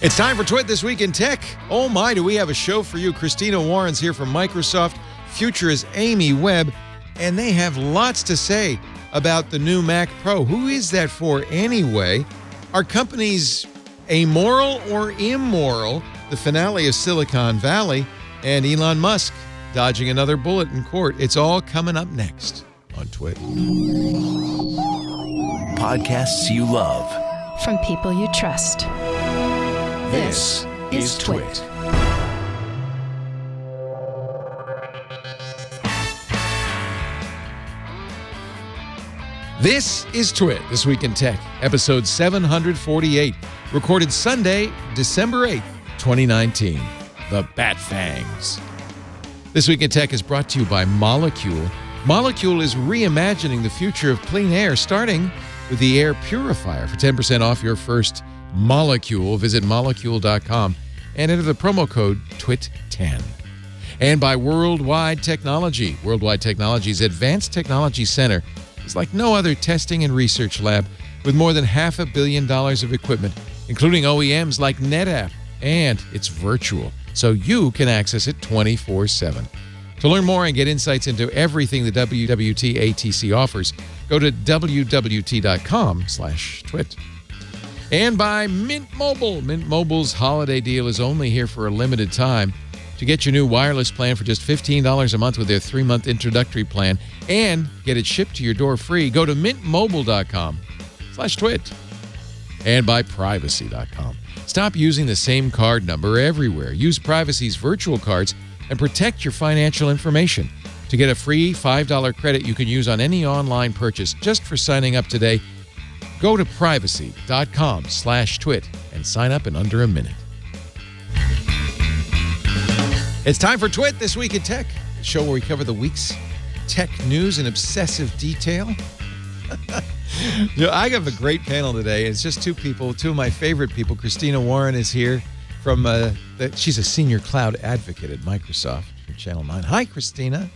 It's time for Twit This Week in Tech. Oh my, do we have a show for you. Christina Warren's here from Microsoft. Future is Amy Webb. And they have lots to say about the new Mac Pro. Who is that for anyway? Are companies amoral or immoral? The finale of Silicon Valley. And Elon Musk dodging another bullet in court. It's all coming up next on Twit. Podcasts you love. From people you trust. This is Twit. This is Twit, This Week in Tech, episode 748, recorded Sunday, December 8th, 2019, the FAANGs. This Week in Tech is brought to you by Molecule. Molecule is reimagining the future of clean air, starting with the air purifier. For 10% off your first Molecule, visit molecule.com and enter the promo code TWIT10. And by Worldwide Technology. Worldwide Technology's Advanced Technology Center is like no other testing and research lab with more than $500 million of equipment, including OEMs like NetApp, and it's virtual, so you can access it 24/7. To learn more and get insights into everything the WWT ATC offers, go to wwt.com/twit. And by Mint Mobile. Mint Mobile's holiday deal is only here for a limited time. To get your new wireless plan for just $15 a month with their 3-month introductory plan and get it shipped to your door free, go to mintmobile.com/twit. And by privacy.com. Stop using the same card number everywhere. Use Privacy's virtual cards and protect your financial information. To get a free $5 credit you can use on any online purchase just for signing up today, go to privacy.com/twit and sign up in under a minute. It's time for Twit This Week in Tech, the show where we cover the week's tech news in obsessive detail. I have a great panel today. It's just two people, two of my favorite people. Christina Warren is here from, she's a senior cloud advocate at Microsoft from Channel 9. Hi, Christina.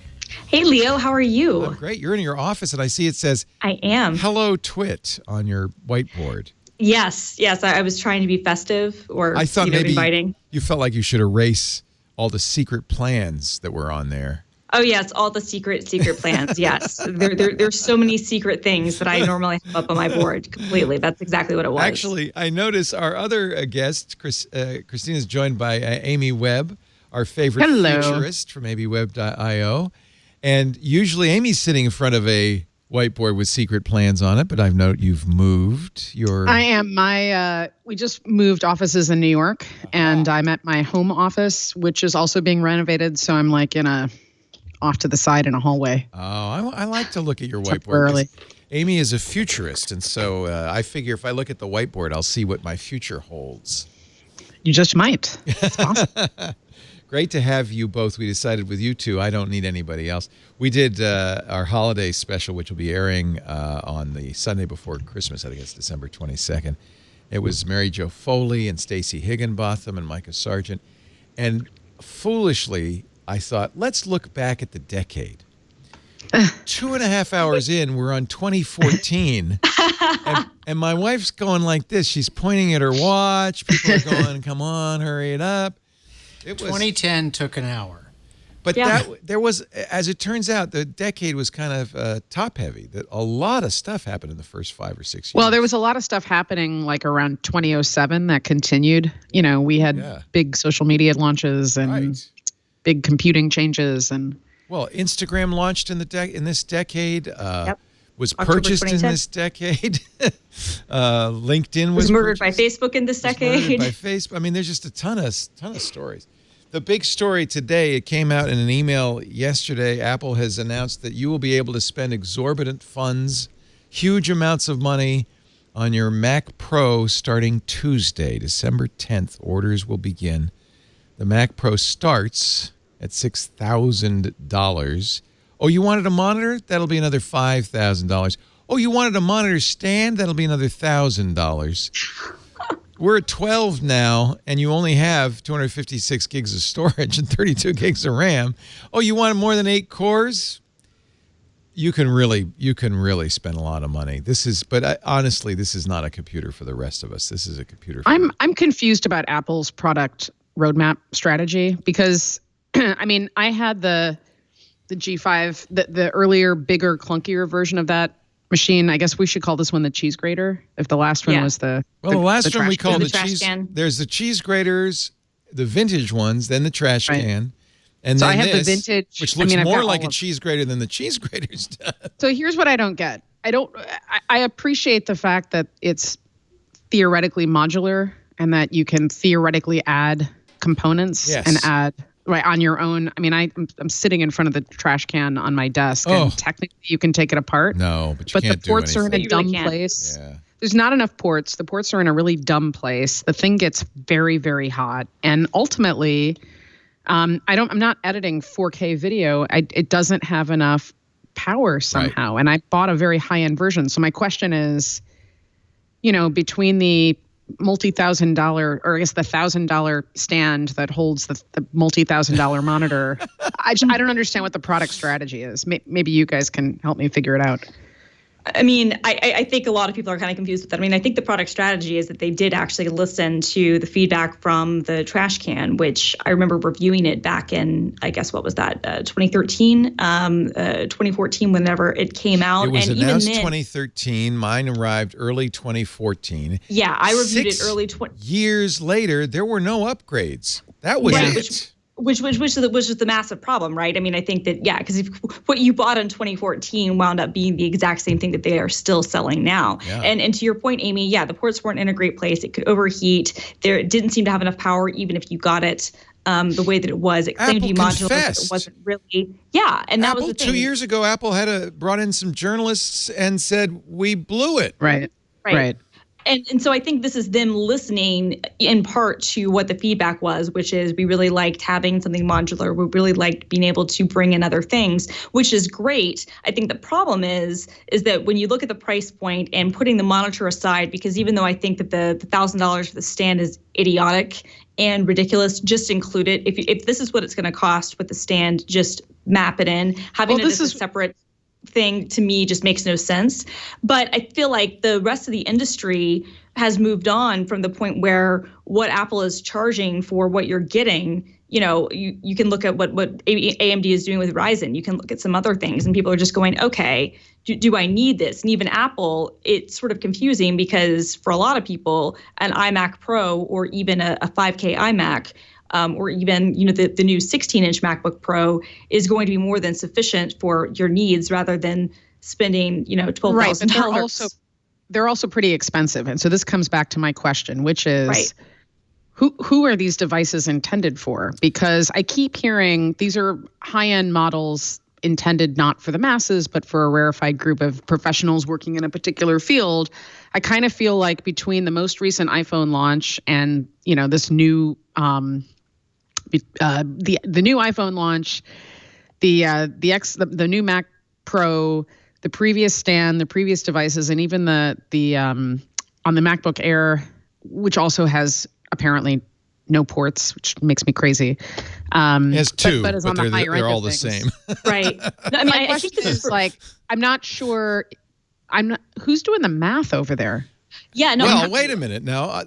Hey, Leo. How are you? I'm great. You're in your office, and I see it says, I am. Hello, Twit, on your whiteboard. Yes. I was trying to be festive or I thought maybe inviting. You felt like you should erase all the secret plans that were on there. Oh, yes. All the secret plans. Yes. There's so many secret things that I normally have up on my board completely. That's exactly what it was. Actually, I notice our other guest, Christina, is joined by Amy Webb, our favorite futurist from abweb.io. And usually Amy's sitting in front of a whiteboard with secret plans on it, but I've noted you've moved your... I am. We just moved offices in New York, and I'm at my home office, which is also being renovated, so I'm like off to the side in a hallway. Oh, I like to look at your whiteboard. Amy is a futurist, and so I figure if I look at the whiteboard, I'll see what my future holds. You just might. It's awesome. Great to have you both. We decided with you two, I don't need anybody else. We did our holiday special, which will be airing on the Sunday before Christmas. I think it's December 22nd. It was Mary Jo Foley and Stacey Higginbotham and Micah Sargent. And foolishly, I thought, let's look back at the decade. 2.5 hours in, we're on 2014. and my wife's going like this. She's pointing at her watch. People are going, come on, hurry it up. 2010 took an hour. But there was, as it turns out, the decade was kind of top-heavy. A lot of stuff happened in the first 5 or 6 years. Well, there was a lot of stuff happening like around 2007 that continued. You know, we had big social media launches and big computing changes. And well, Instagram launched in this decade. Was purchased in this decade. LinkedIn was murdered by Facebook in this decade. By Facebook. I mean, there's just a ton of stories. The big story today, it came out in an email yesterday. Apple has announced that you will be able to spend exorbitant funds, huge amounts of money, on your Mac Pro starting Tuesday, December 10th. Orders will begin. The Mac Pro starts at $6,000. Oh, you wanted a monitor? That'll be another $5,000. Oh, you wanted a monitor stand? That'll be another $1,000. We're at 12 now, and you only have 256 gigs of storage and 32 gigs of RAM. Oh, you wanted more than 8 cores? You can really spend a lot of money. Honestly, this is not a computer for the rest of us. This is a computer. I'm confused about Apple's product roadmap strategy because, I mean, I had the G5, the earlier, bigger, clunkier version of that machine. I guess we should call this one the cheese grater. If the last one was the last one we called the trash cheese can. There's the cheese graters, the vintage ones, then the trash can. And so then I have the vintage, which looks more like a cheese grater than the cheese graters does. So here's what I don't get. I appreciate the fact that it's theoretically modular and that you can theoretically add components and add on your own. I mean, I'm sitting in front of the trash can on my desk, and technically you can take it apart. No, but you can't the ports are in a dumb place. Yeah. There's not enough ports. The ports are in a really dumb place. The thing gets very, very hot, and ultimately. I'm not editing 4K video. It doesn't have enough power somehow. Right. And I bought a very high-end version. So my question is, between the multi-$1,000, or I guess the $1,000 stand that holds the multi-$1,000 monitor, I don't understand what the product strategy is. Maybe you guys can help me figure it out. I mean, I think a lot of people are kind of confused with that. I mean, I think the product strategy is that they did actually listen to the feedback from the trash can, which I remember reviewing it back in, I guess, what was that, 2013, 2014, whenever it came out. It was announced 2013. Mine arrived early 2014. Yeah, I reviewed it early. Years later, there were no upgrades. That was it. Which was the massive problem, right? I mean, I think that, because what you bought in 2014 wound up being the exact same thing that they are still selling now. Yeah. And to your point, Amy, the ports weren't in a great place. It could overheat. It didn't seem to have enough power, even if you got it the way that it was. It claimed to be modular, but it wasn't really. Yeah, and that was the thing. 2 years ago, Apple brought in some journalists and said, we blew it. Right. And so I think this is them listening in part to what the feedback was, which is we really liked having something modular. We really liked being able to bring in other things, which is great. I think the problem is that when you look at the price point and putting the monitor aside, because even though I think that the $1,000 for the stand is idiotic and ridiculous, just include it. If this is what it's going to cost with the stand, just map it in. Having it as a separate thing to me just makes no sense. But I feel like the rest of the industry has moved on from the point where what Apple is charging for what you're getting, you can look at what AMD is doing with Ryzen. You can look at some other things and people are just going, okay, do I need this? And even Apple, it's sort of confusing because for a lot of people, an iMac Pro or even a 5K iMac, or even the new 16-inch MacBook Pro is going to be more than sufficient for your needs rather than spending $12,000. Right, but they're also pretty expensive, and so this comes back to my question, which is who are these devices intended for? Because I keep hearing these are high-end models intended not for the masses, but for a rarefied group of professionals working in a particular field. I kind of feel like between the most recent iPhone launch and this new the new iPhone launch, the new Mac Pro, the previous stand, the previous devices, and even the on the MacBook Air, which also has apparently no ports, which makes me crazy. It has two, but they're all the same. Right. No, I mean, I think this is I'm not sure. Who's doing the math over there? Yeah. No. Well, wait a minute now.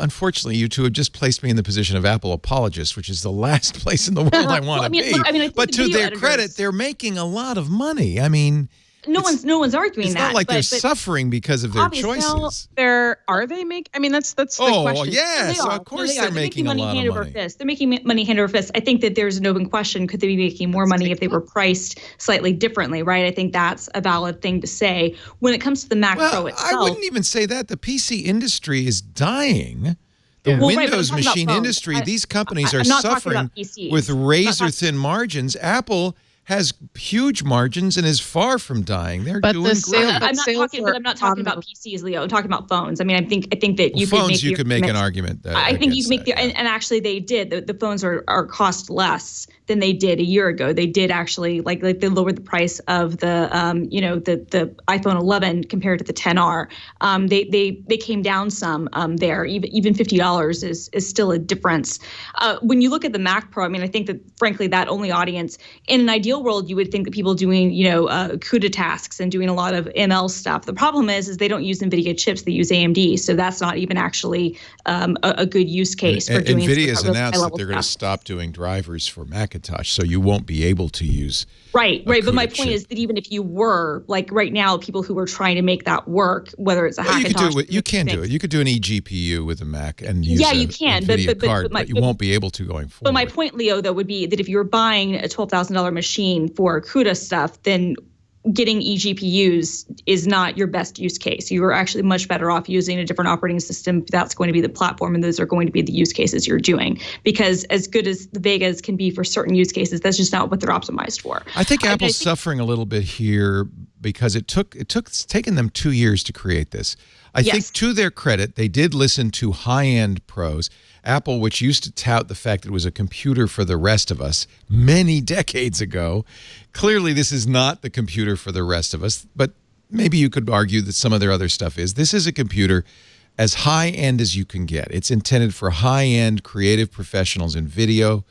Unfortunately, you two have just placed me in the position of Apple apologist, which is the last place in the world I want to be. But to their credit, they're making a lot of money. I mean, no one's arguing that. It's not like they're suffering because of their choices. Are they making? I mean, that's the question. Oh, yes, of course they're making a lot of money. They're making money hand over fist. I think that there's an open question: could they be making more money if they were priced slightly differently? Right? I think that's a valid thing to say. When it comes to the Mac Pro itself, I wouldn't even say that. The PC industry is dying. The Windows machine industry, these companies are suffering with razor-thin margins. Apple has huge margins and is far from dying. They're doing great. I'm not talking about PCs, Leo. I'm talking about phones. I mean, I think that you could make an argument. I think you can make and actually they did. The phones are cost less than they did a year ago. They did actually like they lowered the price of the the iPhone 11 compared to the 10R. They came down some there. Even $50 is still a difference. When you look at the Mac Pro, I mean, I think that frankly that only audience in an ideal ideal world, you would think that people doing, CUDA tasks and doing a lot of ML stuff. The problem is they don't use NVIDIA chips; they use AMD. So that's not even actually a good use case for doing. NVIDIA's really announced that they're going to stop doing drivers for Macintosh, so you won't be able to use. Right. But my point chip. is that even if you were, like right now, people who are trying to make that work, whether it's a Hackintosh, you can do it. You could do an eGPU with a Mac and use you can, NVIDIA card, but you won't be able to going forward. But my point, Leo, though, would be that if you were buying a $12,000 machine for CUDA stuff, then getting eGPUs is not your best use case. You are actually much better off using a different operating system. That's going to be the platform, and those are going to be the use cases you're doing. Because as good as the Vegas can be for certain use cases, that's just not what they're optimized for. I think Apple's suffering a little bit here because it's taken them 2 years to create this. I think to their credit, they did listen to high-end pros. Apple, which used to tout the fact that it was a computer for the rest of us many decades ago, clearly this is not the computer for the rest of us, but maybe you could argue that some of their other stuff is. This is a computer as high-end as you can get. It's intended for high-end creative professionals in video,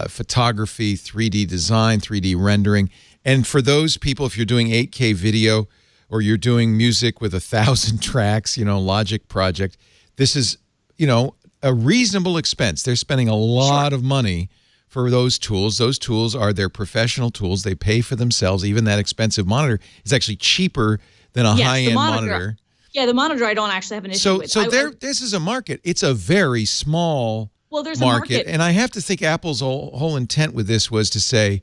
photography, 3D design, 3D rendering. And for those people, if you're doing 8K video or you're doing music with 1,000 tracks, Logic Project, this is, a reasonable expense. They're spending a lot of money for those tools. Those tools are their professional tools. They pay for themselves. Even that expensive monitor is actually cheaper than a high-end monitor. Yeah, the monitor I don't actually have an issue with. So this is a market. It's a very small there's market. A market. And I have to think Apple's whole intent with this was to say,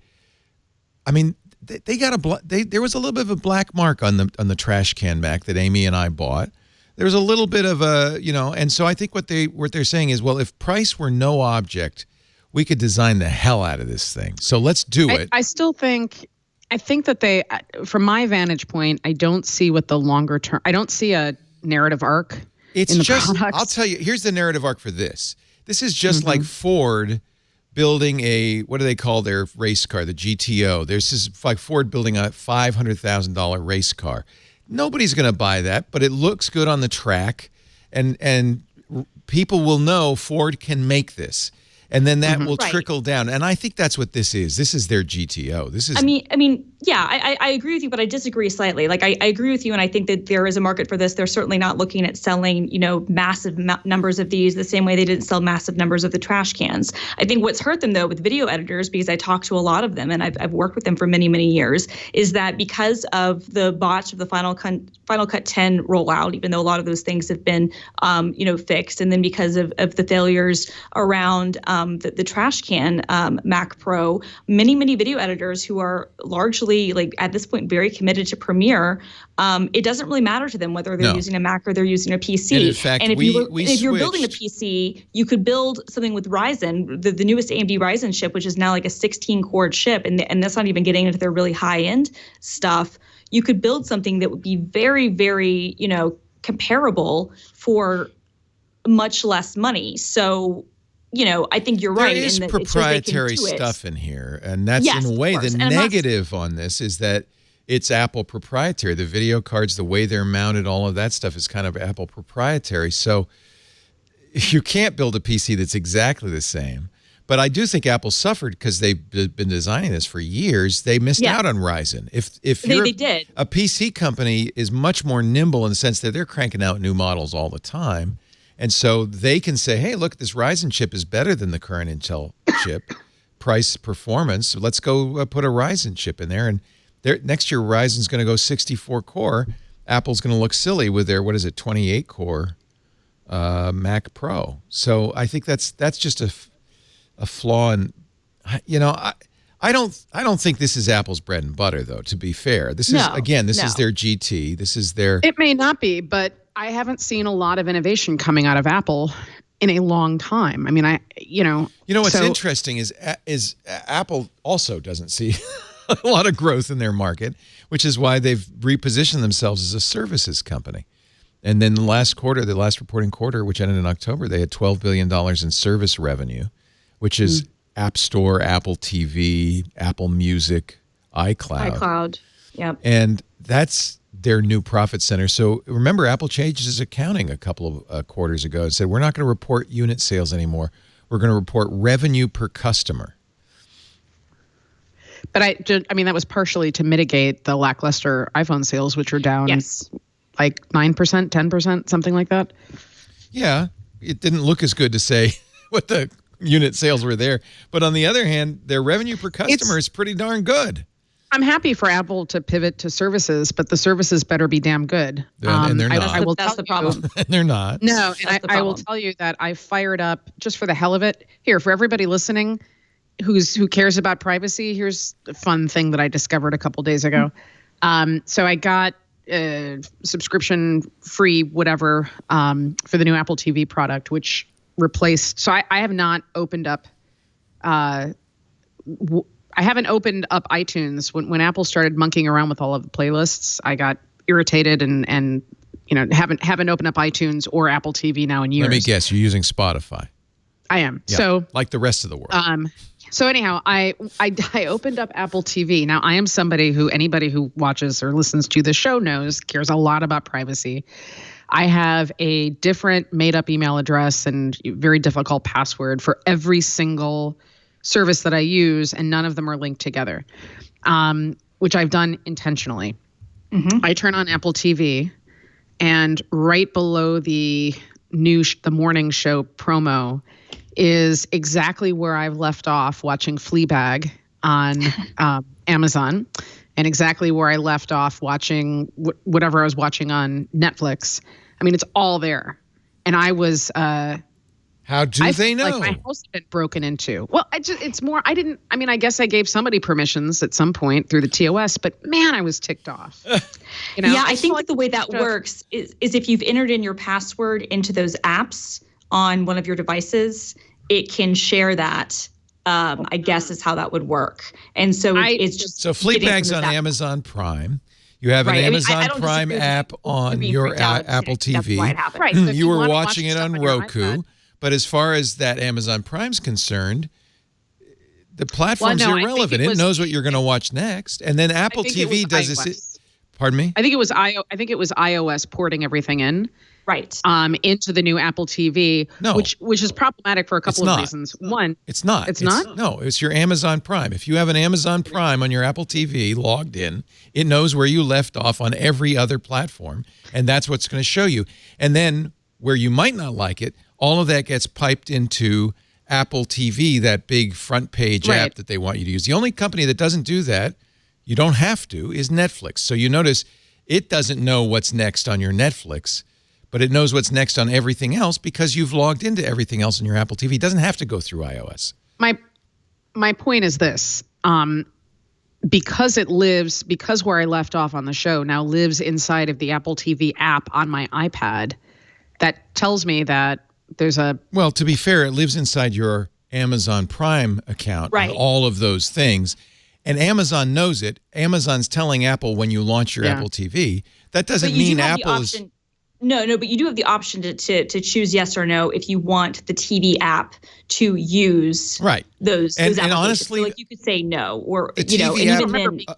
I mean, they got there was a little bit of a black mark on the trash can Mac that Amy and I bought. There's a little bit of a, and so I think what they're saying is, well, if price were no object, we could design the hell out of this thing. So let's do it. I think that they, from my vantage point, I don't see what the longer term, I don't see a narrative arc in the products. I'll tell you, here's the narrative arc for this. This is just like Ford building what do they call their race car, the GTO. This is like Ford building a $500,000 race car. Nobody's going to buy that, but it looks good on the track, and people will know Ford can make this, and then that will trickle down. And I think that's what this is. This is their GTO. This is. I mean, yeah, I agree with you, but I disagree slightly. Like I agree with you, and I think that there is a market for this. They're certainly not looking at selling, massive numbers of these the same way they didn't sell massive numbers of the trash cans. I think what's hurt them though with video editors, because I talk to a lot of them and I've worked with them for many, many years, is that because of the botch of the Final Cut 10 rollout, even though a lot of those things have been, fixed, and then because of the failures around the trash can Mac Pro, many video editors who are largely like at this point very committed to Premiere, it doesn't really matter to them whether they're using a Mac or they're using a PC. And in fact, and if you're building a PC, you could build something with Ryzen, the newest AMD Ryzen chip, which is now like a 16-core chip, and that's not even getting into their really high-end stuff. You could build something that would be very, very, comparable for much less money. So, I think you're right. There is proprietary stuff in here, and that's in a way the negative on this is that it's Apple proprietary. The video cards, the way they're mounted, all of that stuff is kind of Apple proprietary. So you can't build a PC that's exactly the same. But I do think Apple suffered because they've been designing this for years. They missed out on Ryzen. If they did. A PC company is much more nimble in the sense that they're cranking out new models all the time. And so they can say, hey, look, this Ryzen chip is better than the current Intel chip. Price, performance, so let's go put a Ryzen chip in there. And next year, Ryzen's going to go 64-core. Apple's going to look silly with their, 28-core Mac Pro. So I think that's just a flaw. And, I don't think this is Apple's bread and butter, though, to be fair. This is their GT. This is their... It may not be, but I haven't seen a lot of innovation coming out of Apple in a long time. I mean, what's interesting is Apple also doesn't see a lot of growth in their market, which is why they've repositioned themselves as a services company. And then the last reporting quarter, which ended in October, they had $12 billion in service revenue, which is App Store, Apple TV, Apple Music, iCloud. Yep. And that's their new profit center. So remember, Apple changed its accounting a couple of quarters ago and said, we're not going to report unit sales anymore. We're going to report revenue per customer. But I mean, that was partially to mitigate the lackluster iPhone sales, which are down like 9%, 10%, something like that. Yeah, it didn't look as good to say what the unit sales were there. But on the other hand, their revenue per customer is pretty darn good. I'm happy for Apple to pivot to services, but the services better be damn good. And they're not. That's the problem. And they're not. No, and I will tell you that I fired up, just for the hell of it. Here, for everybody listening who cares about privacy, here's a fun thing that I discovered a couple days ago. So I got subscription free whatever for the new Apple TV product, which replaced. So I have not opened up. I haven't opened up iTunes. When Apple started monkeying around with all of the playlists, I got irritated and haven't opened up iTunes or Apple TV now in years. Let me guess, you're using Spotify. I am. Yeah, so like the rest of the world. So anyhow, I opened up Apple TV. Now I am anybody who watches or listens to the show knows cares a lot about privacy. I have a different made-up email address and very difficult password for every single service that I use, and none of them are linked together, which I've done intentionally. Mm-hmm. I turn on Apple TV, and right below the morning show promo is exactly where I've left off watching Fleabag on Amazon, and exactly where I left off watching whatever I was watching on Netflix. I mean, it's all there. And I was... How do they know? Like my house had been broken into. Well, I guess I gave somebody permissions at some point through the TOS, but man, I was ticked off. I think that the way that works is if you've entered in your password into those apps on one of your devices, it can share that. I guess is how that would work. And so it's just so Fleabag's on Amazon Prime. You have an Amazon Prime app on your Apple TV. That's why it happened. Right. So you were watching it on Roku. But as far as that Amazon Prime's concerned, the platform's irrelevant. It knows what you're going to watch next. And then Apple TV does this. Pardon me? I think it was iOS porting everything in. Right. Into the new Apple TV, no, which is problematic for a couple of reasons. One, it's not. It's not? No, it's your Amazon Prime. If you have an Amazon Prime on your Apple TV logged in, it knows where you left off on every other platform, and that's what's going to show you. And then where you might not like it, all of that gets piped into Apple TV, that big front page app that they want you to use. The only company that doesn't do that, you don't have to, is Netflix. So you notice it doesn't know what's next on your Netflix, but it knows what's next on everything else because you've logged into everything else on your Apple TV. It doesn't have to go through iOS. My point is this. Because where I left off on the show now lives inside of the Apple TV app on my iPad, that tells me that there's a... Well, to be fair, it lives inside your Amazon Prime account and all of those things. And Amazon knows it. Amazon's telling Apple when you launch your Apple TV. That doesn't mean Apple is... No, but you do have the option to choose yes or no if you want the TV app to use those applications. And honestly, so like you could say no, or the TV app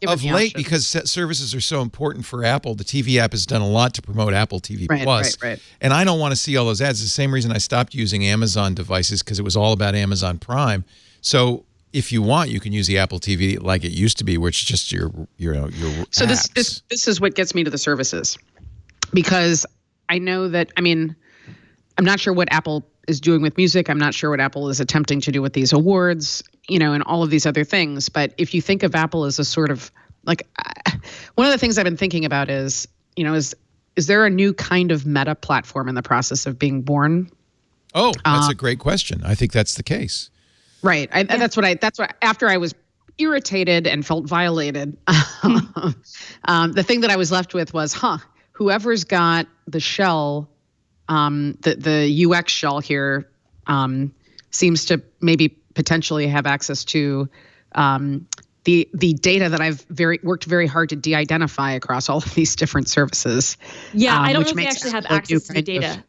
of late, because services are so important for Apple, the TV app has done a lot to promote Apple TV Plus. Right. And I don't want to see all those ads. It's the same reason I stopped using Amazon devices, because it was all about Amazon Prime. So if you want, you can use the Apple TV like it used to be, which is just your So apps. this is what gets me to the services, because I know that, I'm not sure what Apple is doing with music. I'm not sure what Apple is attempting to do with these awards, and all of these other things. But if you think of Apple as a sort of like, one of the things I've been thinking about is there a new kind of meta platform in the process of being born? Oh, that's a great question. I think that's the case. Right. That's what after I was irritated and felt violated, the thing that I was left with was, whoever's got the shell, the UX shell here, seems to maybe potentially have access to the data that I've worked very hard to de-identify across all of these different services. Yeah, I don't know if they actually have access to the data.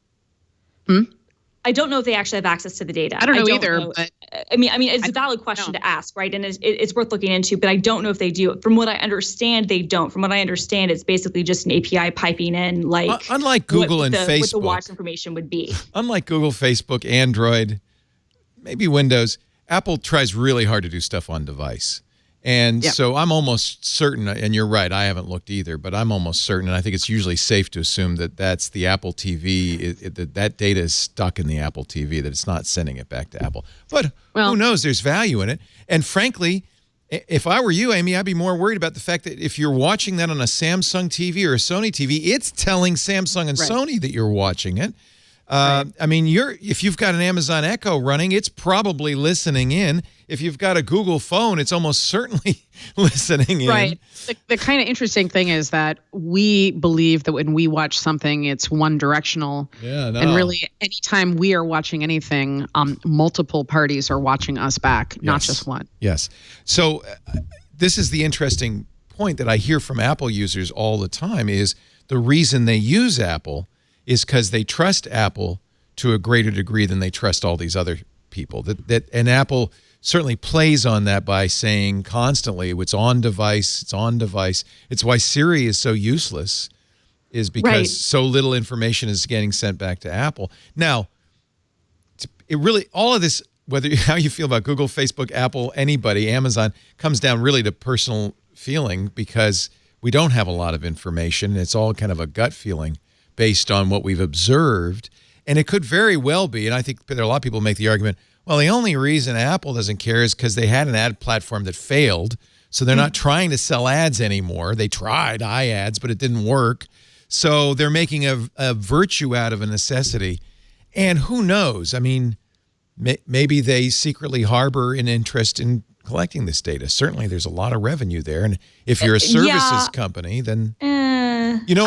I don't know if they actually have access to the data. I don't know either. But I mean, it's a valid question to ask, right? And it's worth looking into, but I don't know if they do. From what I understand, they don't. From what I understand, it's basically just an API piping in, like unlike Google and Facebook, what the watch information would be. Unlike Google, Facebook, Android, maybe Windows, Apple tries really hard to do stuff on device. And so I'm almost certain, and you're right, I haven't looked either, but I'm almost certain, and I think it's usually safe to assume that that's the Apple TV, that data is stuck in the Apple TV, that it's not sending it back to Apple. But who knows? There's value in it. And frankly, if I were you, Amy, I'd be more worried about the fact that if you're watching that on a Samsung TV or a Sony TV, it's telling Samsung and Sony that you're watching it. I mean, if you've got an Amazon Echo running, it's probably listening in. If you've got a Google phone, it's almost certainly listening in. Right. The kind of interesting thing is that we believe that when we watch something, it's one directional. Yeah, no. And really, anytime we are watching anything, multiple parties are watching us back, not just one. Yes. So this is the interesting point that I hear from Apple users all the time is the reason they use Apple is because they trust Apple to a greater degree than they trust all these other people. And Apple certainly plays on that by saying constantly, it's on device, it's on device. It's why Siri is so useless, is because so little information is getting sent back to Apple. Now, it really, all of this, whether how you feel about Google, Facebook, Apple, anybody, Amazon, comes down really to personal feeling because we don't have a lot of information. It's all kind of a gut feeling based on what we've observed. And it could very well be, and I think there are a lot of people who make the argument, well, the only reason Apple doesn't care is because they had an ad platform that failed, so they're not trying to sell ads anymore. They tried iAds, but it didn't work. So they're making a virtue out of a necessity. And who knows? I mean, maybe they secretly harbor an interest in collecting this data. Certainly there's a lot of revenue there. And if you're a services company, then, you know,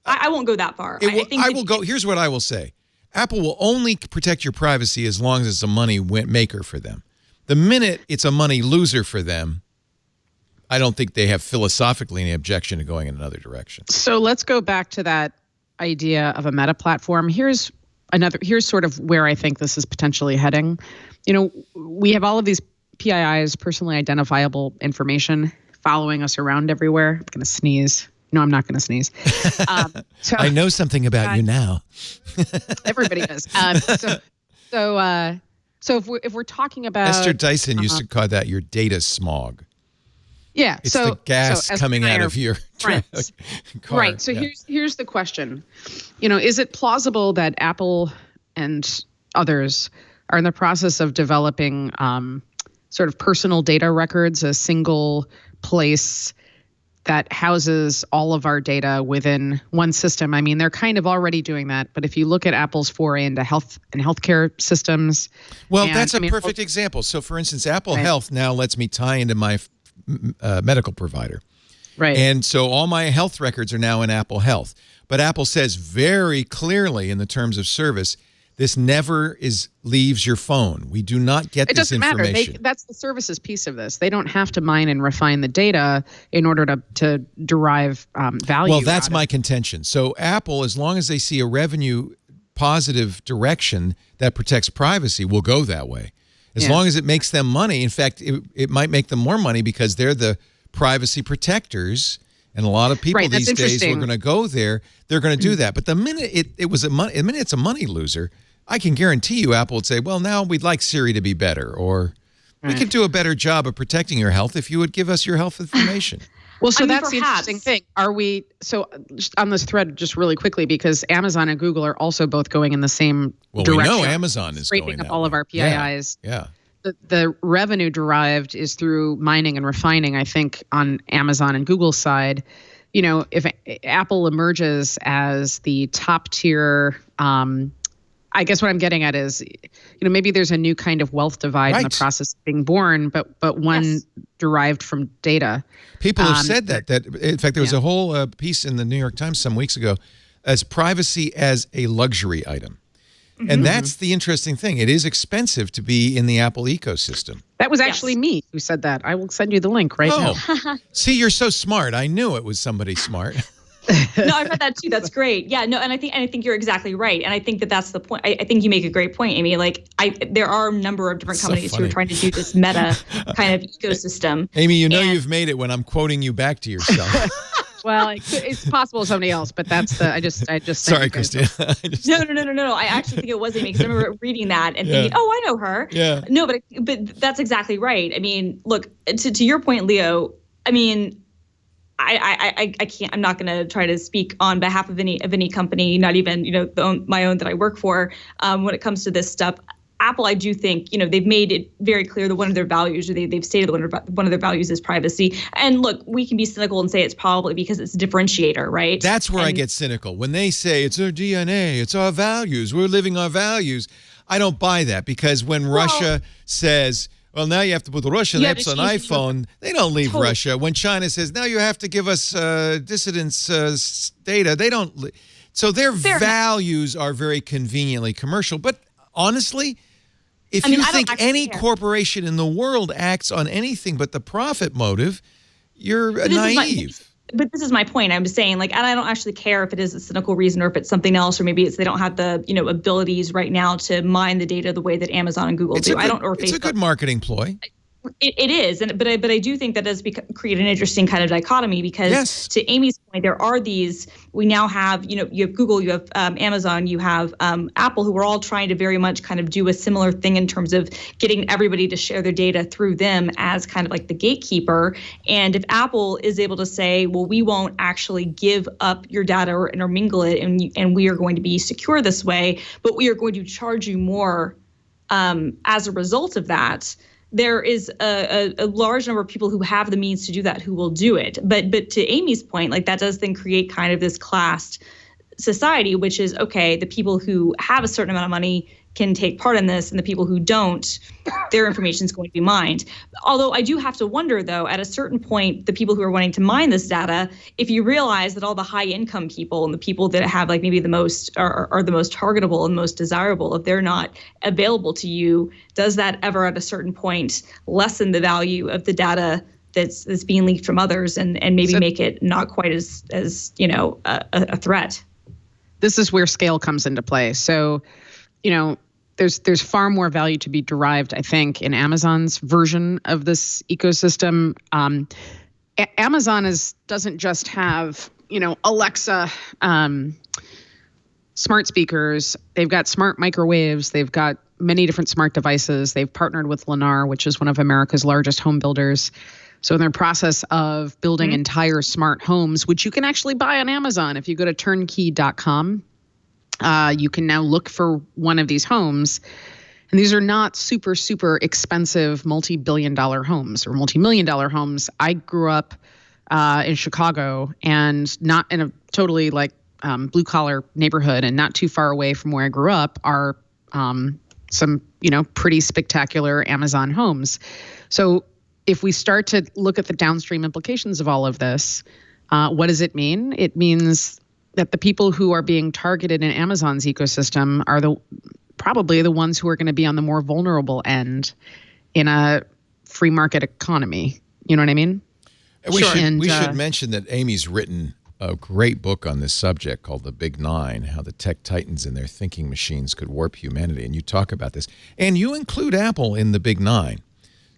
I won't go that far. I will go. Here's what I will say. Apple will only protect your privacy as long as it's a money maker for them. The minute it's a money loser for them, I don't think they have philosophically any objection to going in another direction. So let's go back to that idea of a meta platform. Here's sort of where I think this is potentially heading. You know, we have all of these PIIs, personally identifiable information, following us around everywhere. I'm going to sneeze. No, I'm not going to sneeze. So, I know something about you now. Everybody does. So if we're talking about Esther Dyson used to call that your data smog. Yeah, it's the gas coming out of your car. Right. So here's the question. You know, is it plausible that Apple and others are in the process of developing sort of personal data records, a single place that houses all of our data within one system? I mean, they're kind of already doing that, but if you look at Apple's foray into health and healthcare systems. Well, that's a perfect example. So for instance, Apple Health now lets me tie into my medical provider. Right. And so all my health records are now in Apple Health. But Apple says very clearly in the terms of service, this never leaves your phone. We do not get this information. It doesn't matter. That's the services piece of this. They don't have to mine and refine the data in order to derive value. Well, that's my contention. So Apple, as long as they see a revenue positive direction that protects privacy, will go that way. As long as it makes them money. In fact, it might make them more money because they're the privacy protectors. And a lot of people these days are going to go there. They're going to do that. But the minute the minute it's a money loser, I can guarantee you Apple would say, well, now we'd like Siri to be better, or we could do a better job of protecting your health if you would give us your health information. Well, so that's the interesting thing. Just on this thread, just really quickly, because Amazon and Google are also both going in the same direction. Well, we know Amazon is going up all of our PIIs. Yeah. The revenue derived is through mining and refining, I think, on Amazon and Google's side. You know, if Apple emerges as the top tier, I guess what I'm getting at is, you know, maybe there's a new kind of wealth divide in the process of being born, but one derived from data. People have said that in fact, there was a whole piece in the New York Times some weeks ago as privacy as a luxury item. And that's the interesting thing. It is expensive to be in the Apple ecosystem. That was actually me who said that. I will send you the link right now. See, you're so smart. I knew it was somebody smart. No, I've heard that too. That's great. Yeah, no, and I think you're exactly right. And I think that's the point. I think you make a great point, Amy. Like, there are a number of different companies who are trying to do this meta kind of ecosystem. Amy, you know you've made it when I'm quoting you back to yourself. Well, it's possible somebody else, but that's the. I just. Sorry, Christina. No. I actually think it was Amy, because I remember reading that and thinking, oh, I know her. Yeah. No, but that's exactly right. I mean, look, to your point, Leo. I mean, I can't. I'm not going to try to speak on behalf of any company, not even my own that I work for. When it comes to this stuff, Apple, I do think they've made it very clear that one of their values, or they've stated one of their values, is privacy. And look, we can be cynical and say it's probably because it's a differentiator, right? That's where I get cynical when they say it's our DNA, it's our values, we're living our values. I don't buy that, because when Russia says, well, now you have to put the Russian apps on iPhone, they don't leave Russia. When China says, now you have to give us dissidents' data, they don't. So their values are very conveniently commercial. But honestly, if you think any corporation in the world acts on anything but the profit motive, you're naive. But this is my point. I'm saying, and I don't actually care if it is a cynical reason or if it's something else, or maybe it's they don't have the abilities right now to mine the data the way that Amazon and Google do. It's a good marketing ploy. It is, but I do think that does create an interesting kind of dichotomy, because to Amy's point, there are these. We now have you have Google, you have Amazon, you have Apple, who are all trying to very much kind of do a similar thing in terms of getting everybody to share their data through them as kind of like the gatekeeper. And if Apple is able to say, well, we won't actually give up your data or intermingle it, and we are going to be secure this way, but we are going to charge you more as a result of that. There is a large number of people who have the means to do that who will do it. But to Amy's point, that does then create kind of this classed society, which is, okay, the people who have a certain amount of money can take part in this, and the people who don't, their information is going to be mined. Although I do have to wonder, though, at a certain point, the people who are wanting to mine this data, if you realize that all the high income people and the people that have maybe the most are the most targetable and most desirable, if they're not available to you, does that ever at a certain point lessen the value of the data that's being leaked from others, and maybe make it not quite as a threat? This is where scale comes into play. So, there's far more value to be derived, I think, in Amazon's version of this ecosystem. Amazon doesn't just have, Alexa, smart speakers. They've got smart microwaves. They've got many different smart devices. They've partnered with Lennar, which is one of America's largest home builders. So in their process of building entire smart homes, which you can actually buy on Amazon, if you go to turnkey.com, you can now look for one of these homes. And these are not super, super expensive multi-billion-dollar homes or multi-million-dollar homes. I grew up in Chicago, and not in a totally blue-collar neighborhood, and not too far away from where I grew up are some, pretty spectacular Amazon homes. So if we start to look at the downstream implications of all of this, what does it mean? It means that the people who are being targeted in Amazon's ecosystem are probably the ones who are going to be on the more vulnerable end in a free market economy. You know what I mean? We should mention that Amy's written a great book on this subject called The Big Nine, how the tech titans and their thinking machines could warp humanity. And you talk about this. And you include Apple in The Big Nine.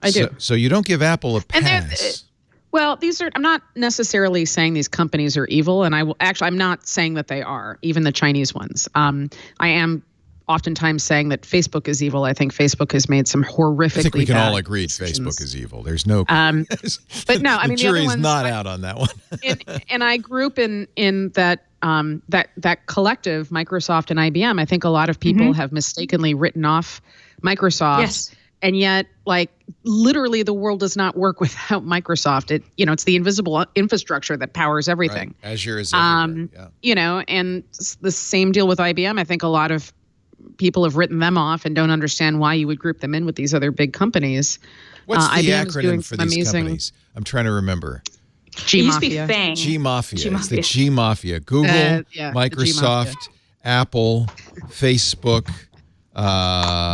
I do. So you don't give Apple a pass. Well, I'm not necessarily saying these companies are evil, and I'm not saying that they are, even the Chinese ones. I am oftentimes saying that Facebook is evil. I think Facebook has made some horrifically. I think we can all agree decisions. Facebook is evil. There's no. But no, I mean, the jury's the other ones, not out on that one. and I grew up in that collective, Microsoft and IBM. I think a lot of people have mistakenly written off Microsoft. Yes. And yet, literally, the world does not work without Microsoft. It's the invisible infrastructure that powers everything. Right. Azure is everywhere. And the same deal with IBM. I think a lot of people have written them off and don't understand why you would group them in with these other big companies. What's the IBM acronym for these companies? I'm trying to remember. G It used to be Mafia. FAANG. G Mafia. It's the G Mafia. Google, Microsoft, Apple, Facebook, IBM,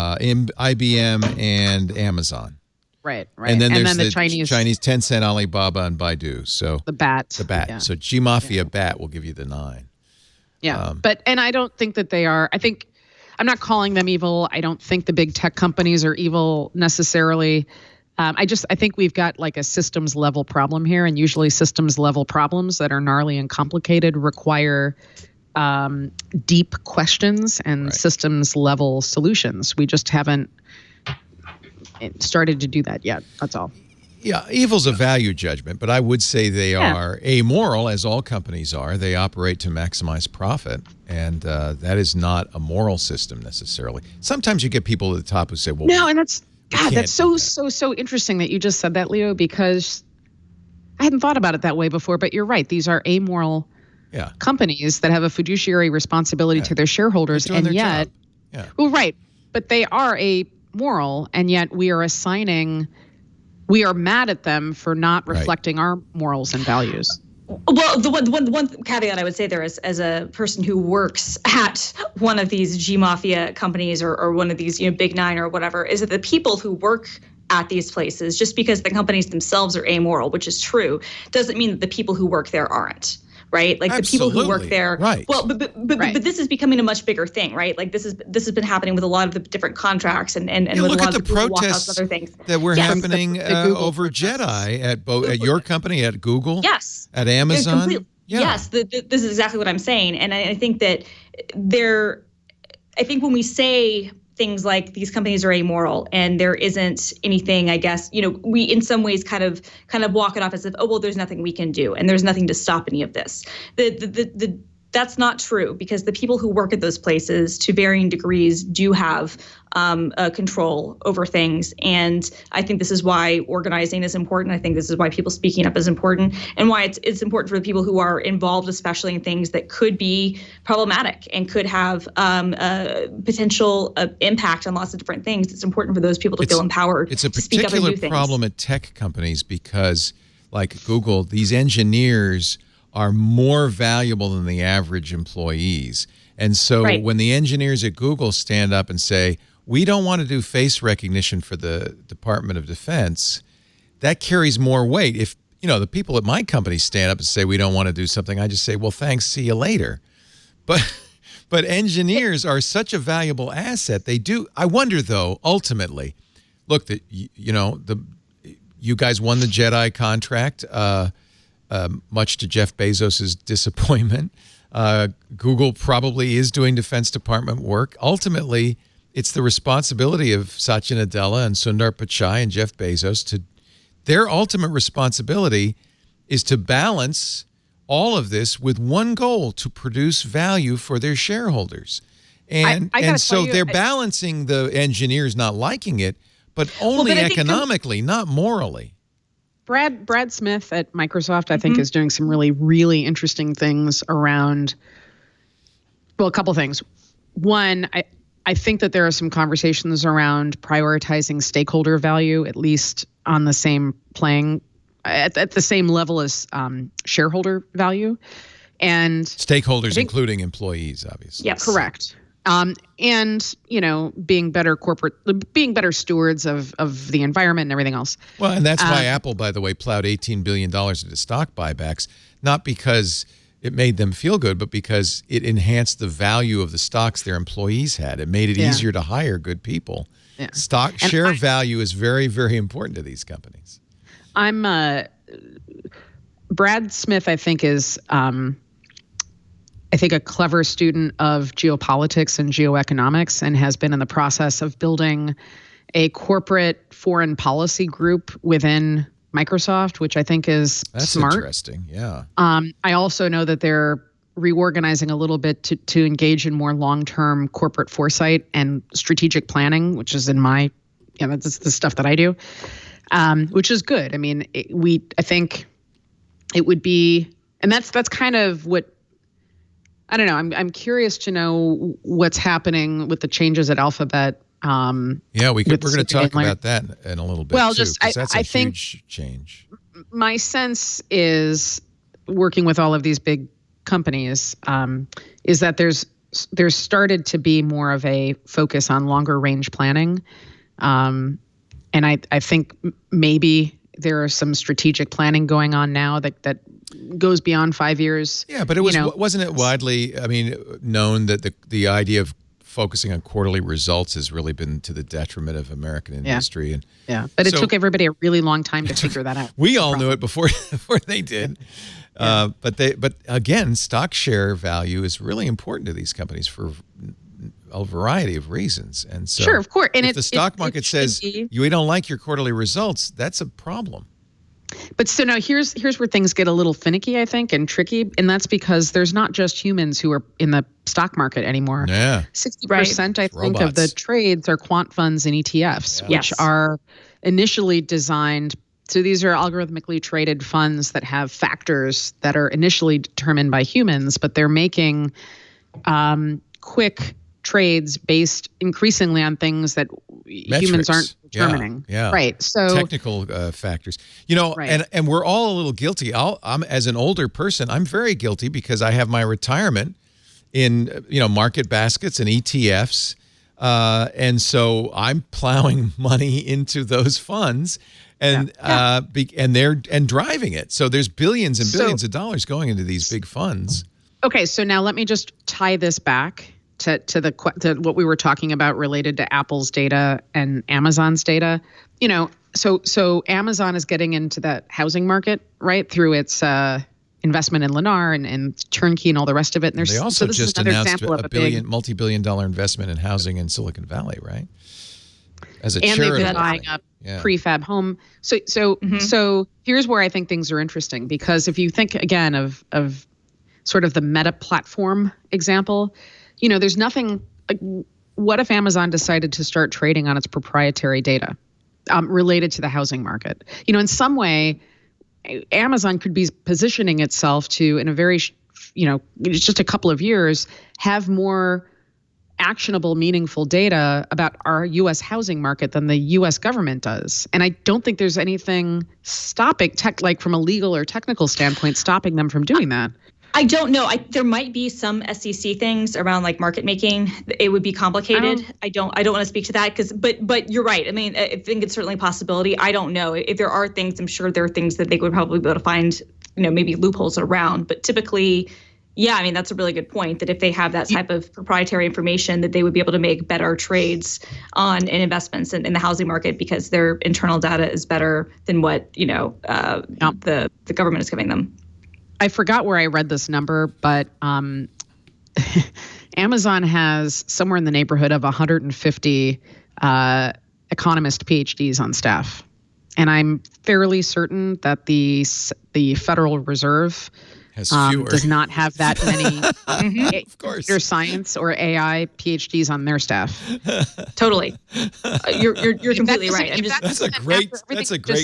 and Amazon. Right. And then there's the Chinese Tencent, Alibaba, and Baidu. So the BAT. Yeah. So G Mafia BAT will give you the 9. Yeah. And I don't think that they are. I think I'm not calling them evil. I don't think the big tech companies are evil necessarily. I think we've got like a systems level problem here, and usually systems level problems that are gnarly and complicated require deep questions and systems level solutions. We just haven't started to do that yet. That's all. Yeah, evil's a value judgment, but I would say they are amoral, as all companies are. They operate to maximize profit, and that is not a moral system necessarily. Sometimes you get people at the top who say, well, no, and that's so interesting that you just said that, Leo, because I hadn't thought about it that way before, but you're right. These are amoral companies that have a fiduciary responsibility to their shareholders, and yet, well, right, but they are amoral, and yet we are mad at them for not reflecting our morals and values. Well, the one caveat I would say there is, as a person who works at one of these G Mafia companies or one of these, Big Nine or whatever, is that the people who work at these places, just because the companies themselves are amoral, which is true, doesn't mean that the people who work there aren't. Right, like Absolutely. The people who work there. Right. Well, but this is becoming a much bigger thing, right? Like this has been happening with a lot of the different contracts and with look a lot at of the protests and other things that were happening over Jedi at your company, at Google, at Amazon. Yes, this is exactly what I'm saying, and I think that I think when we say things like these companies are amoral and there isn't anything, I guess, we in some ways kind of walk it off as if, oh, well, there's nothing we can do and there's nothing to stop any of this. That's not true, because the people who work at those places to varying degrees do have control over things. And I think this is why organizing is important. I think this is why people speaking up is important, and why it's important for the people who are involved, especially in things that could be problematic and could have a potential impact on lots of different things. It's important for those people to feel empowered. It's a particular problem at tech companies because, like Google, these engineers are more valuable than the average employees. And so when the engineers at Google stand up and say, we don't want to do face recognition for the Department of Defense, that carries more weight. If, the people at my company stand up and say, we don't want to do something, I just say, well, thanks, see you later. But engineers are such a valuable asset. They do. I wonder, though, ultimately, look, you guys won the Jedi contract, much to Jeff Bezos's disappointment. Google probably is doing Defense Department work. Ultimately, it's the responsibility of Satya Nadella and Sundar Pichai and Jeff Bezos their ultimate responsibility is to balance all of this with one goal: to produce value for their shareholders. And so they're balancing the engineers not liking it, but only economically, not morally. Brad Smith at Microsoft, I think, is doing some really, really interesting things around, well, a couple things. One, I think that there are some conversations around prioritizing stakeholder value, at least on the same at the same level as shareholder value. And stakeholders, including employees, obviously. Yeah, correct. And, being better stewards of the environment and everything else. Well, and that's why Apple, by the way, plowed $18 billion into stock buybacks, not because it made them feel good, but because it enhanced the value of the stocks their employees had. It made it easier to hire good people. Yeah. Share value is very, very important to these companies. Brad Smith, I think, is a clever student of geopolitics and geoeconomics, and has been in the process of building a corporate foreign policy group within Microsoft, which I think is smart. That's interesting, yeah. I also know that they're reorganizing a little bit to engage in more long-term corporate foresight and strategic planning, which is that's the stuff that I do, which is good. I mean, I think it would be, and that's kind of what, I don't know. I'm curious to know what's happening with the changes at Alphabet. We're going to talk about that in a little bit. Well, too, I think huge change. My sense is, working with all of these big companies, is that there's started to be more of a focus on longer range planning, and I think maybe there are some strategic planning going on now that goes beyond 5 years. Yeah, but it wasn't it widely, known that the idea of focusing on quarterly results has really been to the detriment of American industry. And but it took everybody a really long time to figure that out. We all knew it before they did. But again, stock share value is really important to these companies for a variety of reasons. And so, sure, of course. And if the stock market says you don't like your quarterly results, that's a problem. But so now here's where things get a little finicky, I think, and tricky, and that's because there's not just humans who are in the stock market anymore. Yeah, 60%, I think, of the trades are quant funds and ETFs, which are initially designed. So these are algorithmically traded funds that have factors that are initially determined by humans, but they're making quick trades based increasingly on things that humans aren't determining. Yeah. Right. So technical factors, and we're all a little guilty. I'm as an older person, I'm very guilty because I have my retirement in, market baskets and ETFs. And so I'm plowing money into those funds and driving it. So there's billions and billions of dollars going into these big funds. Okay. So now let me just tie this back to what we were talking about related to Apple's data and Amazon's data. So Amazon is getting into that housing market, right, through its investment in Lennar and Turnkey and all the rest of it. And they also just announced a multi-billion-dollar investment in housing in Silicon Valley, right? As a charitable. And they've been buying up prefab home. So here's where I think things are interesting, because if you think again of sort of the Meta platform example, there's nothing. What if Amazon decided to start trading on its proprietary data related to the housing market? In some way, Amazon could be positioning itself to, in a very, just a couple of years, have more actionable, meaningful data about our U.S. housing market than the U.S. government does. And I don't think there's anything stopping, from a legal or technical standpoint, stopping them from doing that. I don't know. There might be some SEC things around like market making. It would be complicated. I don't want to speak to that but you're right. I mean, I think it's certainly a possibility. I don't know if there are things. I'm sure there are things that they would probably be able to find, maybe loopholes around. But typically, I mean, that's a really good point. That if they have that type of proprietary information, that they would be able to make better trades in investments in the housing market because their internal data is better than what the government is giving them. I forgot where I read this number, but Amazon has somewhere in the neighborhood of 150 economist PhDs on staff. And I'm fairly certain that the Federal Reserve has fewer. Does not have that many of course. computer science or AI PhDs on their staff. Totally. You're completely right. That's a great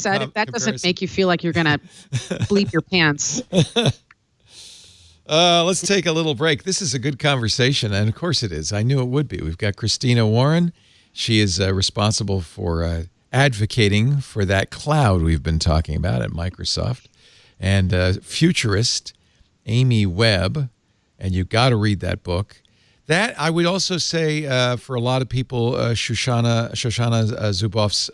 said, if that doesn't make you feel like you're going to bleep your pants. Let's take a little break. This is a good conversation, and of course it is. I knew it would be. We've got Christina Warren. She is responsible for advocating for that cloud we've been talking about at Microsoft, and futurist Amy Webb, and you've got to read that book. That, I would also say, for a lot of people, Shoshana Zuboff's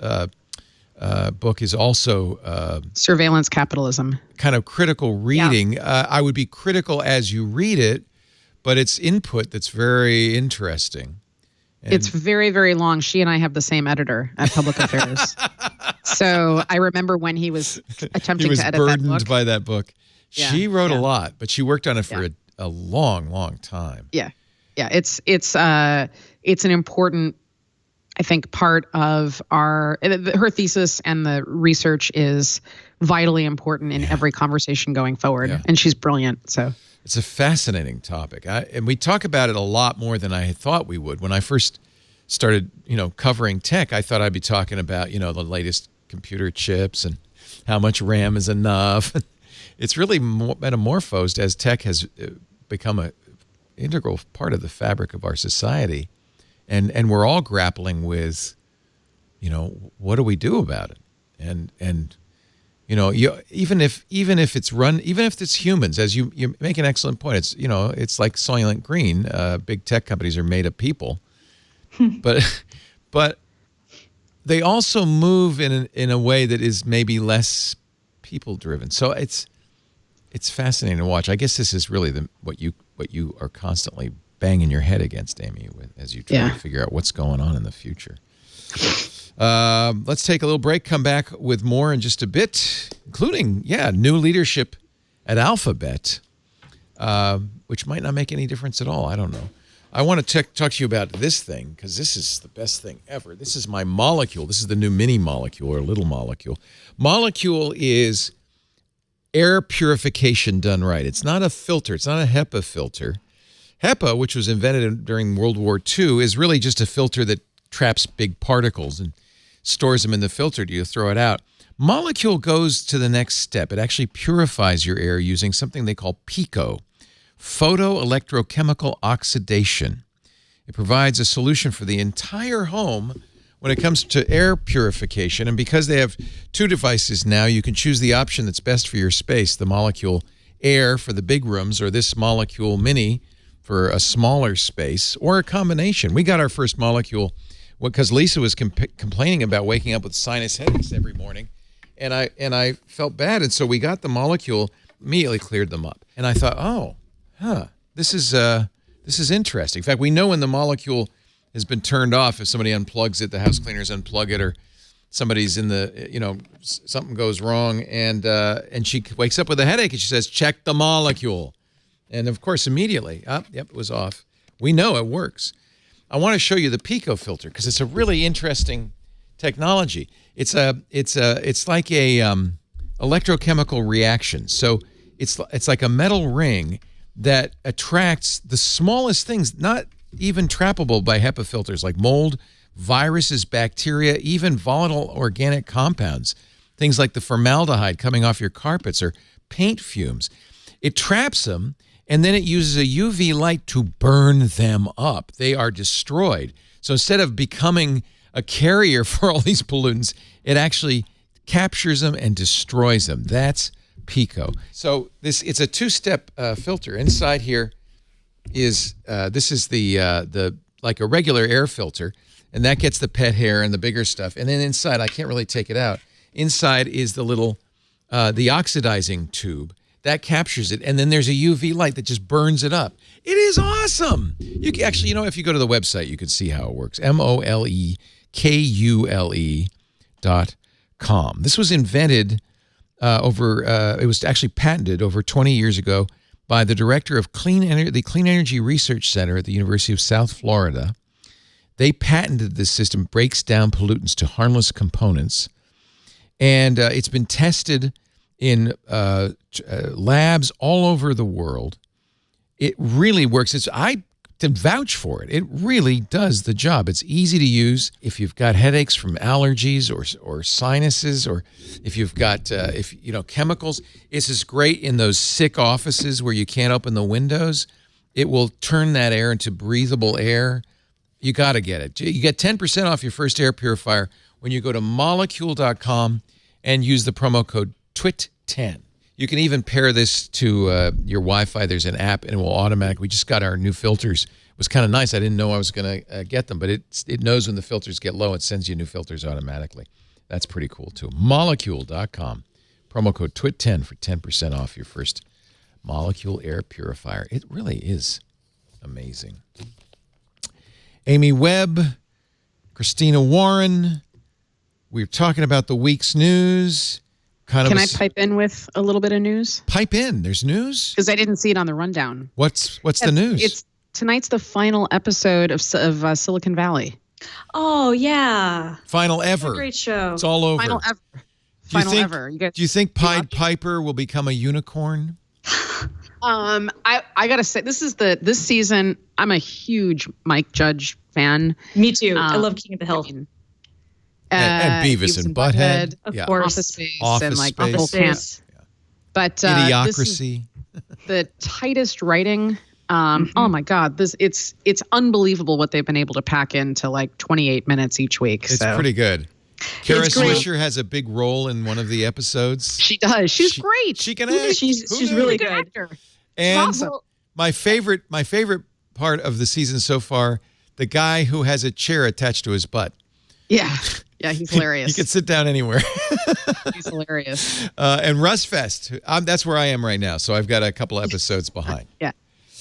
book is also Surveillance Capitalism. Kind of critical reading. Yeah. I would be critical as you read it, but it's input that's very interesting. And it's very, very long. She and I have the same editor at Public Affairs. So I remember when he was attempting to edit that book. He was burdened by that book. Yeah, she wrote a lot, but she worked on it for a long, long time. Yeah. Yeah. It's an important, I think, part of her thesis, and the research is vitally important in every conversation going forward. Yeah. And she's brilliant. So it's a fascinating topic. And we talk about it a lot more than I thought we would. When I first started, covering tech, I thought I'd be talking about, the latest computer chips and how much RAM is enough. It's really metamorphosed as tech has become an integral part of the fabric of our society. And we're all grappling with, what do we do about it? And even if it's humans, as you make an excellent point, it's like Soylent Green. Big tech companies are made of people, but they also move in a way that is maybe less people driven. So it's fascinating to watch. I guess this is really what you are constantly banging your head against, Amy, as you try to figure out what's going on in the future. Let's take a little break, come back with more in just a bit, including, new leadership at Alphabet, which might not make any difference at all. I don't know. I want to talk to you about this thing because this is the best thing ever. This is my molecule. This is the new mini molecule or little molecule. Molecule is air purification done right. It's not a filter. It's not a HEPA filter. HEPA, which was invented during World War II, is really just a filter that traps big particles and stores them in the filter. Do you throw it out? Molecule goes to the next step. It actually purifies your air using something they call Pico, photoelectrochemical oxidation. It provides a solution for the entire home when it comes to air purification. And because they have two devices now, you can choose the option that's best for your space, the Molecule Air for the big rooms or this Molecule Mini for a smaller space, or a combination. We got our first Molecule because Lisa was complaining about waking up with sinus headaches every morning. And I felt bad. And so we got the Molecule, immediately cleared them up. And I thought, this is interesting. In fact, we know when the Molecule has been turned off, if somebody unplugs it, the house cleaners unplug it, or somebody's in the, something goes wrong, and she wakes up with a headache, and she says, check the Molecule. And, of course, immediately, it was off. We know it works. I want to show you the Pico filter because it's a really interesting technology. It's like a electrochemical reaction. So it's like a metal ring that attracts the smallest things, not even trappable by HEPA filters, like mold, viruses, bacteria, even volatile organic compounds, things like the formaldehyde coming off your carpets or paint fumes. It traps them, and then it uses a UV light to burn them up. They are destroyed. So instead of becoming a carrier for all these pollutants, it actually captures them and destroys them. That's Pico. So it's a two-step filter. Inside here is this is the like a regular air filter, and that gets the pet hair and the bigger stuff. And then inside, I can't really take it out. Inside is the little the oxidizing tube that captures it, and then there's a UV light that just burns it up. It is awesome. You can actually, if you go to the website, you can see how it works. molekule.com. This was invented it was actually patented over 20 years ago by the director of the Clean Energy Research Center at the University of South Florida. They patented this system, breaks down pollutants to harmless components, and it's been tested in labs all over the world. It really works. I can vouch for it. It really does the job. It's easy to use if you've got headaches from allergies or sinuses, or if you've got chemicals. This is great in those sick offices where you can't open the windows. It will turn that air into breathable air. You got to get it. You get 10% off your first air purifier when you go to molekule.com and use the promo code TWIT10. You can even pair this to your Wi-Fi. There's an app, and it will automatically. We just got our new filters. It was kind of nice. I didn't know I was going to get them, but it knows when the filters get low. It sends you new filters automatically. That's pretty cool, too. Molekule.com. Promo code TWIT10 for 10% off your first Molecule air purifier. It really is amazing. Amy Webb, Christina Warren. We're talking about the week's news. Can I pipe in with a little bit of news? Pipe in. There's news? Because I didn't see it on the rundown. What's the news? Tonight's the final episode of Silicon Valley. Oh, yeah. Final ever. What a great show. It's all over. Final ever. Do you think Pied Piper will become a unicorn? I gotta say, this season, I'm a huge Mike Judge fan. Me too. I love King of the Hill. And Beavis and Butthead. Of course. Office Space. Office Space. But Idiocracy. The tightest writing. Oh my God, it's unbelievable what they've been able to pack into like 28 minutes each week. It's pretty good. Kara Swisher has a big role in one of the episodes. She does. She's great. She can act. She's really good. Actor. And awesome. my favorite part of the season so far, the guy who has a chair attached to his butt. Yeah, he's hilarious. He can sit down anywhere. He's hilarious. And Russ Fest, that's where I am right now, so I've got a couple episodes behind. Yeah.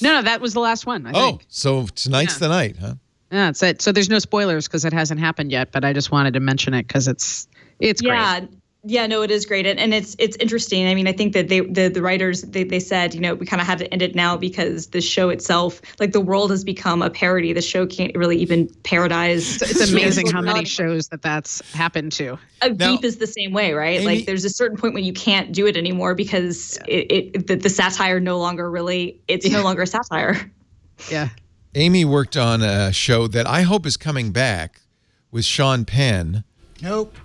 No, that was the last one, I think. So tonight's the night, huh? Yeah, that's it. So there's no spoilers because it hasn't happened yet, but I just wanted to mention it because it's great. Yeah, no, it is great, and it's interesting. I mean, I think that the writers they said, we kind of had to end it now because the show itself, like the world has become a parody. The show can't really even parodize. It's amazing how many shows that's happened to. Veep is the same way, right? Amy, like there's a certain point when you can't do it anymore because the satire no longer no longer a satire. Yeah. Amy worked on a show that I hope is coming back with Sean Penn. Nope.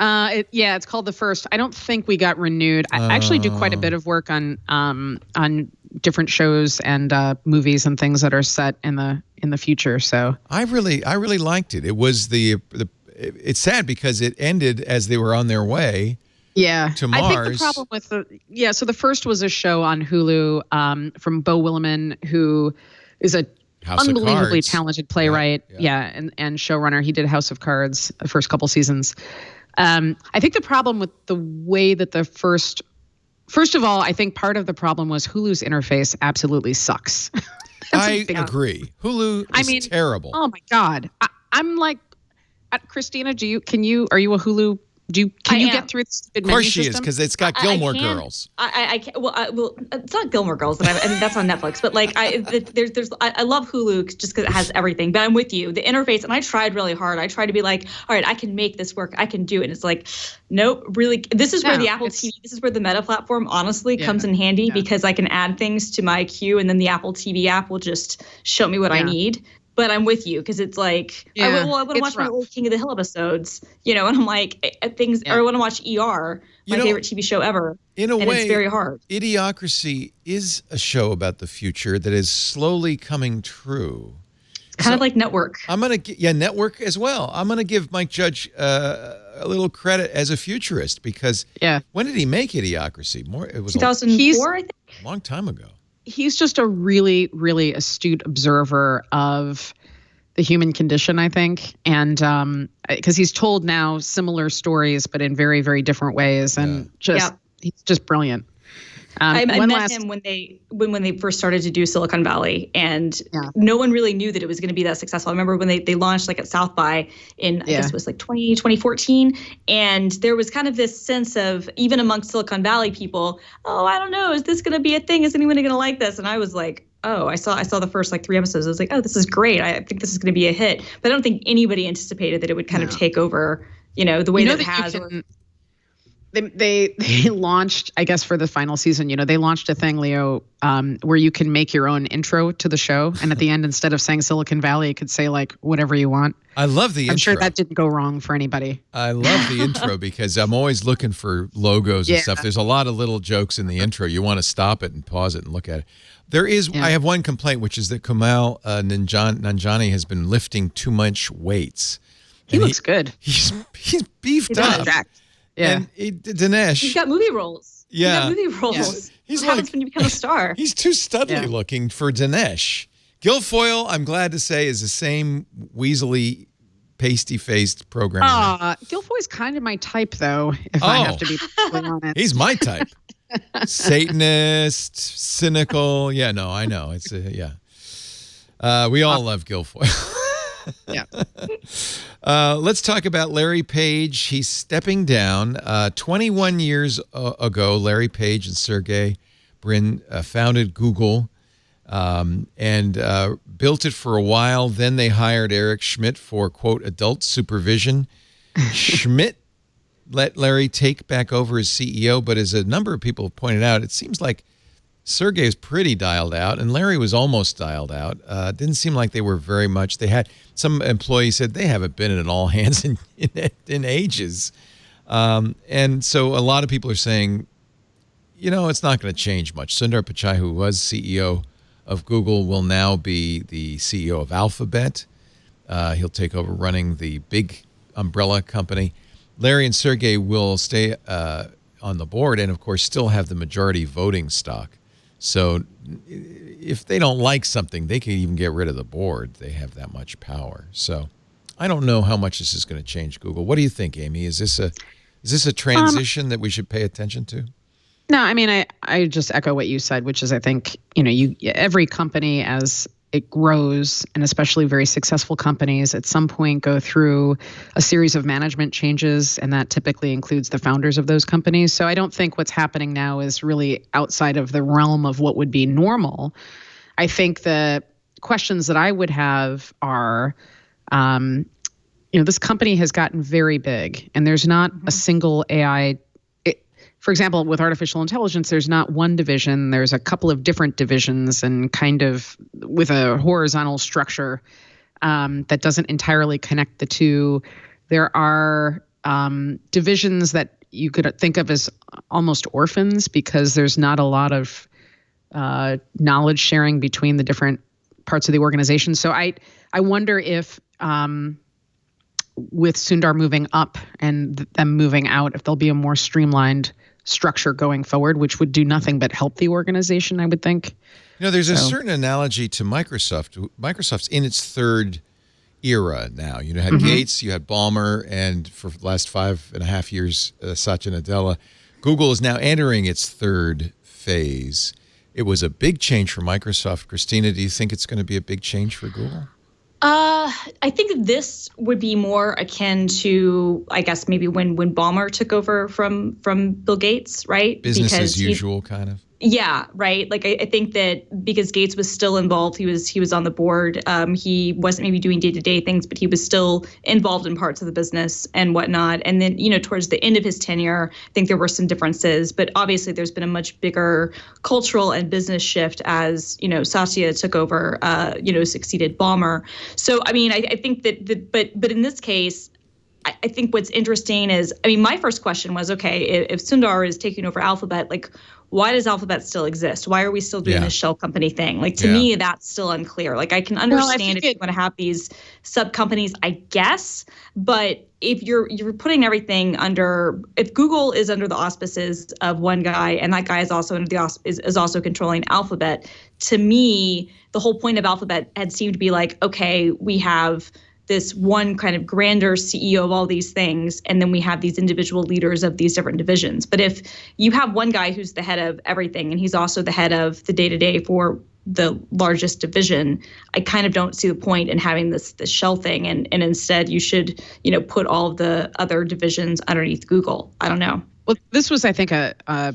It's called The First. I don't think we got renewed. I actually do quite a bit of work on different shows and movies and things that are set in the future. So I really liked it. It was it's sad because it ended as they were on their way. To Mars. I think the problem with so The First was a show on Hulu from Beau Willimon, who is a unbelievably talented playwright, and showrunner. He did House of Cards the first couple seasons. I think the problem with the way that first of all, I think part of the problem was Hulu's interface absolutely sucks. I agree. Hulu is terrible. Oh my God. I'm like, Christina, are you a Hulu? Can you get through this? Of course she is, because it's got Gilmore Girls. I can't. Well, it's not Gilmore Girls, but that's on Netflix. But like, I love Hulu just because it has everything. But I'm with you. The interface, and I tried really hard. I tried to be like, all right, I can make this work. I can do it. And it's like, nope. Really, this is where the Apple TV. This is where the Meta platform honestly comes in handy because I can add things to my queue, and then the Apple TV app will just show me what I need. But I'm with you because it's like I want to watch my old King of the Hill episodes, and I'm like things, or I want to watch ER, my favorite TV show ever. In a way, it's very hard. Idiocracy is a show about the future that is slowly coming true. It's kind of like Network. Network as well. I'm gonna give Mike Judge a little credit as a futurist because when did he make Idiocracy? It was 2004, I think. A long time ago. He's just a really, really astute observer of the human condition, I think. And because he's told now similar stories, but in very, very different ways. And he's just brilliant. I met him when they first started to do Silicon Valley, and no one really knew that it was going to be that successful. I remember when they launched like at South by in I guess it was like 2014, and there was kind of this sense of, even amongst Silicon Valley people, oh, I don't know, is this going to be a thing? Is anyone going to like this? And I was like, oh, I saw the first like 3 episodes. I was like, oh, this is great. I think this is going to be a hit. But I don't think anybody anticipated that it would kind of take over, the way that it has. They launched, I guess, for the final season, they launched a thing, Leo, where you can make your own intro to the show. And at the end, instead of saying Silicon Valley, it could say like whatever you want. I love the intro. I'm sure that didn't go wrong for anybody. I love the intro because I'm always looking for logos and stuff. There's a lot of little jokes in the intro. You want to stop it and pause it and look at it. There is, I have one complaint, which is that Kumail Nanjiani has been lifting too much weights. He looks good. He's beefed up. Yeah. And Dinesh. He's got movie roles. Yeah. He's got movie roles. He's what happens when you become a star? He's too studly looking for Dinesh. Guilfoyle, I'm glad to say, is the same weaselly, pasty-faced programmer. Guilfoyle's kind of my type, though, if I have to be honest. He's my type. Satanist, cynical. Yeah, no, I know. It's we all love Guilfoyle. Let's talk about Larry Page. He's stepping down. 21 years ago, Larry Page and Sergey Brin founded Google and built it for a while. Then they hired Eric Schmidt for, quote, adult supervision. Schmidt let Larry take back over as CEO, but as a number of people have pointed out, it seems like Sergey is pretty dialed out, and Larry was almost dialed out. Didn't seem like they were very much. They had some employees said they haven't been in an all hands in ages, and so a lot of people are saying, it's not going to change much. Sundar Pichai, who was CEO of Google, will now be the CEO of Alphabet. He'll take over running the big umbrella company. Larry and Sergey will stay on the board and, of course, still have the majority voting stock. So if they don't like something, they can even get rid of the board. They have that much power. So I don't know how much this is going to change Google. What do you think, Amy? Is this a transition that we should pay attention to? No, I mean, I just echo what you said, which is I think, every company as it grows, and especially very successful companies, at some point go through a series of management changes, and that typically includes the founders of those companies. So I don't think what's happening now is really outside of the realm of what would be normal. I think the questions that I would have are, this company has gotten very big, and there's not a single AI. For example, with artificial intelligence, there's not one division. There's a couple of different divisions, and kind of with a horizontal structure that doesn't entirely connect the two. There are divisions that you could think of as almost orphans because there's not a lot of knowledge sharing between the different parts of the organization. So I wonder if with Sundar moving up and them moving out, if there'll be a more streamlined structure going forward, which would do nothing but help the organization, I would think. There's a certain analogy to Microsoft. Microsoft's in its third era now. You had Gates, you had Ballmer, and for the last 5.5 years, Satya Nadella. Google is now entering its third phase. It was a big change for Microsoft. Christina, do you think it's going to be a big change for Google? I think this would be more akin to, I guess, maybe when Ballmer took over from Bill Gates, right? Business as usual, kind of. Yeah, right. Like I think that because Gates was still involved, he was on the board. He wasn't maybe doing day-to-day things, but he was still involved in parts of the business and whatnot. And then, towards the end of his tenure, I think there were some differences. But obviously, there's been a much bigger cultural and business shift as Satya took over, succeeded Ballmer. So I mean, I think that but in this case, I think what's interesting is, my first question was, okay, if Sundar is taking over Alphabet, like, why does Alphabet still exist? Why are we still doing this shell company thing? Like, to me, that's still unclear. Like, I can understand if you want to have these sub companies, I guess, but if you're putting everything under, if Google is under the auspices of one guy and that guy is also under the is also controlling Alphabet, to me, the whole point of Alphabet had seemed to be like, okay, we have this one kind of grander CEO of all these things, and then we have these individual leaders of these different divisions. But if you have one guy who's the head of everything, and he's also the head of the day-to-day for the largest division, I kind of don't see the point in having this shell thing, and instead you should, put all of the other divisions underneath Google. I don't know. Well, this was, I think, a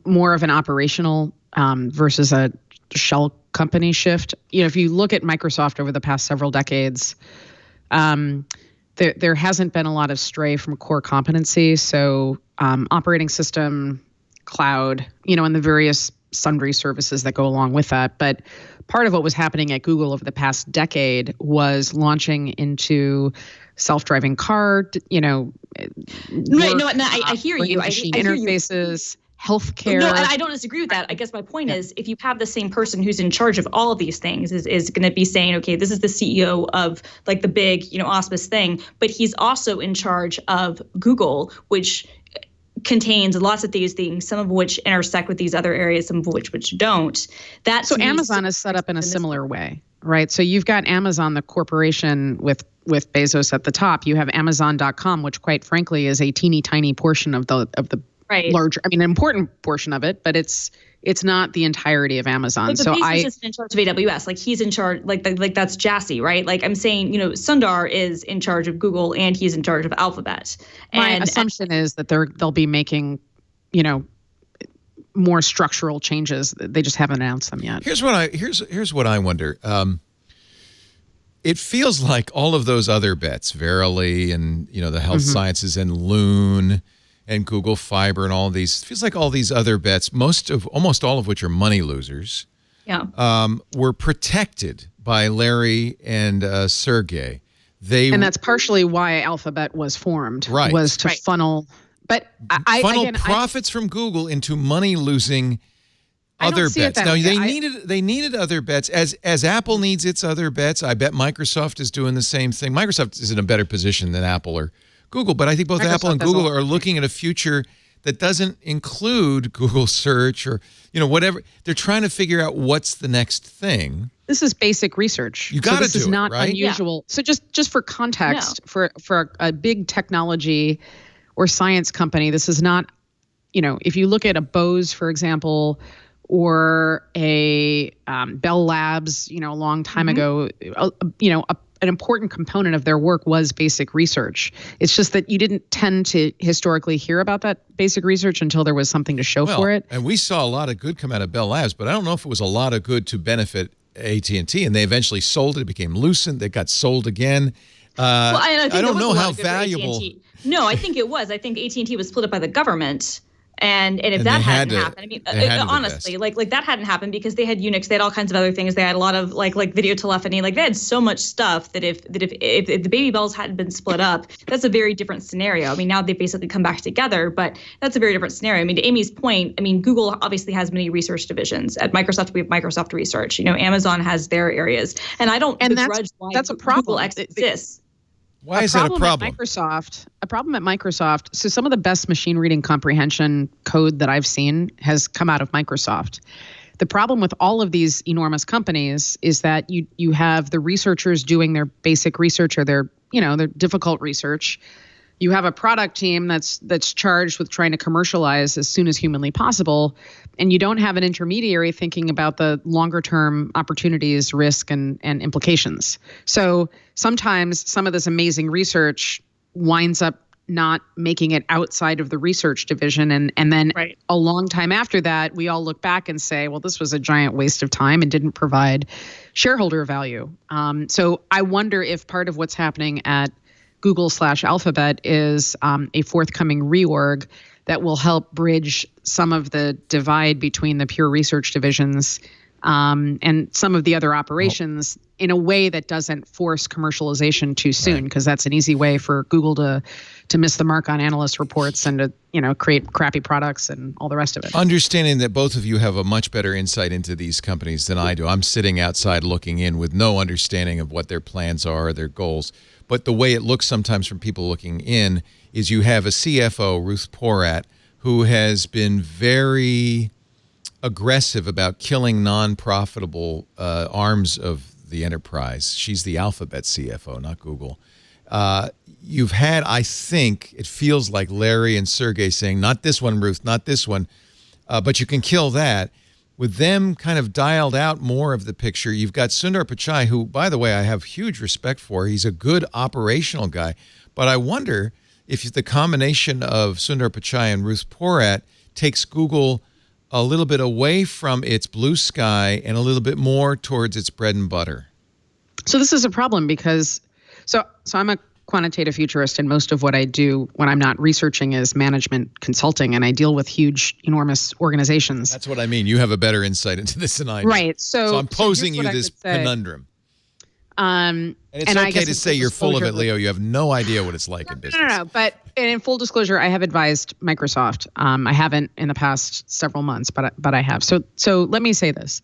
more of an operational versus a shell company shift. If you look at Microsoft over the past several decades, there hasn't been a lot of stray from core competency. So operating system, cloud, and the various sundry services that go along with that. But part of what was happening at Google over the past decade was launching into self-driving car, No, I hear you. Machine I hear interfaces. Healthcare. No, and I don't disagree with that. I guess my point is, if you have the same person who's in charge of all of these things is going to be saying, okay, this is the CEO of like the big, auspice thing, but he's also in charge of Google, which contains lots of these things, some of which intersect with these other areas, some of which don't. So Amazon is set up in a similar way, right? So you've got Amazon, the corporation with Bezos at the top. You have Amazon.com, which quite frankly is a teeny tiny portion of the larger, an important portion of it, but it's not the entirety of Amazon. Like, so Bezos isn't in charge of AWS. Like, he's in charge, like that's Jassy, right? Like, I'm saying, Sundar is in charge of Google and he's in charge of Alphabet. My assumption is that they'll be making, more structural changes. They just haven't announced them yet. Here's what I wonder. It feels like all of those other bets, Verily and the health sciences and Loon and Google Fiber and all of these, it feels like all these other bets, almost all of which are money losers, were protected by Larry and Sergey. And that's partially why Alphabet was formed, was to funnel. But funnel profits from Google into money losing other bets. Now they needed other bets as Apple needs its other bets. I bet Microsoft is doing the same thing. Microsoft is in a better position than Apple or Google, but I think both Apple and Google are looking at a future that doesn't include Google search or whatever. They're trying to figure out what's the next thing. This is basic research. You got to do it, right? This is not unusual. So just for context, for a big technology or science company, this is not if you look at a Bose, for example, or a Bell Labs, a long time ago, an important component of their work was basic research. It's just that you didn't tend to historically hear about that basic research until there was something to show for it. And we saw a lot of good come out of Bell Labs, but I don't know if it was a lot of good to benefit AT&T, and they eventually sold it. It became Lucent. It got sold again. I don't know how valuable. No, I think it was. I think AT&T was split up by the government. And if that hadn't happened, honestly, like that hadn't happened because they had Unix, they had all kinds of other things. They had a lot of like video telephony, like they had so much stuff that if the Baby Bells hadn't been split up, that's a very different scenario. I mean, now they've basically come back together, but that's a very different scenario. I mean, to Amy's point, Google obviously has many research divisions. At Microsoft, we have Microsoft Research. Amazon has their areas, and I don't begrudge why that's a problem. Google X exists. Why is that a problem? A problem at Microsoft. So some of the best machine reading comprehension code that I've seen has come out of Microsoft. The problem with all of these enormous companies is that you have the researchers doing their basic research or their difficult research. You have a product team that's charged with trying to commercialize as soon as humanly possible, and you don't have an intermediary thinking about the longer term opportunities, risk, and implications. So sometimes some of this amazing research winds up not making it outside of the research division, and then a long time after that, we all look back and say, well, this was a giant waste of time and didn't provide shareholder value. So I wonder if part of what's happening at Google/Alphabet is a forthcoming reorg that will help bridge some of the divide between the pure research divisions and some of the other operations in a way that doesn't force commercialization too soon, because that's an easy way for Google to miss the mark on analyst reports and to create crappy products and all the rest of it. Understanding that both of you have a much better insight into these companies than I do. I'm sitting outside looking in with no understanding of what their plans are or their goals. But the way it looks sometimes from people looking in is you have a CFO, Ruth Porat, who has been very aggressive about killing non-profitable arms of the enterprise. She's the Alphabet CFO, not Google. You've had, I think, it feels like Larry and Sergei saying, not this one, Ruth, not this one, but you can kill that. With them kind of dialed out more of the picture, you've got Sundar Pichai, who, by the way, I have huge respect for. He's a good operational guy. But I wonder if the combination of Sundar Pichai and Ruth Porat takes Google a little bit away from its blue sky and a little bit more towards its bread and butter. So this is a problem because, so I'm a quantitative futurist, and most of what I do when I'm not researching is management consulting, and I deal with huge, enormous organizations. That's what I mean. You have a better insight into this than I do. Right. So I'm posing you this conundrum. And it's okay to say you're full of it, Leo. You have no idea what it's like in business. No. But in full disclosure, I have advised Microsoft. I haven't in the past several months, but I have. So let me say this: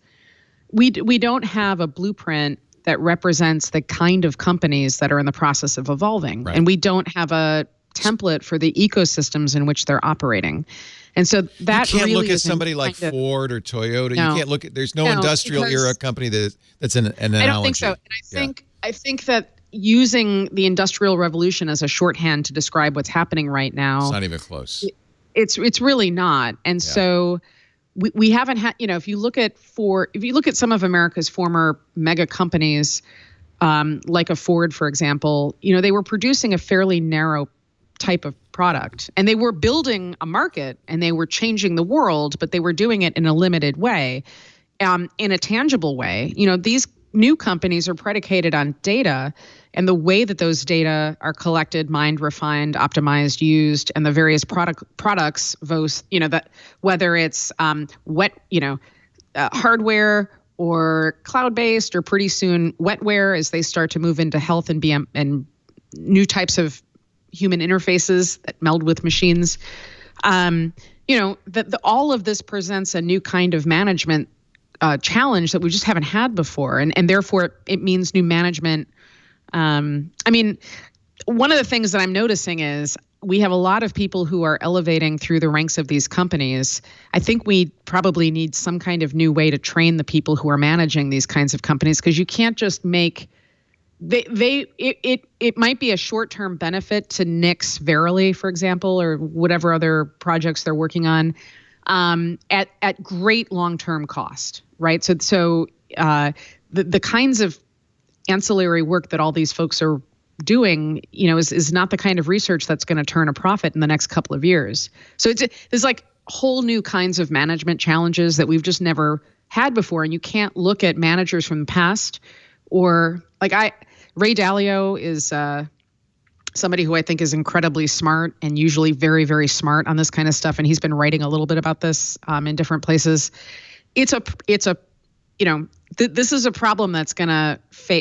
we don't have a blueprint that represents the kind of companies that are in the process of evolving. Right. And we don't have a template for the ecosystems in which they're operating. And so that you can't really look at somebody like Ford or Toyota. No, you can't look at, there's no industrial era company that's an analogy. I don't think so. And I think that using the Industrial Revolution as a shorthand to describe what's happening right now. It's not even close. It's really not. And so we haven't had, if you look at some of America's former mega companies, like a Ford, for example, they were producing a fairly narrow type of product, and they were building a market and they were changing the world, but they were doing it in a limited way, in a tangible way. These new companies are predicated on data and the way that those data are collected, mined, refined, optimized, used, and the various products, that whether it's hardware or cloud-based, or pretty soon wetware as they start to move into health and new types of human interfaces that meld with machines. All of this presents a new kind of management challenge that we just haven't had before, and therefore it means new management. One of the things that I'm noticing is we have a lot of people who are elevating through the ranks of these companies. I think we probably need some kind of new way to train the people who are managing these kinds of companies, because you can't just make it might be a short-term benefit to nix Verily, for example, or whatever other projects they're working on, at great long-term cost, right? So the kinds of ancillary work that all these folks are doing, is not the kind of research that's going to turn a profit in the next couple of years. So there's like whole new kinds of management challenges that we've just never had before, and you can't look at managers from the past or Ray Dalio is somebody who I think is incredibly smart and usually very, very smart on this kind of stuff. And he's been writing a little bit about this in different places. This is a problem that's going to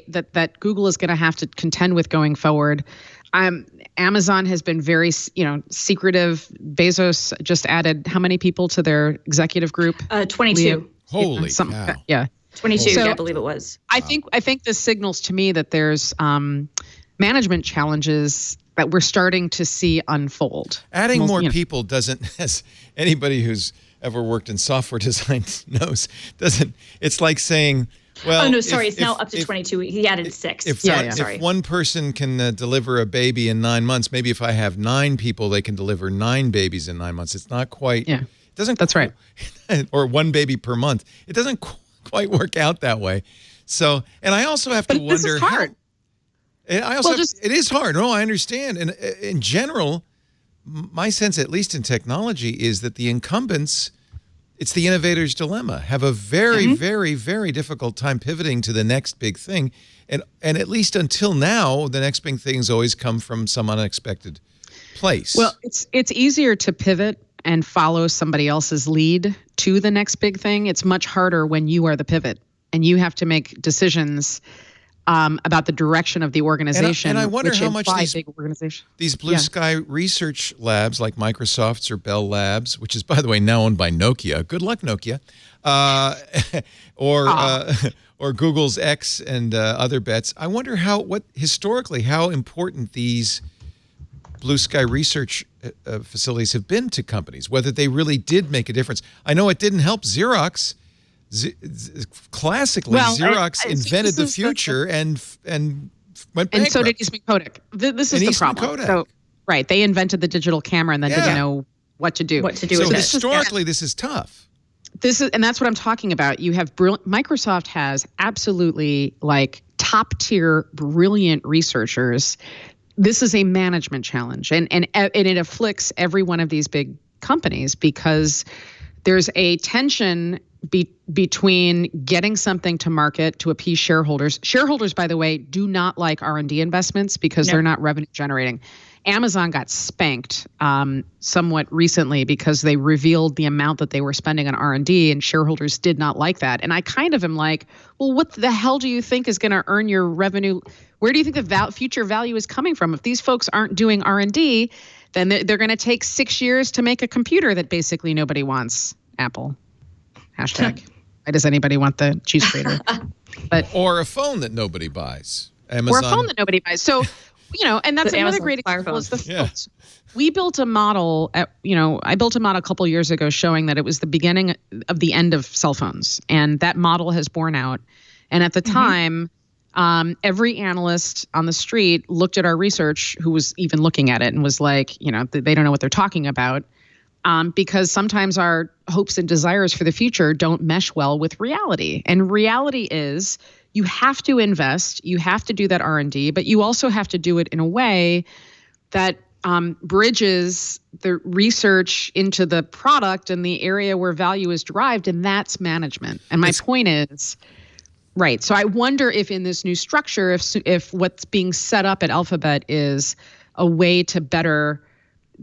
that Google is going to have to contend with going forward. Amazon has been very, secretive. Bezos just added how many people to their executive group? 22. Leo, Holy cow. Yeah. 22, So, I believe it was. I think this signals to me that there's management challenges that we're starting to see unfold. Adding more people doesn't, as anybody who's ever worked in software design knows, it's like saying, well. Oh, no, sorry. It's now up to 22. He added 6. If one person can deliver a baby in 9 months, maybe if I have 9 people, they can deliver 9 babies in 9 months. It's not quite. Yeah. It doesn't. That's right. Or 1 baby per month. It doesn't quite work out that way. So, and I also have to wonder. This is hard. It is hard. No, I understand. And in general, my sense, at least in technology, is that the incumbents, it's the innovator's dilemma, have a very, very, very difficult time pivoting to the next big thing. And at least until now, the next big things always come from some unexpected place. Well, it's easier to pivot and follow somebody else's lead to the next big thing. It's much harder when you are the pivot and you have to make decisions about the direction of the organization. And I wonder how much these blue sky research labs like Microsoft's or Bell Labs, which is, by the way, now owned by Nokia. Good luck, Nokia. Or Google's X and other bets. I wonder historically how important these blue sky research facilities have been to companies, whether they really did make a difference. I know it didn't help Xerox. Classically, Xerox invented the future and went bankrupt. And so did Eastman Kodak. This is the problem. So, right, they invented the digital camera and then didn't know what to do. with it. So historically, this is tough. And that's what I'm talking about. You have Microsoft has absolutely top tier brilliant researchers. This is a management challenge, and it afflicts every one of these big companies because there's a tension between getting something to market to appease shareholders. Shareholders, by the way, do not like R&D investments because they're not revenue generating. Amazon got spanked somewhat recently because they revealed the amount that they were spending on R&D, and shareholders did not like that. And I kind of am like, well, what the hell do you think is going to earn your revenue? Where do you think the future value is coming from? If these folks aren't doing R&D, then they're going to take 6 years to make a computer that basically nobody wants. Apple. Hashtag. Why does anybody want the cheese grater? Or a phone that nobody buys. Amazon. Or a phone that nobody buys. So, and that's another great example is the phones. We built a model I built a model a couple years ago showing that it was the beginning of the end of cell phones. And that model has borne out. And at the time, every analyst on the street looked at our research who was even looking at it and was like, they don't know what they're talking about. Because sometimes our hopes and desires for the future don't mesh well with reality. And reality is you have to invest, you have to do that R&D, but you also have to do it in a way that bridges the research into the product and the area where value is derived, and that's management. And my point is, right, so I wonder if in this new structure, if what's being set up at Alphabet is a way to better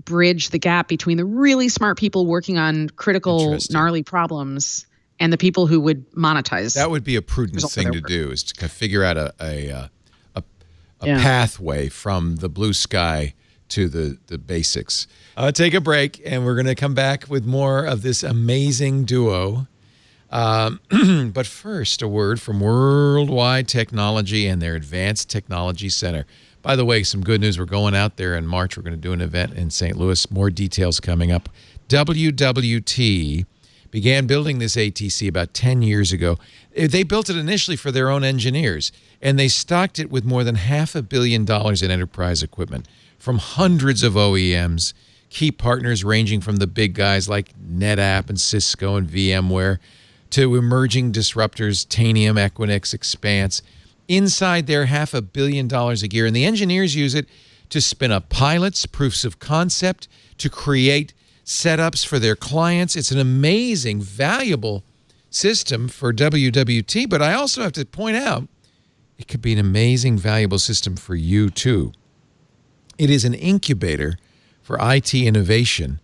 bridge the gap between the really smart people working on critical, gnarly problems and the people who would monetize. That would be a prudent thing to do, is to figure out a pathway from the blue sky to the basics. Take a break, and we're going to come back with more of this amazing duo. But first, a word from Worldwide Technology and their Advanced Technology Center. By the way, some good news. We're going out there in March. We're going to do an event in St. Louis. More details coming up. WWT began building this ATC about 10 years ago. They built it initially for their own engineers, and they stocked it with more than $500 million in enterprise equipment from hundreds of OEMs, key partners ranging from the big guys like NetApp and Cisco and VMware to emerging disruptors, Tanium, Equinix, Expanse. Inside there, $500 million a year, and the engineers use it to spin up pilots, proofs of concept, to create setups for their clients. It's an amazing, valuable system for WWT, but I also have to point out it could be an amazing, valuable system for you too. It is an incubator for IT innovation,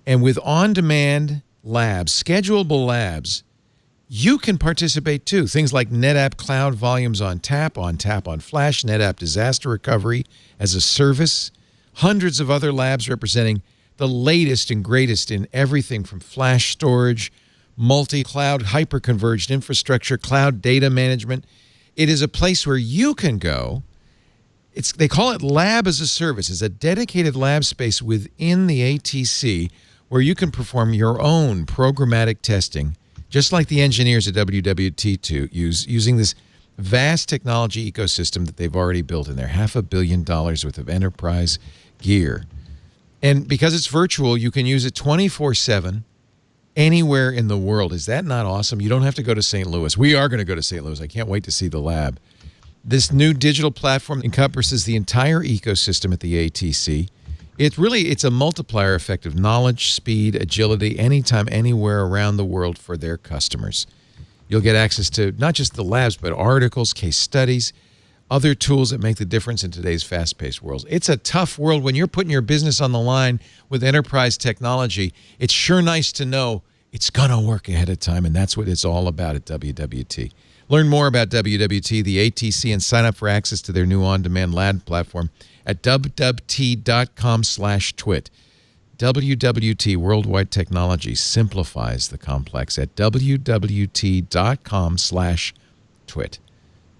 and with on-demand labs, schedulable labs, you can participate too. Things like NetApp Cloud Volumes on Tap on Flash, NetApp Disaster Recovery as a service, hundreds of other labs representing the latest and greatest in everything from flash storage, multi-cloud, hyper-converged infrastructure, cloud data management. It is a place where you can go. They call it Lab as a Service. It's a dedicated lab space within the ATC where you can perform your own programmatic testing, just like the engineers at WWT using this vast technology ecosystem that they've already built in there, $500 million worth of enterprise gear. And because it's virtual, you can use it 24/7 anywhere in the world. Is that not awesome? You don't have to go to St. Louis. We are going to go to St. Louis. I can't wait to see the lab. This new digital platform encompasses the entire ecosystem at the ATC. It's a multiplier effect of knowledge, speed, agility, anytime, anywhere around the world for their customers. You'll get access to not just the labs, but articles, case studies, other tools that make the difference in today's fast-paced world. It's a tough world. When you're putting your business on the line with enterprise technology, it's sure nice to know it's going to work ahead of time, and that's what it's all about at WWT. Learn more about WWT, the ATC, and sign up for access to their new on-demand lab platform at wwt.com/twit. WWT, Worldwide Technology, simplifies the complex at wwt.com/twit.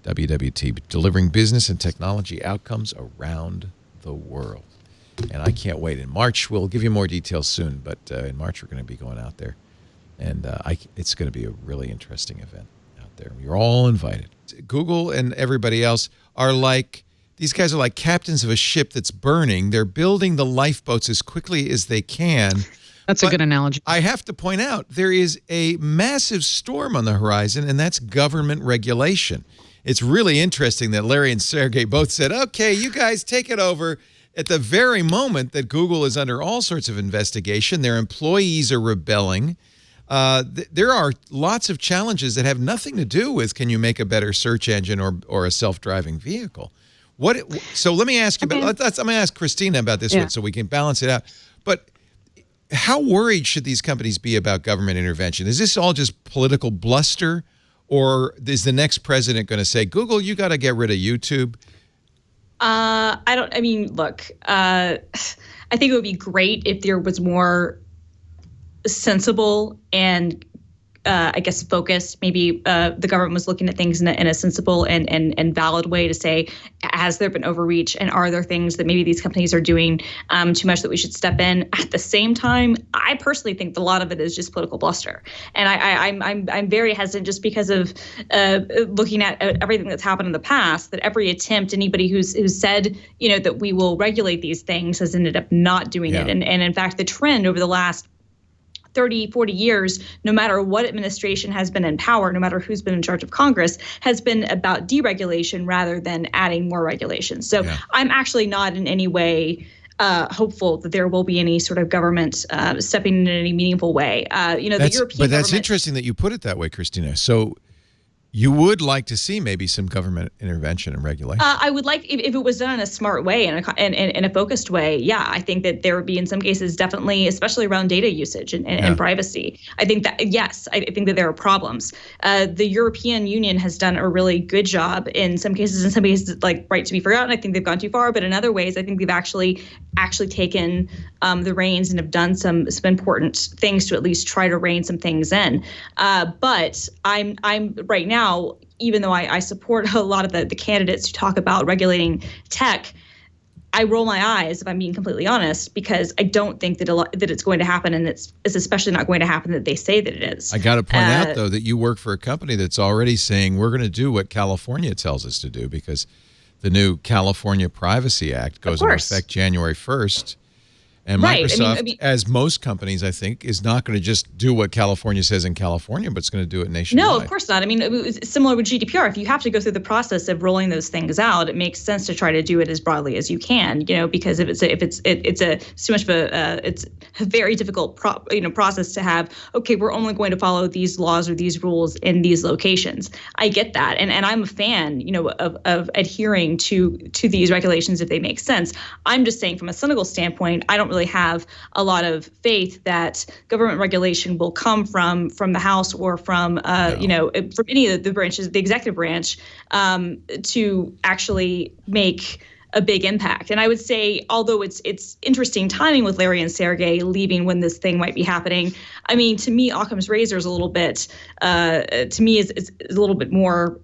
WWT, delivering business and technology outcomes around the world. And I can't wait. In March, we'll give you more details soon, but in March we're going to be going out there. And it's going to be a really interesting event out there. You're all invited. Google and everybody else are like, these guys are like captains of a ship that's burning. They're building the lifeboats as quickly as they can. That's a good analogy. I have to point out, there is a massive storm on the horizon, and that's government regulation. It's really interesting that Larry and Sergei both said, okay, you guys take it over. At the very moment that Google is under all sorts of investigation, their employees are rebelling. There are lots of challenges that have nothing to do with can you make a better search engine or a self-driving vehicle. So let me ask you about. I'm going to ask Christina about this one so we can balance it out. But how worried should these companies be about government intervention? Is this all just political bluster, or is the next president going to say, Google, you got to get rid of YouTube? I think it would be great if there was more sensible and focused. Maybe the government was looking at things in a sensible and valid way to say, has there been overreach, and are there things that maybe these companies are doing too much that we should step in? At the same time, I personally think that a lot of it is just political bluster, and I'm very hesitant just because of looking at everything that's happened in the past. That every attempt, anybody who's said that we will regulate these things has ended up not doing it, and in fact, the trend over the last 30, 40 years, no matter what administration has been in power, no matter who's been in charge of Congress, has been about deregulation rather than adding more regulations. So I'm actually not in any way hopeful that there will be any sort of government stepping in any meaningful way. The European But that's interesting that you put it that way, Christina. So you would like to see maybe some government intervention and regulation? I would like if it was done in a smart way and in a focused way. Yeah, I think that there would be in some cases definitely, especially around data usage and privacy. I think that, yes, I think that there are problems. The European Union has done a really good job in some cases, like right to be forgotten. I think they've gone too far, but in other ways, I think they've actually taken the reins and have done some important things to at least try to rein some things in. But I'm right now, even though I support a lot of the candidates who talk about regulating tech, I roll my eyes, if I'm being completely honest, because I don't think that it's going to happen, and it's especially not going to happen that they say that it is. I got to point out, though, that you work for a company that's already saying we're going to do what California tells us to do, because the new California Privacy Act goes into effect January 1st. And Microsoft, as most companies, I think, is not going to just do what California says in California, but it's going to do it nationwide. No, of course not. I mean, it's similar with GDPR. If you have to go through the process of rolling those things out, it makes sense to try to do it as broadly as you can. Because if it's too much of it's a very difficult process to have. Okay, we're only going to follow these laws or these rules in these locations. I get that, and I'm a fan, of adhering to these regulations if they make sense. I'm just saying, from a cynical standpoint, I don't really have a lot of faith that government regulation will come from the House or from from any of the branches, the executive branch, to actually make a big impact. And I would say, although it's interesting timing with Larry and Sergei leaving when this thing might be happening, I mean, to me, Occam's razor is a little bit, is a little bit more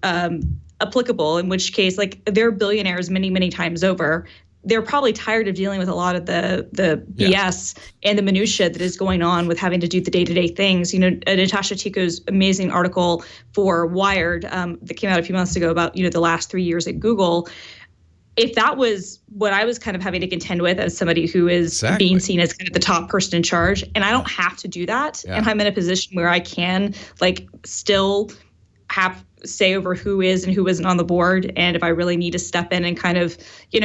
applicable, in which case, like, they're billionaires many, many times over. They're probably tired of dealing with a lot of the BS and the minutia that is going on with having to do the day-to-day things. Natasha Tico's amazing article for Wired that came out a few months ago about, the last 3 years at Google. If that was what I was kind of having to contend with as somebody who is being seen as kind of the top person in charge, and I don't have to do that, and I'm in a position where I can, still have say over who is and who isn't on the board, and if I really need to step in and kind of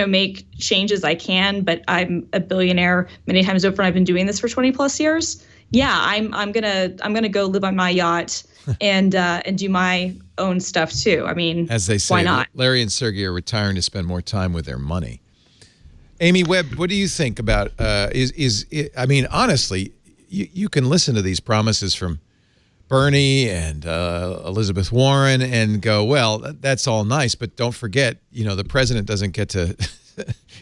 make changes, I can. But I'm a billionaire many times over, and I've been doing this for 20 plus years. I'm gonna go live on my yacht and do my own stuff too. I mean, as they say, why not? Larry and Sergei are retiring to spend more time with their money. Amy Webb, what do you think about I mean, honestly, you can listen to these promises from Bernie and Elizabeth Warren and go, well, that's all nice, but don't forget, the president doesn't get to,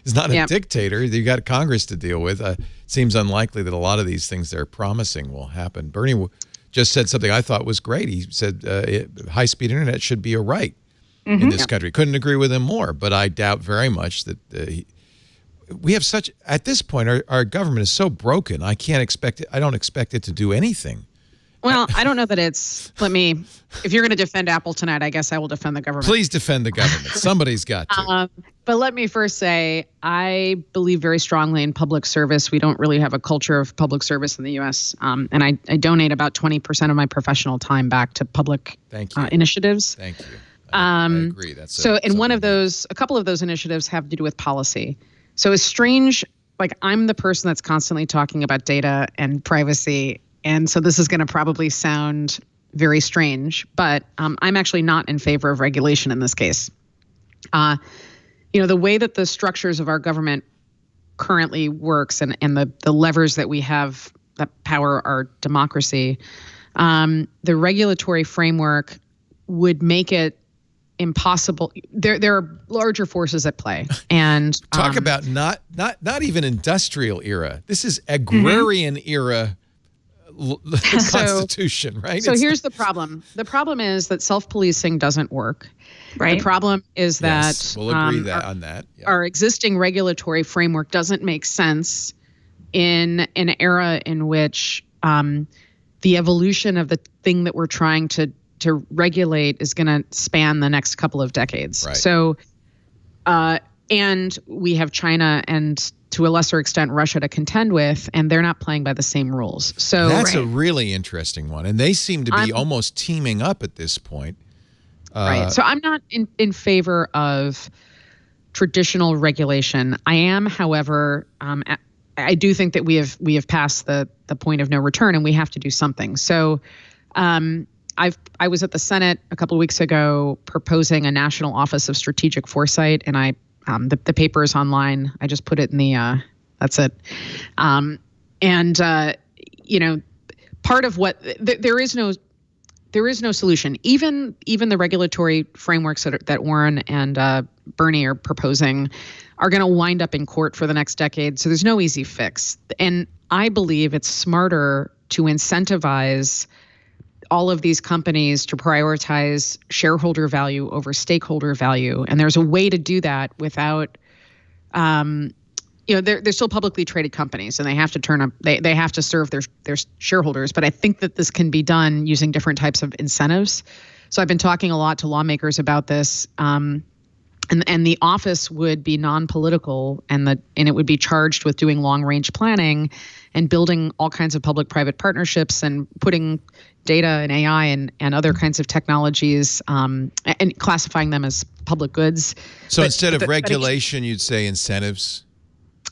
he's not a dictator. You got Congress to deal with. Seems unlikely that a lot of these things they're promising will happen. Bernie just said something I thought was great. He said high-speed internet should be a right in this country. Couldn't agree with him more, but I doubt very much that we have such, at this point, our government is so broken. I don't expect it to do anything. Well, I don't know that if you're going to defend Apple tonight, I guess I will defend the government. Please defend the government. Somebody's got to. But let me first say, I believe very strongly in public service. We don't really have a culture of public service in the U.S. And I donate about 20% of my professional time back to public initiatives. Thank you. I agree. That's a couple of those initiatives have to do with policy. So it's strange, I'm the person that's constantly talking about data and privacy. And so this is going to probably sound very strange, but I'm actually not in favor of regulation in this case. The way that the structures of our government currently works and the levers that we have that power our democracy, the regulatory framework would make it impossible. There are larger forces at play, and talk about not even industrial era. This is agrarian era. Constitution, right? So here's the problem. The problem is that self-policing doesn't work. Right. The problem is that we'll agree on that. Yeah. Our existing regulatory framework doesn't make sense in an era in which the evolution of the thing that we're trying to regulate is going to span the next couple of decades. Right. So, and we have China and, to a lesser extent, Russia to contend with, and they're not playing by the same rules. So that's a really interesting one, and they seem to be almost teaming up at this point. Right. So I'm not in favor of traditional regulation. I am, however, I do think that we have passed the point of no return, and we have to do something. So I was at the Senate a couple of weeks ago proposing a National Office of Strategic Foresight, and the paper is online. I just put it in the, that's it. Part of what, there is no solution. Even the regulatory frameworks that Warren and Bernie are proposing are going to wind up in court for the next decade. So there's no easy fix. And I believe it's smarter to incentivize all of these companies to prioritize shareholder value over stakeholder value. And there's a way to do that without they're still publicly traded companies, and they have to they have to serve their shareholders. But I think that this can be done using different types of incentives. So I've been talking a lot to lawmakers about this. And the office would be non-political, and it would be charged with doing long-range planning and building all kinds of public-private partnerships and putting data and AI and other kinds of technologies and classifying them as public goods. So instead of regulation, you'd say incentives?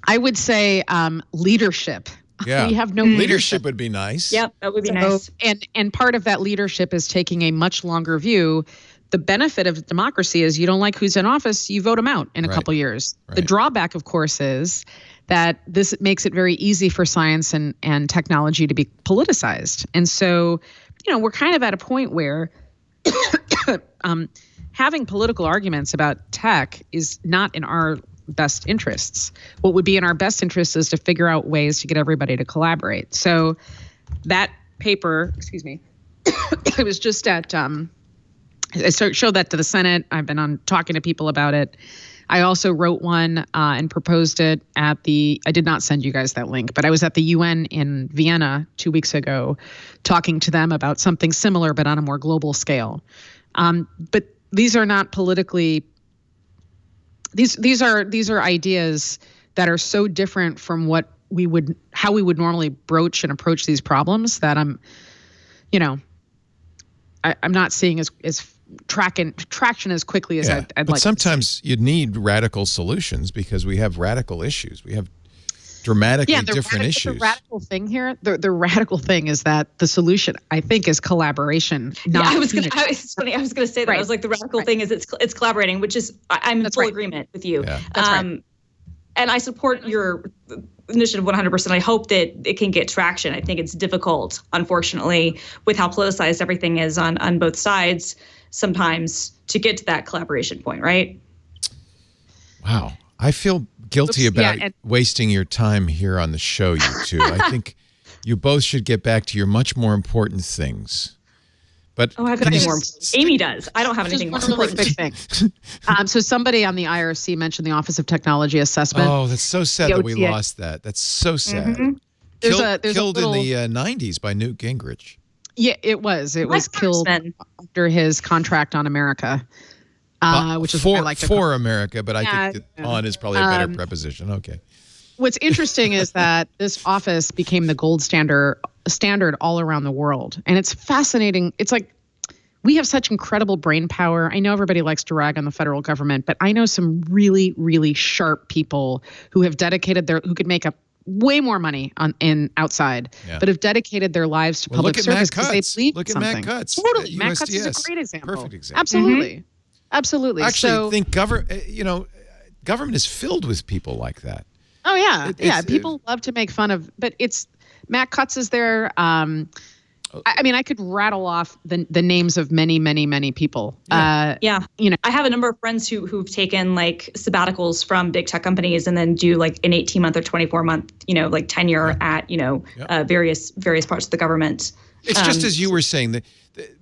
I would say leadership. Yeah, we have no leadership would be nice. Yep, that would be nice. And part of that leadership is taking a much longer view. The benefit of democracy is you don't like who's in office, you vote them out in a couple years. Right. The drawback, of course, is that this makes it very easy for science and technology to be politicized. And so, we're kind of at a point where having political arguments about tech is not in our best interests. What would be in our best interest is to figure out ways to get everybody to collaborate. So that paper, it was just at I showed that to the Senate. I've been talking to people about it. I also wrote one and proposed it I did not send you guys that link, but I was at the UN in Vienna 2 weeks ago talking to them about something similar, but on a more global scale. But these are not politically, these are ideas that are so different from how we would normally broach and approach these problems that I'm not seeing as traction as quickly as I'd like. But sometimes you need radical solutions because we have radical issues. We have dramatically different issues. The radical thing here, the radical thing is that the solution, I think, is collaboration. It's funny. I was going to say that. Right. I was like, the radical thing is it's collaborating, which is I'm in full agreement with you. Yeah. That's right. And I support your initiative 100%. I hope that it can get traction. I think it's difficult, unfortunately, with how politicized everything is on both sides sometimes to get to that collaboration point, right? Wow. I feel guilty about wasting your time here on the show, you two. I think you both should get back to your much more important things. But I've got anything more important. Amy does. I don't have anything more important. Big thing. So somebody on the IRC mentioned the Office of Technology Assessment. Oh, that's so sad that we lost that. That's so sad. Mm-hmm. Killed in the 90s by Newt Gingrich. Yeah, it was. It was killed after his contract on America, which is for America. But I think on is probably a better preposition. Okay. What's interesting is that this office became the gold standard all around the world, and it's fascinating. It's like we have such incredible brain power. I know everybody likes to rag on the federal government, but I know some really, really sharp people who have dedicated who could make up way more money outside, but have dedicated their lives to public service because they believe in something. Look at Matt Cutts. Totally, Matt Cutts is a great example. Perfect example. Absolutely, absolutely. Actually, I think government is filled with people like that. Oh yeah, people love to make fun of, but it's Matt Cutts is there. I mean, I could rattle off the names of many, many, many people. I have a number of friends who've taken like sabbaticals from big tech companies and then do like an 18-month or 24-month, like tenure at various parts of the government. It's just as you were saying that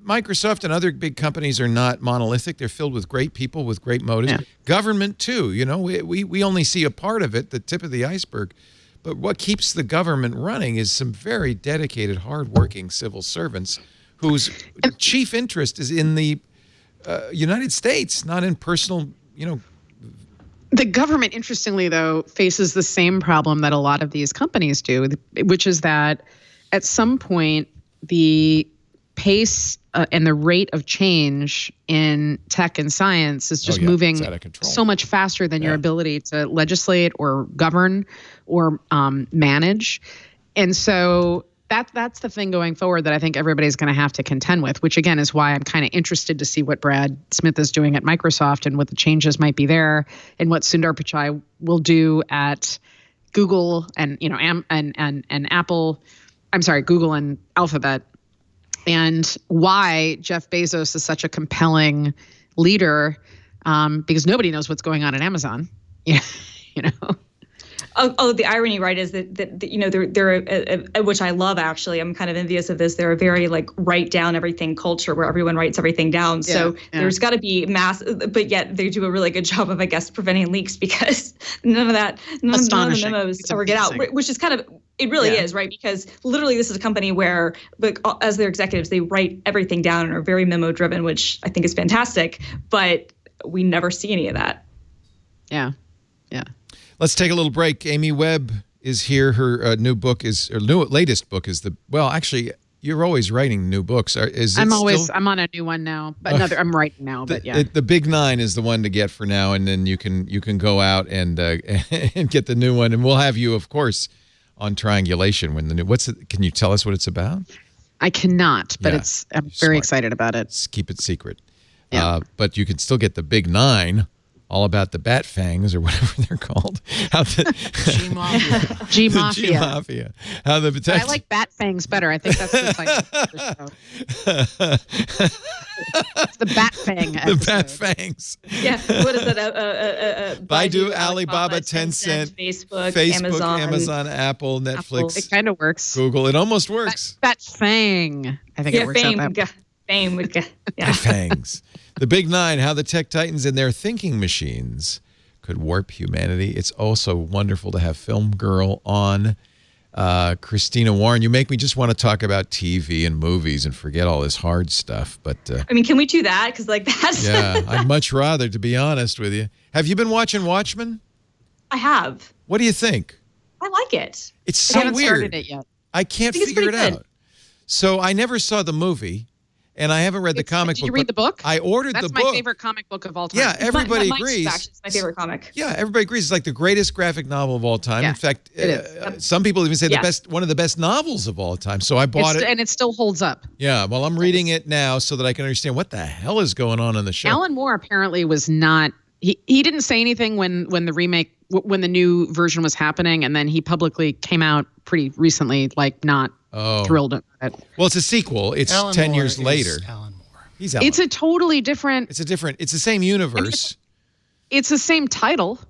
Microsoft and other big companies are not monolithic. They're filled with great people with great motives. Yeah. Government too. We only see a part of it, the tip of the iceberg. But what keeps the government running is some very dedicated, hardworking civil servants whose chief interest is in the United States, not in personal, The government, interestingly, though, faces the same problem that a lot of these companies do, which is that at some point, the pace and the rate of change in tech and science is just moving so much faster than your ability to legislate or govern or manage. And so that's the thing going forward that I think everybody's going to have to contend with, which again is why I'm kind of interested to see what Brad Smith is doing at Microsoft and what the changes might be there and what Sundar Pichai will do at Google and and Apple. I'm sorry, Google and Alphabet. And why Jeff Bezos is such a compelling leader, because nobody knows what's going on at Amazon. The irony, right, is that you know they're which I love actually. I'm kind of envious of this. They're a very like write down everything culture where everyone writes everything down. Yeah, so there's got to be but yet they do a really good job of, I guess, preventing leaks because none of the memos ever get out, which is kind of. It really is, right? Because literally this is a company where, like, as their executives, they write everything down and are very memo driven, which I think is fantastic. But we never see any of that. Yeah. Let's take a little break. Amy Webb is here. Her latest book is actually, you're always writing new books. I'm on a new one now, but I'm writing now. But the Big 9 is the one to get for now, and then you can go out and and get the new one, and we'll have you, of course, on Triangulation when the new. Can you tell us what it's about? I cannot, but I'm very excited about it. Just keep it secret. Yeah. But you can still get the Big 9. All about the bat fangs or whatever they're called. G Mafia. G Mafia. How the I like bat fangs better. I think that's the title. It's the bat fang episode. The bat fangs. Yeah. What is it? Baidu, Alibaba, Tencent, Facebook, Amazon, Apple, Netflix. It kind of works. Google. It almost works. Bat fang. I think it works out that way. Yeah. Fangs. The Big 9, how the tech titans and their thinking machines could warp humanity. It's also wonderful to have Film Girl on. Christina Warren, you make me just want to talk about TV and movies and forget all this hard stuff. But I mean, can we do that? Because like that's I'd much rather, to be honest with you. Have you been watching Watchmen? I have. What do you think? I like it. It's so I haven't weird. started it yet. I can't figure it out. So I never saw the movie. And I haven't read the comic book. Did you read the book? I ordered the book. That's my favorite comic book of all time. Yeah, everybody agrees. It's my favorite comic. Yeah, everybody agrees. It's like the greatest graphic novel of all time. Yeah, in fact, some people even say one of the best novels of all time. So I bought it. And it still holds up. Yeah, well, I'm reading it now so that I can understand what the hell is going on in the show. Alan Moore apparently was not... He didn't say anything when the new version was happening, and then he publicly came out pretty recently, like not thrilled about it. Well, it's a sequel. It's Alan 10 Moore years later. Alan Moore. He's Alan. It's a totally different... It's the same universe. It's the same title.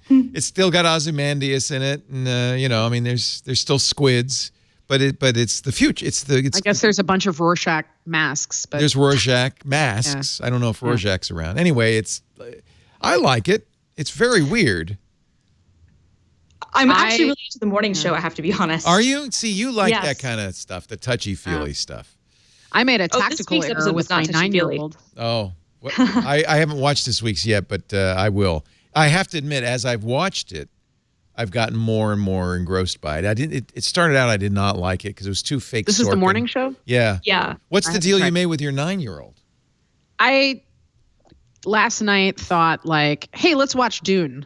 It's still got Ozymandias in it, and I mean, there's still squids, but it's the future. I guess there's a bunch of Rorschach masks, but there's Rorschach masks. Yeah. I don't know if Rorschach's around. Anyway, I like it. It's very weird. I'm actually really into the morning show, I have to be honest. Are you? See, you like that kind of stuff, the touchy-feely stuff. I made a tactical error with my 9-year-old. Oh, well, I haven't watched this week's yet, but I will. I have to admit, as I've watched it, I've gotten more and more engrossed by it. It started out I did not like it because it was too fake. This is the morning show? Yeah. Yeah. What's the deal you made with your 9-year-old? I last night thought like, hey, let's watch Dune.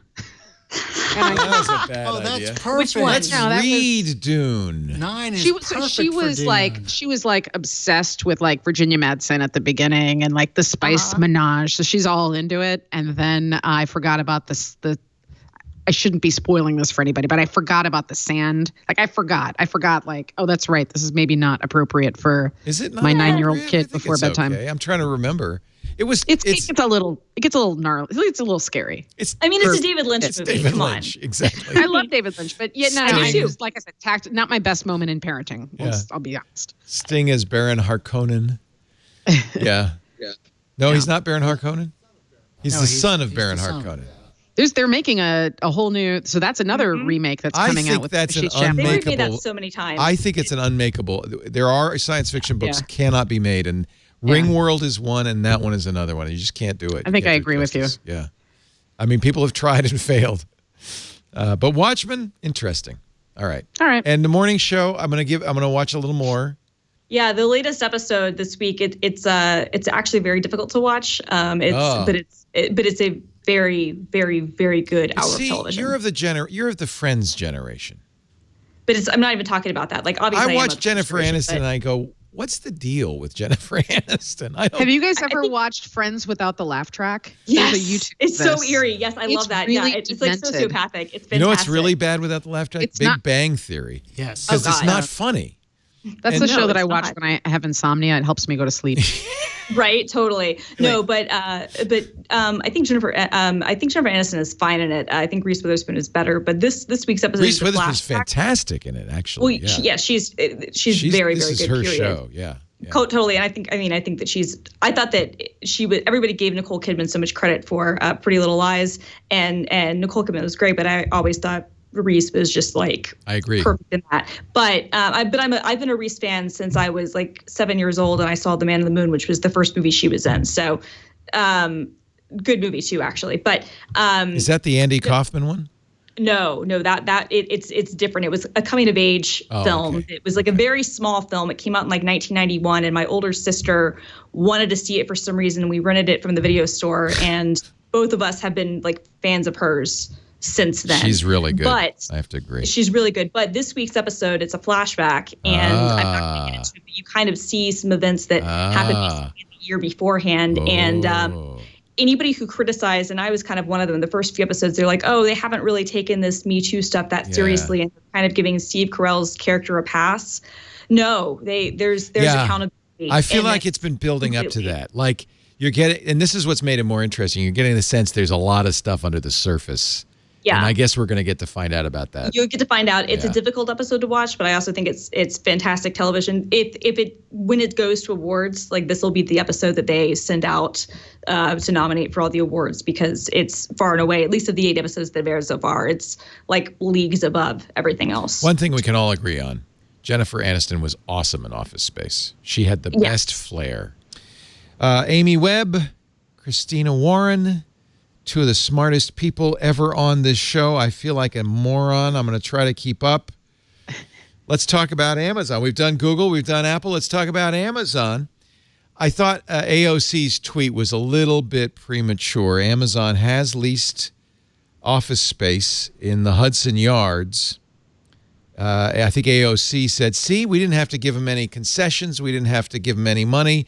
That was a bad idea. That's perfect. Which one? Let's read Dune. 9 is perfect she was for like Dune. she was like obsessed with like Virginia Madsen at the beginning and like the spice menage. So she's all into it. And then I forgot about I shouldn't be spoiling this for anybody, but I forgot about the sand. Like I forgot like, oh, that's right. This is maybe not appropriate for my 9-year-old kid before bedtime. Okay. I'm trying to remember. It gets a little gnarly. It's a little scary. It's a David Lynch movie. David Come Lynch, on. Exactly. I love David Lynch, but yeah, no, I do. Like I said, not my best moment in parenting. I'll be honest. Sting as Baron Harkonnen. Yeah. No, he's not Baron Harkonnen. He's the son of Baron Harkonnen. They're making a whole new. So that's another remake that's coming out with. I think that's an They unmakeable. remade that so many times. I think it's an unmakeable. There are science fiction books cannot be made, and Ringworld is one, and that one is another one. You just can't do it. I think I agree with you. Yeah, I mean, people have tried and failed, but Watchmen, interesting. All right. And the morning show, I'm gonna watch a little more. Yeah, the latest episode this week. It's actually very difficult to watch. But it's a very, very, very good hour of television. You're of the Friends generation. But I'm not even talking about that. Like obviously, I watch Jennifer Aniston and I go, what's the deal with Jennifer Aniston? Have you guys ever watched Friends without the laugh track? Yes, it's so eerie. Yes, I love that. Really it's like sociopathic. It's fantastic. You know what's really bad without the laugh track? Big Bang Theory. Yes. Because it's not funny. That's the show that I watch when I have insomnia. It helps me go to sleep. Right, totally. No, but I think Jennifer Aniston is fine in it. I think Reese Witherspoon is better. But this week's episode, Reese Witherspoon's fantastic in it. Actually, she's very this very is good. her period. show. Yeah. Totally. And I think that I thought that everybody gave Nicole Kidman so much credit for Pretty Little Lies, and Nicole Kidman was great, but I always thought Reese was just like, I agree, perfect in that. But I've been a Reese fan since I was like 7 years old, and I saw The Man in the Moon, which was the first movie she was in. So, good movie too, actually. But is that the Andy Kaufman one? No, it's different. It was a coming of age film. Okay. It was like a very small film. It came out in like 1991, and my older sister wanted to see it for some reason. We rented it from the video store, and both of us have been like fans of hers since then. She's really good. But I have to agree. She's really good. But this week's episode, it's a flashback, and I'm not going to get into it, but you kind of see some events that happened the year beforehand, and anybody who criticized, and I was kind of one of them, the first few episodes, they're like, oh, they haven't really taken this Me Too stuff that seriously, and kind of giving Steve Carell's character a pass. No, there's accountability. I feel like it's been building up to that. Like you're getting, and this is what's made it more interesting. You're getting the sense there's a lot of stuff under the surface. Yeah. And I guess we're going to get to find out about that. You'll get to find out. It's a difficult episode to watch, but I also think it's fantastic television. When it goes to awards, like this will be the episode that they send out to nominate for all the awards, because it's far and away, at least of the 8 episodes that have aired so far, it's like leagues above everything else. One thing we can all agree on, Jennifer Aniston was awesome in Office Space. She had the best flair. Amy Webb, Christina Warren, 2 of the smartest people ever on this show. I feel like a moron. I'm going to try to keep up. Let's talk about Amazon. We've done Google. We've done Apple. Let's talk about Amazon. I thought AOC's tweet was a little bit premature. Amazon has leased office space in the Hudson Yards. I think AOC said, see, we didn't have to give them any concessions. We didn't have to give them any money.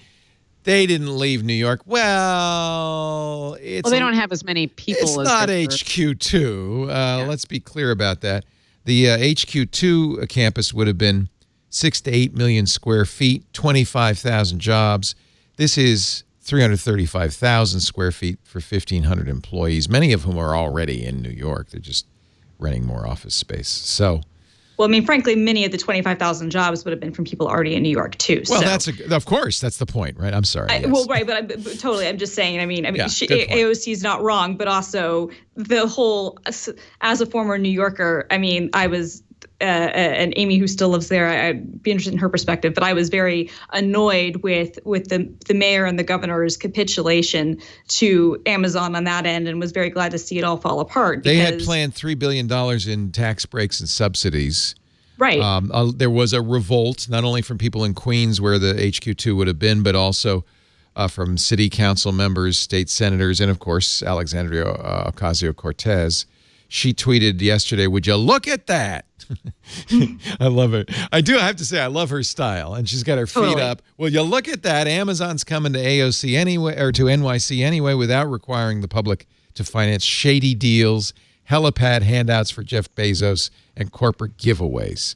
They didn't leave New York. Well, they don't have as many people. It's not HQ2. Let's be clear about that. The HQ2 campus would have been 6 to 8 million square feet, 25,000 jobs. This is 335,000 square feet for 1,500 employees, many of whom are already in New York. They're just renting more office space. So. Well, I mean, frankly, many of the 25,000 jobs would have been from people already in New York, too. Well, of course, that's the point, right? I'm sorry. Yes. Well, right, but totally. I'm just saying, AOC is not wrong, but also the whole, as a former New Yorker, I mean, I was, and Amy, who still lives there, I'd be interested in her perspective, but I was very annoyed with the mayor and the governor's capitulation to Amazon on that end, and was very glad to see it all fall apart. They had planned $3 billion in tax breaks and subsidies. Right. There was a revolt, not only from people in Queens where the HQ2 would have been, but also from city council members, state senators, and of course, Alexandria Ocasio-Cortez. She tweeted yesterday, would you look at that? I love her. I have to say, I love her style. And she's got her feet up. Will you look at that? Amazon's coming to AOC anyway, or to NYC anyway, without requiring the public to finance shady deals, helipad handouts for Jeff Bezos, and corporate giveaways.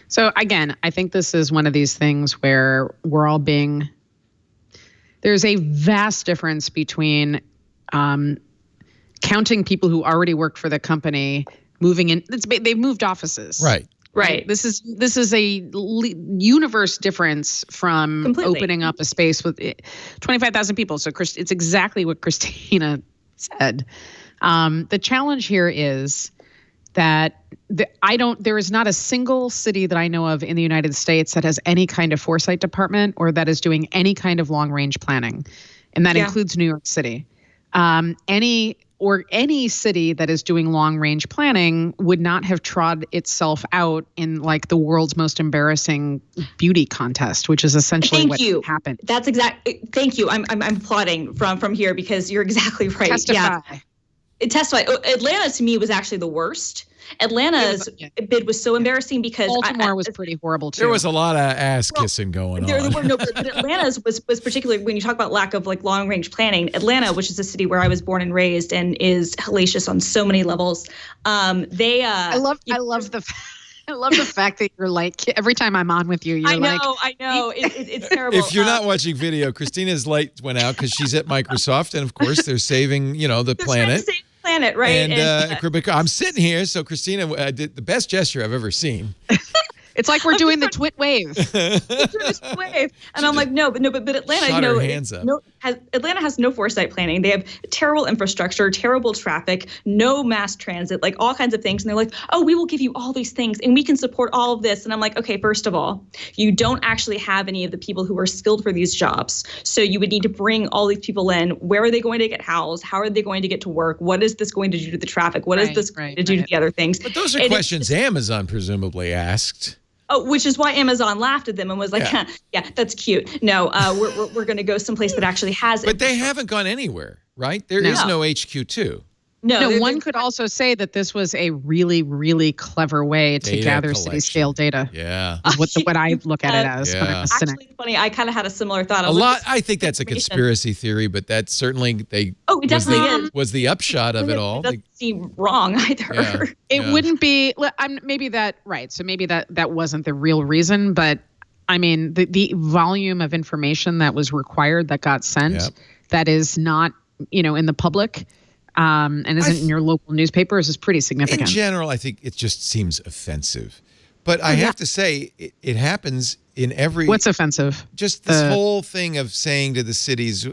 So again, I think this is one of these things where there's a vast difference between counting people who already worked for the company moving in. They've moved offices. Right. This is a universe difference from completely opening up a space with 25,000 people. So it's exactly what Christina said. The challenge here is that there is not a single city that I know of in the United States that has any kind of foresight department or that is doing any kind of long range planning. And that includes New York City. Any city that is doing long range planning would not have trod itself out in like the world's most embarrassing beauty contest, which is essentially what happened. That's thank you. I'm applauding from here because you're exactly right. Testify. Testify. Atlanta to me was actually the worst. Atlanta's bid was so embarrassing because Baltimore was pretty horrible too. There was a lot of ass kissing going on. But Atlanta's was particularly, when you talk about lack of like long range planning. Atlanta, which is a city where I was born and raised and is hellacious on so many levels. I I love the fact that you're like, every time I'm on with you, you're like. I know. It's terrible. If you're not watching video, Christina's light went out because she's at Microsoft, and of course they're saving, the planet. Planet, right? And I'm sitting here, so Christina did the best gesture I've ever seen. It's like we're doing the twit wave. And I'm like, but Atlanta, Shot her hands up. Atlanta has no foresight planning. They have terrible infrastructure, terrible traffic, no mass transit, like all kinds of things. And they're like, oh, we will give you all these things and we can support all of this. And I'm like, okay, first of all, you don't actually have any of the people who are skilled for these jobs. So you would need to bring all these people in. Where are they going to get housed? How are they going to get to work? What is this going to do to the traffic? What is this going to do to the other things? But those are questions Amazon presumably asked. Oh, which is why Amazon laughed at them and was like, yeah that's cute. No, we're going to go someplace that actually has it. But they haven't gone anywhere, right? There is no HQ2. No, one could also say that this was a really, really clever way to gather city-scale data. Yeah. What I look at it as. Yeah. Actually, it's funny. I kind of had a similar thought. I think that's a conspiracy theory, but that's certainly it definitely was the upshot of it all. It doesn't seem wrong either. Yeah. It wouldn't be. Maybe that right. So maybe that wasn't the real reason, but I mean the volume of information that was required that got sent that is not in the public. And isn't in your local newspapers is pretty significant. In general, I think it just seems offensive. But I have to say, it happens in every... What's offensive? Just this whole thing of saying to the cities,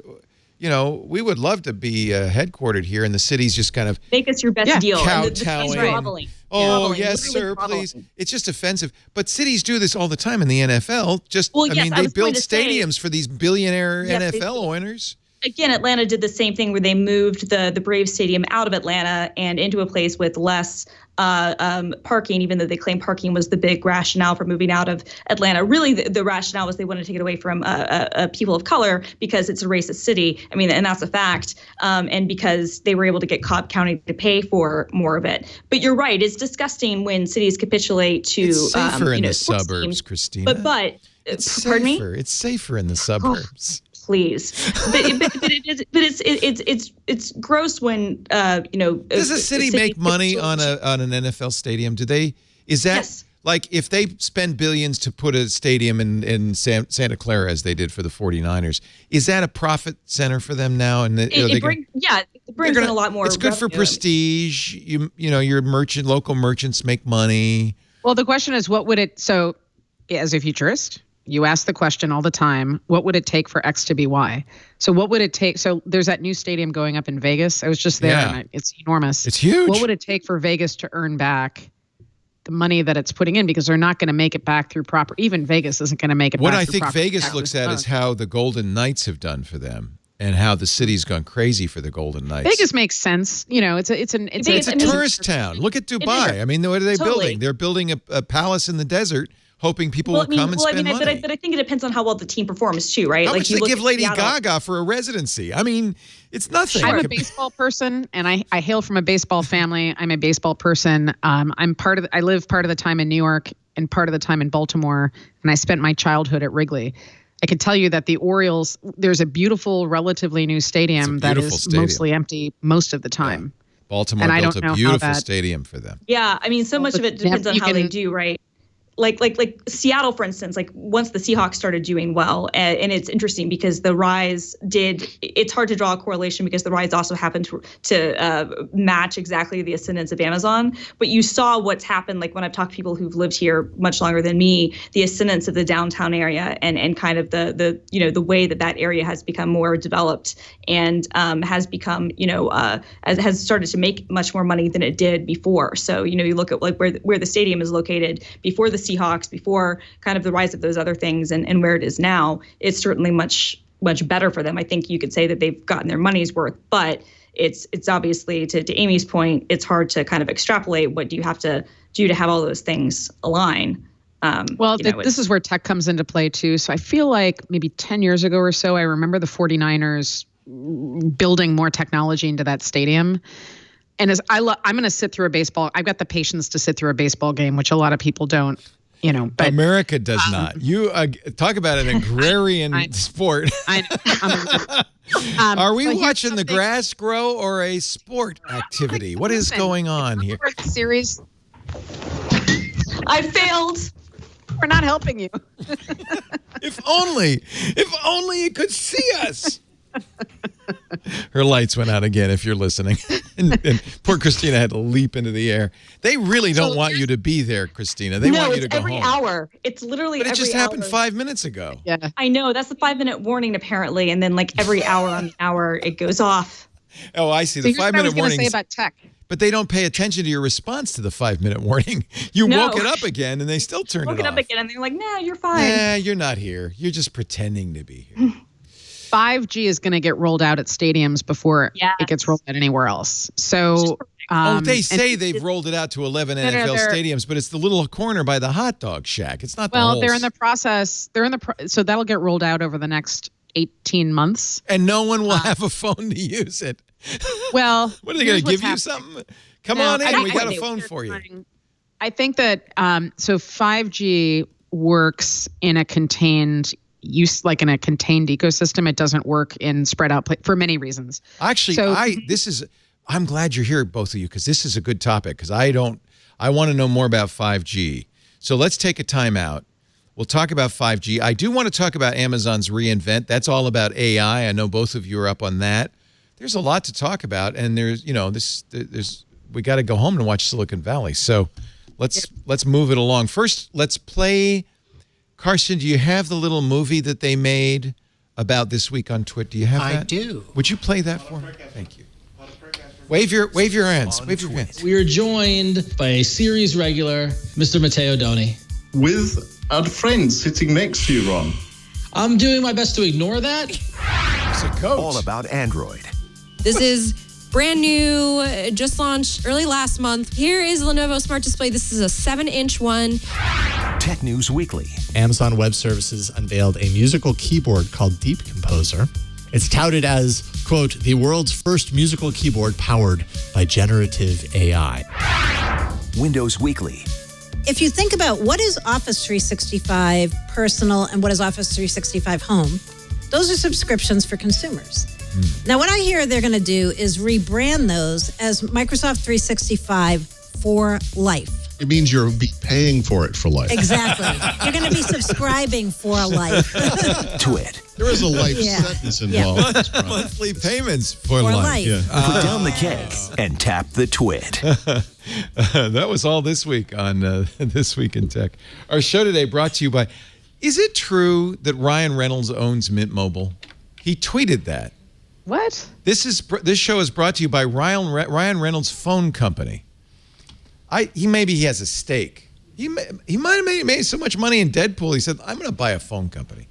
we would love to be headquartered here, and the cities just kind of... Make us your best deal. Kowtowing. Oh, yes, sir, please. It's just offensive. But cities do this all the time in the NFL. They build stadiums for these billionaire NFL owners. Again, Atlanta did the same thing where they moved the Braves Stadium out of Atlanta and into a place with less parking, even though they claim parking was the big rationale for moving out of Atlanta. Really, the rationale was they wanted to take it away from people of color because it's a racist city. I mean, and that's a fact. And because they were able to get Cobb County to pay for more of it. But you're right. It's disgusting when cities capitulate to it's safer in the teams. suburbs, Christina. But it's pardon me? It's safer in the suburbs. Please, but it's gross when Does a city make money on an NFL stadium? Do they? Is that like if they spend billions to put a stadium in Santa Clara as they did for the 49ers? Is that a profit center for them now? And it brings in a lot more. It's good for prestige. Your local merchants make money. Well, the question is, what would it? So, as a futurist. You ask the question all the time, what would it take for X to be Y? So what would it take? So there's that new stadium going up in Vegas. I was just there and it's enormous. It's huge. What would it take for Vegas to earn back the money that it's putting in? Because they're not going to make it back through even Vegas isn't going to make it back. What I think Vegas looks at is how the Golden Knights have done for them and how the city's gone crazy for the Golden Knights. Vegas makes sense. It's a tourist town. Look at Dubai. I mean, what are they building? They're building a palace in the desert. Hoping people will come and spend money. But I think it depends on how well the team performs too, right? How much they give Lady Gaga for a residency? I mean, it's nothing. I'm a baseball person, and I hail from a baseball family. I'm a baseball person. I live part of the time in New York and part of the time in Baltimore, and I spent my childhood at Wrigley. I can tell you that the Orioles, there's a beautiful, relatively new stadium that is mostly empty most of the time. Yeah. Baltimore built a beautiful stadium for them. Yeah, I mean, so much of it depends on how they do, right? Like Seattle, for instance, like once the Seahawks started doing well, and it's interesting because the Rise it's hard to draw a correlation because the Rise also happened to match exactly the ascendance of Amazon. But you saw what's happened, like when I've talked to people who've lived here much longer than me, the ascendance of the downtown area and kind of the way that area has become more developed and has become, has started to make much more money than it did before. So, you look at like where the stadium is located before the Seahawks, before kind of the rise of those other things and where it is now, it's certainly much better for them. I think you could say that they've gotten their money's worth, but it's obviously, to Amy's point, it's hard to kind of extrapolate what do you have to do to have all those things align. This is where tech comes into play too. So I feel like maybe 10 years ago or so, I remember the 49ers building more technology into that stadium. And I'm going to sit through a baseball. I've got the patience to sit through a baseball game, which a lot of people don't. But America does not. You talk about an agrarian sport. Are we watching the grass grow or a sport activity? What is going on here? Series. I failed. We're not helping you. If only you could see us. Her lights went out again, if you're listening. And poor Christina had to leap into the air. They really don't want you to be there, Christina. They want you to go home. No, it's every hour. It's literally every hour. But it just happened 5 minutes ago. Yeah. I know. That's the 5-minute warning, apparently. And then, like, every hour on the hour, it goes off. Oh, I see. The So 5-minute warning. Say about tech. But they don't pay attention to your response to the 5-minute warning. You No. woke it up again, and they still turned it off. Woke it up again, and they're like, "No, you're fine." Nah, you're not here. You're just pretending to be here. 5G is going to get rolled out at stadiums before it gets rolled out anywhere else. So, They say they've rolled it out to 11 NFL stadiums, but it's the little corner by the hot dog shack. It's not the whole. Well, they're in the process. So that'll get rolled out over the next 18 months. And no one will have a phone to use it. Well, what are they going to give you something? Come on in. We got a phone for you. I think that so 5G works in a contained use, like in a contained ecosystem. It doesn't work in spread out for many reasons. Actually, I'm glad you're here, both of you, because this is a good topic. Because I want to know more about 5G. So let's take a time out. We'll talk about 5G. I do want to talk about Amazon's reInvent. That's all about AI. I know both of you are up on that. There's a lot to talk about, and we got to go home and watch Silicon Valley. So let's move it along. First, let's play. Carson, do you have the little movie that they made about this week on Twitter? Do you have that? I do. Would you play that for me? Thank you. Wave your hands. Wave your hands. We are joined by a series regular, Mr. Matteo Doni. With our friend sitting next to you, Ron. I'm doing my best to ignore that. It's a coach. All about Android. This is brand new, just launched early last month. Here is Lenovo Smart Display. This is a 7-inch one. Tech News Weekly. Amazon Web Services unveiled a musical keyboard called Deep Composer. It's touted as, quote, the world's first musical keyboard powered by generative AI. Windows Weekly. If you think about what is Office 365 Personal and what is Office 365 Home, those are subscriptions for consumers. Now, what I hear they're going to do is rebrand those as Microsoft 365 for life. It means you'll be paying for it for life. Exactly. You're going to be subscribing for life. Twit. There is a life sentence involved. In this monthly payments for life. Yeah. Put down the keg and tap the twit. That was all this week on This Week in Tech. Our show today brought to you by, is it true that Ryan Reynolds owns Mint Mobile? He tweeted that. What? This show is brought to you by Ryan Reynolds Phone Company. He has a stake. He might have made so much money in Deadpool. He said, I'm going to buy a phone company.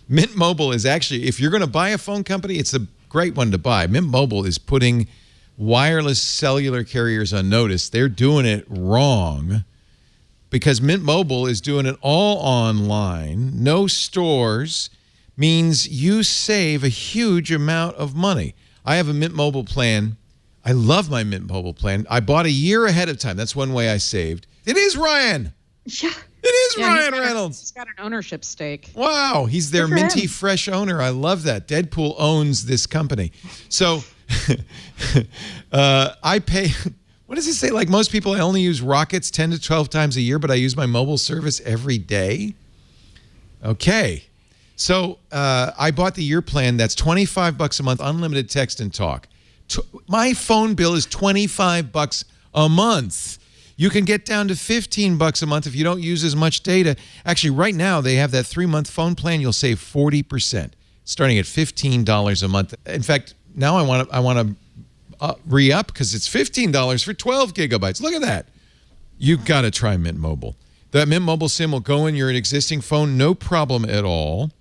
Mint Mobile is actually, if you're going to buy a phone company, it's a great one to buy. Mint Mobile is putting wireless cellular carriers on notice. They're doing it wrong because Mint Mobile is doing it all online. No stores means you save a huge amount of money. I have a Mint Mobile plan. I love my Mint Mobile plan. I bought a year ahead of time. That's one way I saved. It is Ryan. Yeah. It is Ryan Reynolds. He's got an ownership stake. Wow. He's their minty fresh owner. I love that. Deadpool owns this company. So I pay, what does it say? Like most people, I only use Rockets 10 to 12 times a year, but I use my mobile service every day. Okay. So I bought the year plan. That's $25 a month, unlimited text and talk. My phone bill is $25 a month. You can get down to $15 a month if you don't use as much data. Actually, right now, they have that 3-month phone plan. You'll save 40%, starting at $15 a month. In fact, now I want to re-up because it's $15 for 12 gigabytes. Look at that. You've got to try Mint Mobile. That Mint Mobile SIM will go in your existing phone, no problem at all.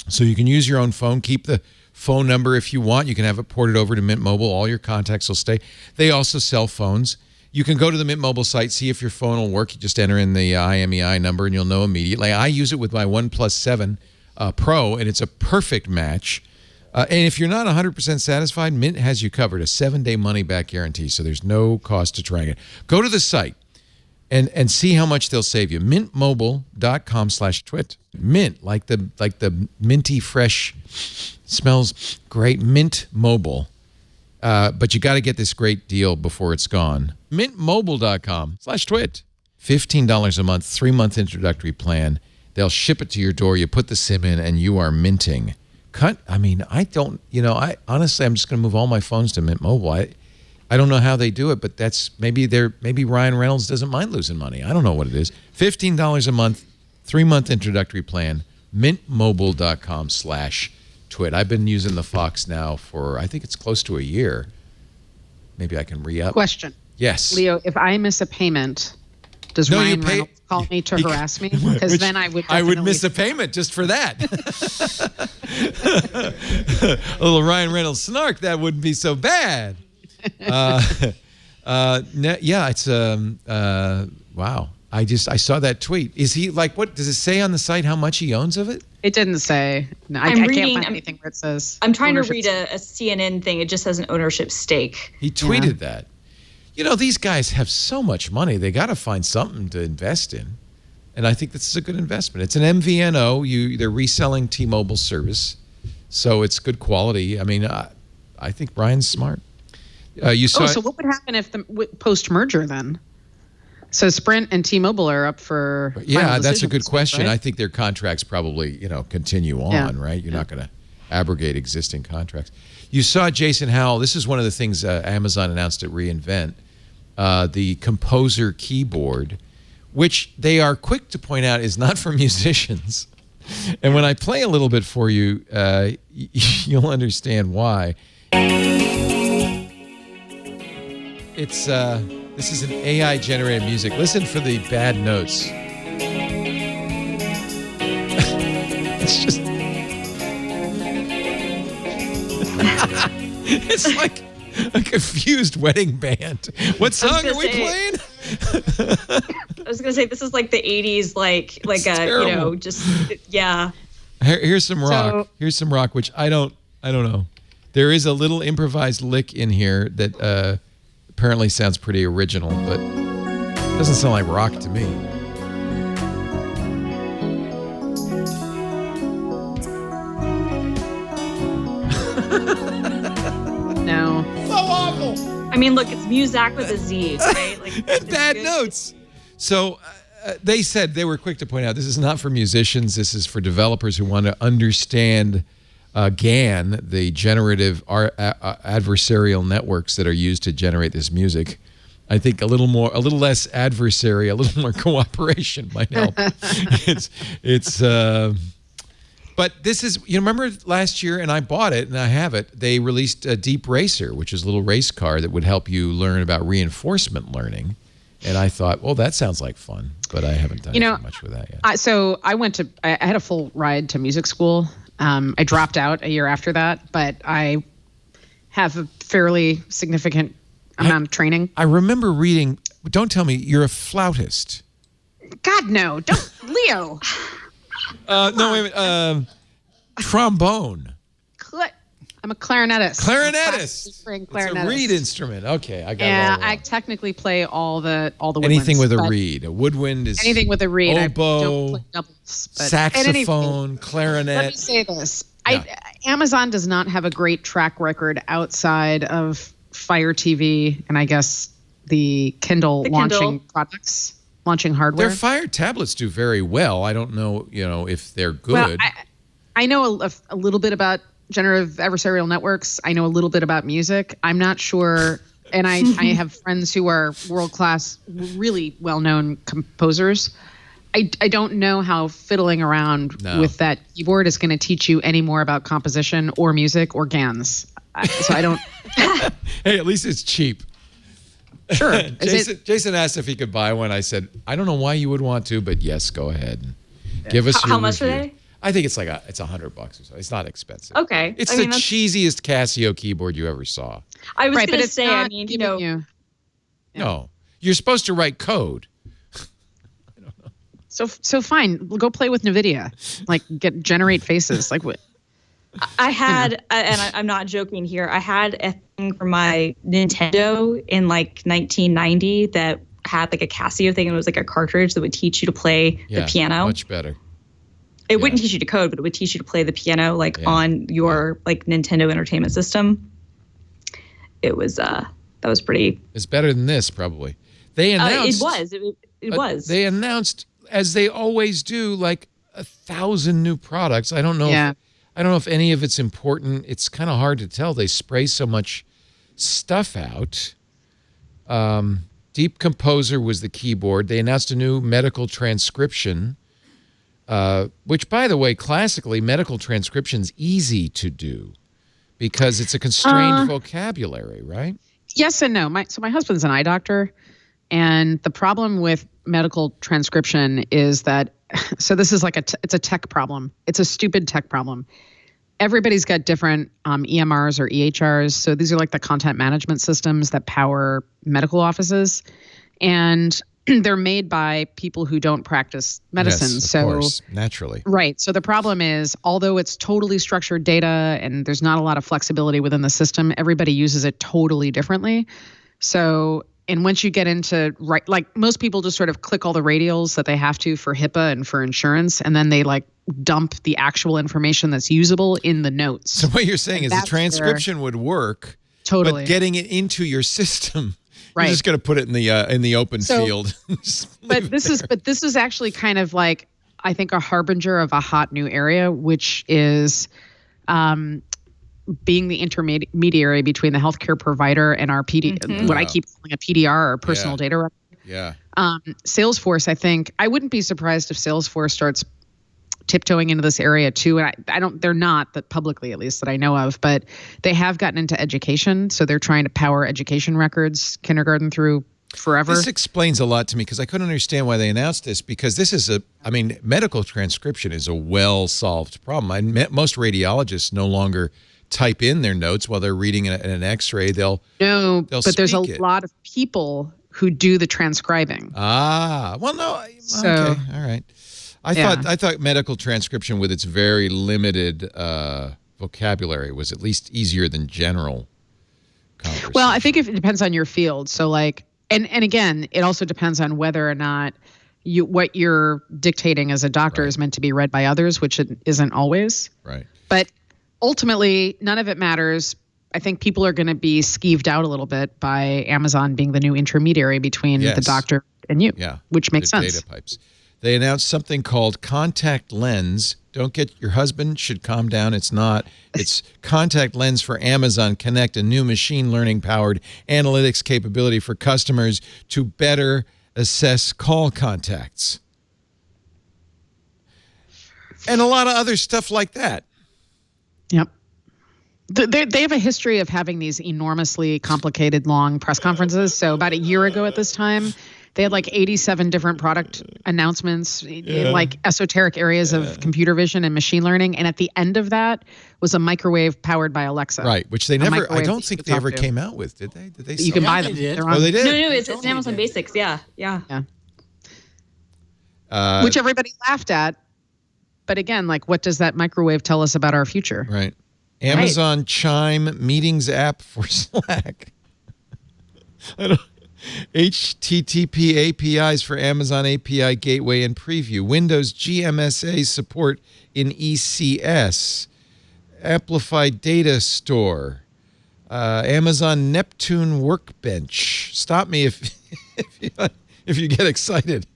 So you can use your own phone, keep the phone number if you want. You can have it ported over to Mint Mobile. All your contacts will stay. They also sell phones. You can go to the Mint Mobile site, see if your phone will work. You just enter in the IMEI number, and you'll know immediately. I use it with my OnePlus 7 Pro, and it's a perfect match. And if you're not 100% satisfied, Mint has you covered, a 7-day money-back guarantee, so there's no cost to trying it. Go to the site and see how much they'll save you. Mintmobile.com/twit. Mint, like the minty fresh, smells great. Mint Mobile. But you got to get this great deal before it's gone. Mintmobile.com/twit. $15 a month, 3-month introductory plan. They'll ship it to your door. You put the SIM in, and you are minting. I don't, honestly, I'm just going to move all my phones to Mint Mobile. I don't know how they do it, but that's maybe Ryan Reynolds doesn't mind losing money. I don't know what it is. $15 a month, 3-month introductory plan, mintmobile.com/twit. I've been using the Fox now for, I think it's close to a year. Maybe I can re-up. Question. Yes. Leo, if I miss a payment, does Ryan Reynolds call me to harass me? Because then I would miss a payment just for that. A little Ryan Reynolds snark, that wouldn't be so bad. It's wow. I saw that tweet. Is he like, what does it say on the site how much he owns of it? It didn't say. No, I can't find anything where it says. I'm trying to read a CNN thing. It just says an ownership stake. He tweeted that. These guys have so much money. They got to find something to invest in. And I think this is a good investment. It's an MVNO. They're reselling T-Mobile service. So it's good quality. I mean, I think Brian's smart. So what would happen if the post-merger then? So Sprint and T-Mobile are up for that's a good question. Right? I think their contracts probably, continue on, right? You're not going to abrogate existing contracts. You saw Jason Howell. This is one of the things Amazon announced at reInvent, the Composer keyboard, which they are quick to point out is not for musicians. And when I play a little bit for you, you'll understand why. It's this is an AI-generated music. Listen for the bad notes. It's just... It's like a confused wedding band. What song are we playing? I was gonna say this is like the '80s, like terrible. Here's some rock. Here's some rock, which I don't know. There is a little improvised lick in here that apparently sounds pretty original, but it doesn't sound like rock to me. No. So awful. I mean, look, it's Muzak with a Z, right? And bad notes. So they said, they were quick to point out, this is not for musicians. This is for developers who want to understand GAN, the generative adversarial networks that are used to generate this music. I think a little less adversary, a little more cooperation might help. But this is, remember last year, and I bought it and I have it, they released a Deep Racer, which is a little race car that would help you learn about reinforcement learning. And I thought, well, that sounds like fun, but I haven't done too much with that yet. So I had a full ride to music school. I dropped out a year after that, but I have a fairly significant amount of training. I remember reading, don't tell me, you're a flautist. God, no. Don't, Leo. No, wait a minute. Trombone. I'm a clarinetist. Clarinetist. It's a reed instrument. Okay, I got it. Yeah, I technically play all the woodwinds. Anything with a reed. A woodwind is anything with a reed. Oboe, I don't play doubles, but saxophone, clarinet. Let me say this. Yeah. Amazon does not have a great track record outside of Fire TV and I guess the Kindle launching products, launching hardware. Their Fire tablets do very well. I don't know, if they're good. Well, I know a little bit about generative adversarial networks. I know a little bit about music. I'm not sure. And I have friends who are world-class, really well-known composers. I don't know how fiddling around with that keyboard is going to teach you any more about composition or music or GANs. So I don't. Hey, at least it's cheap. Sure. Jason asked if he could buy one. I said, I don't know why you would want to, but yes, go ahead. And give us your How much review. are they? I think it's it's $100 or so. It's not expensive. Okay. It's the cheesiest Casio keyboard you ever saw. I was going to say, No, you're supposed to write code. So fine, we'll go play with NVIDIA, generate faces, like what? I had, and I'm not joking here, I had a thing for my Nintendo in 1990 that had a Casio thing, and it was a cartridge that would teach you to play the piano. Much better. It wouldn't teach you to code, but it would teach you to play the piano on your Nintendo Entertainment System. It was that was pretty. It's better than this, probably. They announced. It was. It was. They announced, as they always do, like 1,000 new products. I don't know. Yeah. I don't know if any of it's important. It's kind of hard to tell. They spray so much stuff out. Deep Composer was the keyboard. They announced a new medical transcription, which, by the way, classically, medical transcription's easy to do because it's a constrained vocabulary, right? Yes and no. So my husband's an eye doctor, and the problem with medical transcription is that, so this is like it's a tech problem. It's a stupid tech problem. Everybody's got different EMRs or EHRs. So these are like the content management systems that power medical offices. And they're made by people who don't practice medicine. Yes, of course, naturally. Right. So the problem is, although it's totally structured data and there's not a lot of flexibility within the system, everybody uses it totally differently. So, and once you get into, like most people just sort of click all the radials that they have to for HIPAA and for insurance, and then they like dump the actual information that's usable in the notes. So what you're saying is the transcription would work, totally, but getting it into your system, right, you're just going to put it in the open field. But this is actually kind of like, I think, a harbinger of a hot new area, which is being the intermediary between the healthcare provider and our PD, what I keep calling a PDR, or personal data record. Yeah. Salesforce, I think, I wouldn't be surprised if Salesforce starts tiptoeing into this area too. And they're not, that publicly at least that I know of, but they have gotten into education. So they're trying to power education records, kindergarten through forever. This explains a lot to me because I couldn't understand why they announced this, because this is medical transcription is a well-solved problem. Most radiologists no longer type in their notes while they're reading an x-ray. But there's a lot of people who do the transcribing. Well, no. Okay. All right. I thought medical transcription with its very limited vocabulary was at least easier than general conversation. Well, I think it depends on your field. So like, and again, it also depends on whether or not what you're dictating as a doctor is meant to be read by others, which it isn't always. Right. But ultimately, none of it matters. I think people are going to be skeeved out a little bit by Amazon being the new intermediary between the doctor and you, which makes sense. Data pipes. They announced something called Contact Lens. Don't get your husband should calm down. It's not. It's Contact Lens for Amazon Connect, a new machine learning powered analytics capability for customers to better assess call contacts. And a lot of other stuff like that. Yep. They have a history of having these enormously complicated, long press conferences. So about a year ago at this time, they had like 87 different product announcements, in like esoteric areas of computer vision and machine learning. And at the end of that was a microwave powered by Alexa. Right, which they never, I don't think they ever came out with, did they? Did they? You can buy them. They did. Oh, they did? No, it's Amazon Basics. Yeah. Which everybody laughed at. But again, like, what does that microwave tell us about our future? Right. Amazon Chime meetings app for Slack. HTTP APIs for Amazon API Gateway and Preview. Windows GMSA support in ECS. Amplified Data Store. Amazon Neptune Workbench. Stop me if you get excited.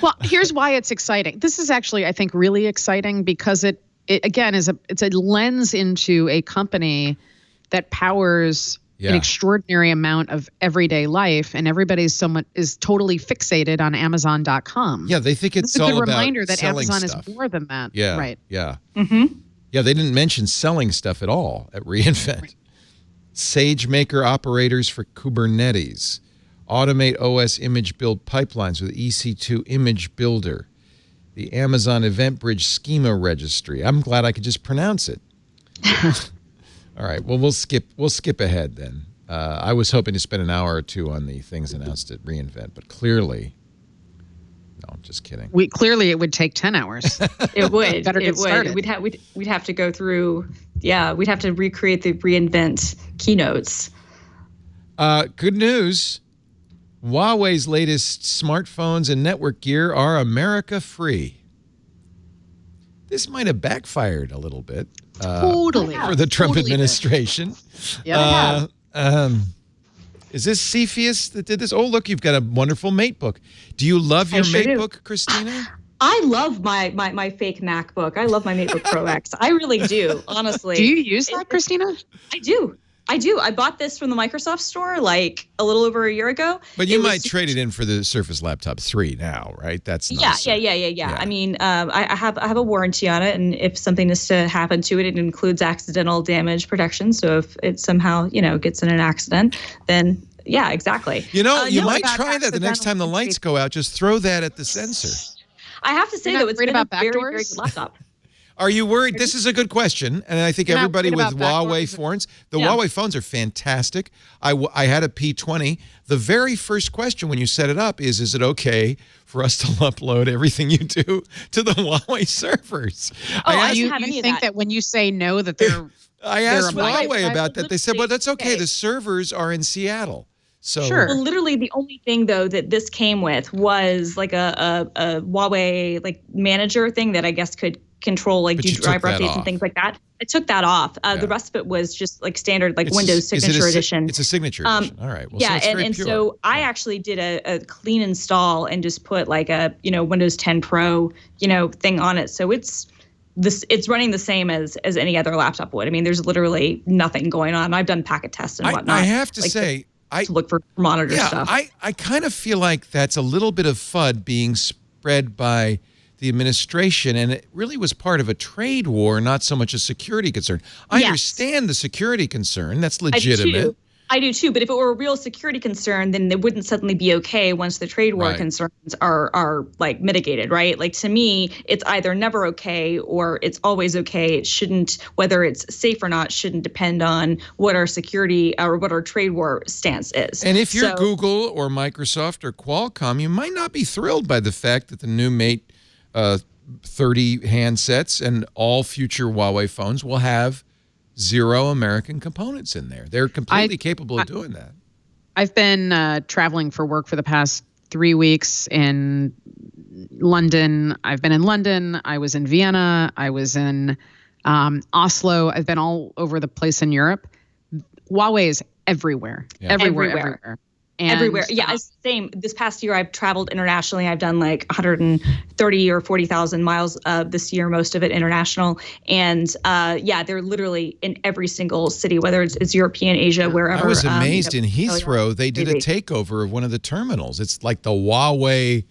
Well, here's why it's exciting. This is actually, I think, really exciting because it again it's a lens into a company that powers an extraordinary amount of everyday life, and everybody is totally fixated on Amazon.com. Yeah, they think it's all about a reminder that Amazon stuff. is more than that. Yeah, right. Yeah. Mm-hmm. Yeah, they didn't mention selling stuff at all at reInvent. Right. SageMaker operators for Kubernetes. Automate OS image build pipelines with EC2 Image Builder. The Amazon EventBridge Schema Registry. I'm glad I could just pronounce it. All right. Well, we'll skip ahead then. I was hoping to spend an hour or two on the things announced at reInvent, but clearly, no, I'm just kidding. Clearly it would take 10 hours. It would. Better get started. We'd have to go through. Yeah, we'd have to recreate the reInvent keynotes. Good news. Huawei's latest smartphones and network gear are America free. This might have backfired a little bit. Totally. For the Trump administration. Yeah, Is this Cepheus that did this? Oh, look, you've got a wonderful mate book. Do you love your mate book, Christina? I love my fake MacBook. I love my MacBook Pro X. I really do, honestly. Do you use that, Christina? I do. I bought this from the Microsoft store like a little over a year ago. But you might trade it in for the Surface Laptop 3 now, right? That's yeah. I mean, I have a warranty on it, and if something is to happen to it, it includes accidental damage protection. So if it somehow gets in an accident, then yeah, exactly. You might try that the next time the lights go out. Just throw that at the sensor. I have to say though, it's been a very, very good laptop. Are you worried? This is a good question, and I think everybody with Huawei phones, the Huawei phones are fantastic. I had a P20. The very first question when you set it up is it okay for us to upload everything you do to the Huawei servers? You think that when you say no that they're... I asked Huawei about that. They said, well, that's okay. The servers are in Seattle. So sure. Well, literally the only thing though that this came with was like a Huawei like manager thing that I guess could control like do driver updates and things like that. I took that off. The rest of it was just like standard like Windows Signature Edition. It's a Signature Edition. All right. Well, yeah, so so I actually did a clean install and just put like a Windows 10 Pro thing on it. So it's running the same as any other laptop would. I mean, there's literally nothing going on. I've done packet tests and whatnot. I have to say. To look for monitor stuff. I kind of feel like that's a little bit of FUD being spread by the administration, and it really was part of a trade war, not so much a security concern. I understand the security concern. That's legitimate. I do too, but if it were a real security concern, then it wouldn't suddenly be okay once the trade war concerns are like mitigated, right? Like to me, it's either never okay or it's always okay. It shouldn't, whether it's safe or not, shouldn't depend on what our security or what our trade war stance is. And if you're Google or Microsoft or Qualcomm, you might not be thrilled by the fact that the new Mate 30 handsets and all future Huawei phones will have 0 American components in there. They're completely capable of doing that. I've been traveling for work for the past 3 weeks in London. I've been in London. I was in Vienna. I was in Oslo. I've been all over the place in Europe. Huawei is everywhere. Yeah. Everywhere. And, everywhere. Yeah, same. This past year, I've traveled internationally. I've done like 130 or 40,000 miles this year, most of it international. And they're literally in every single city, whether it's European, Asia, wherever. I was amazed in Heathrow. They did a takeover of one of the terminals. It's like the Huawei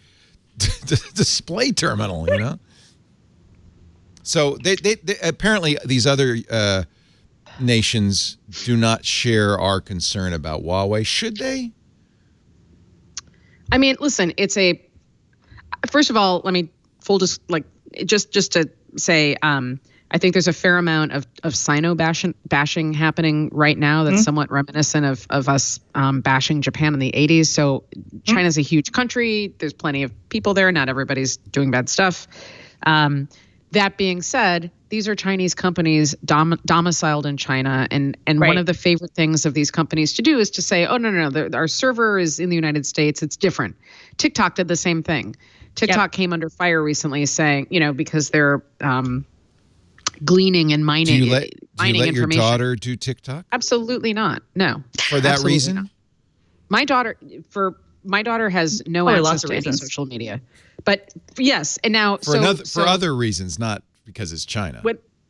display terminal, So they apparently these other nations do not share our concern about Huawei. Should they? I mean, listen, first of all, let me just to say, I think there's a fair amount of Sino bashing happening right now that's somewhat reminiscent of us bashing Japan in the 80s. So China's a huge country. There's plenty of people there. Not everybody's doing bad stuff. That being said, these are Chinese companies domiciled in China, and one of the favorite things of these companies to do is to say, oh, no, our server is in the United States. It's different. TikTok did the same thing. TikTok came under fire recently saying, because they're gleaning and mining information. Do you let your daughter do TikTok? Absolutely not. No. For that reason? Not. My daughter has no access to any social media. But yes, and now for other reasons, not because it's China.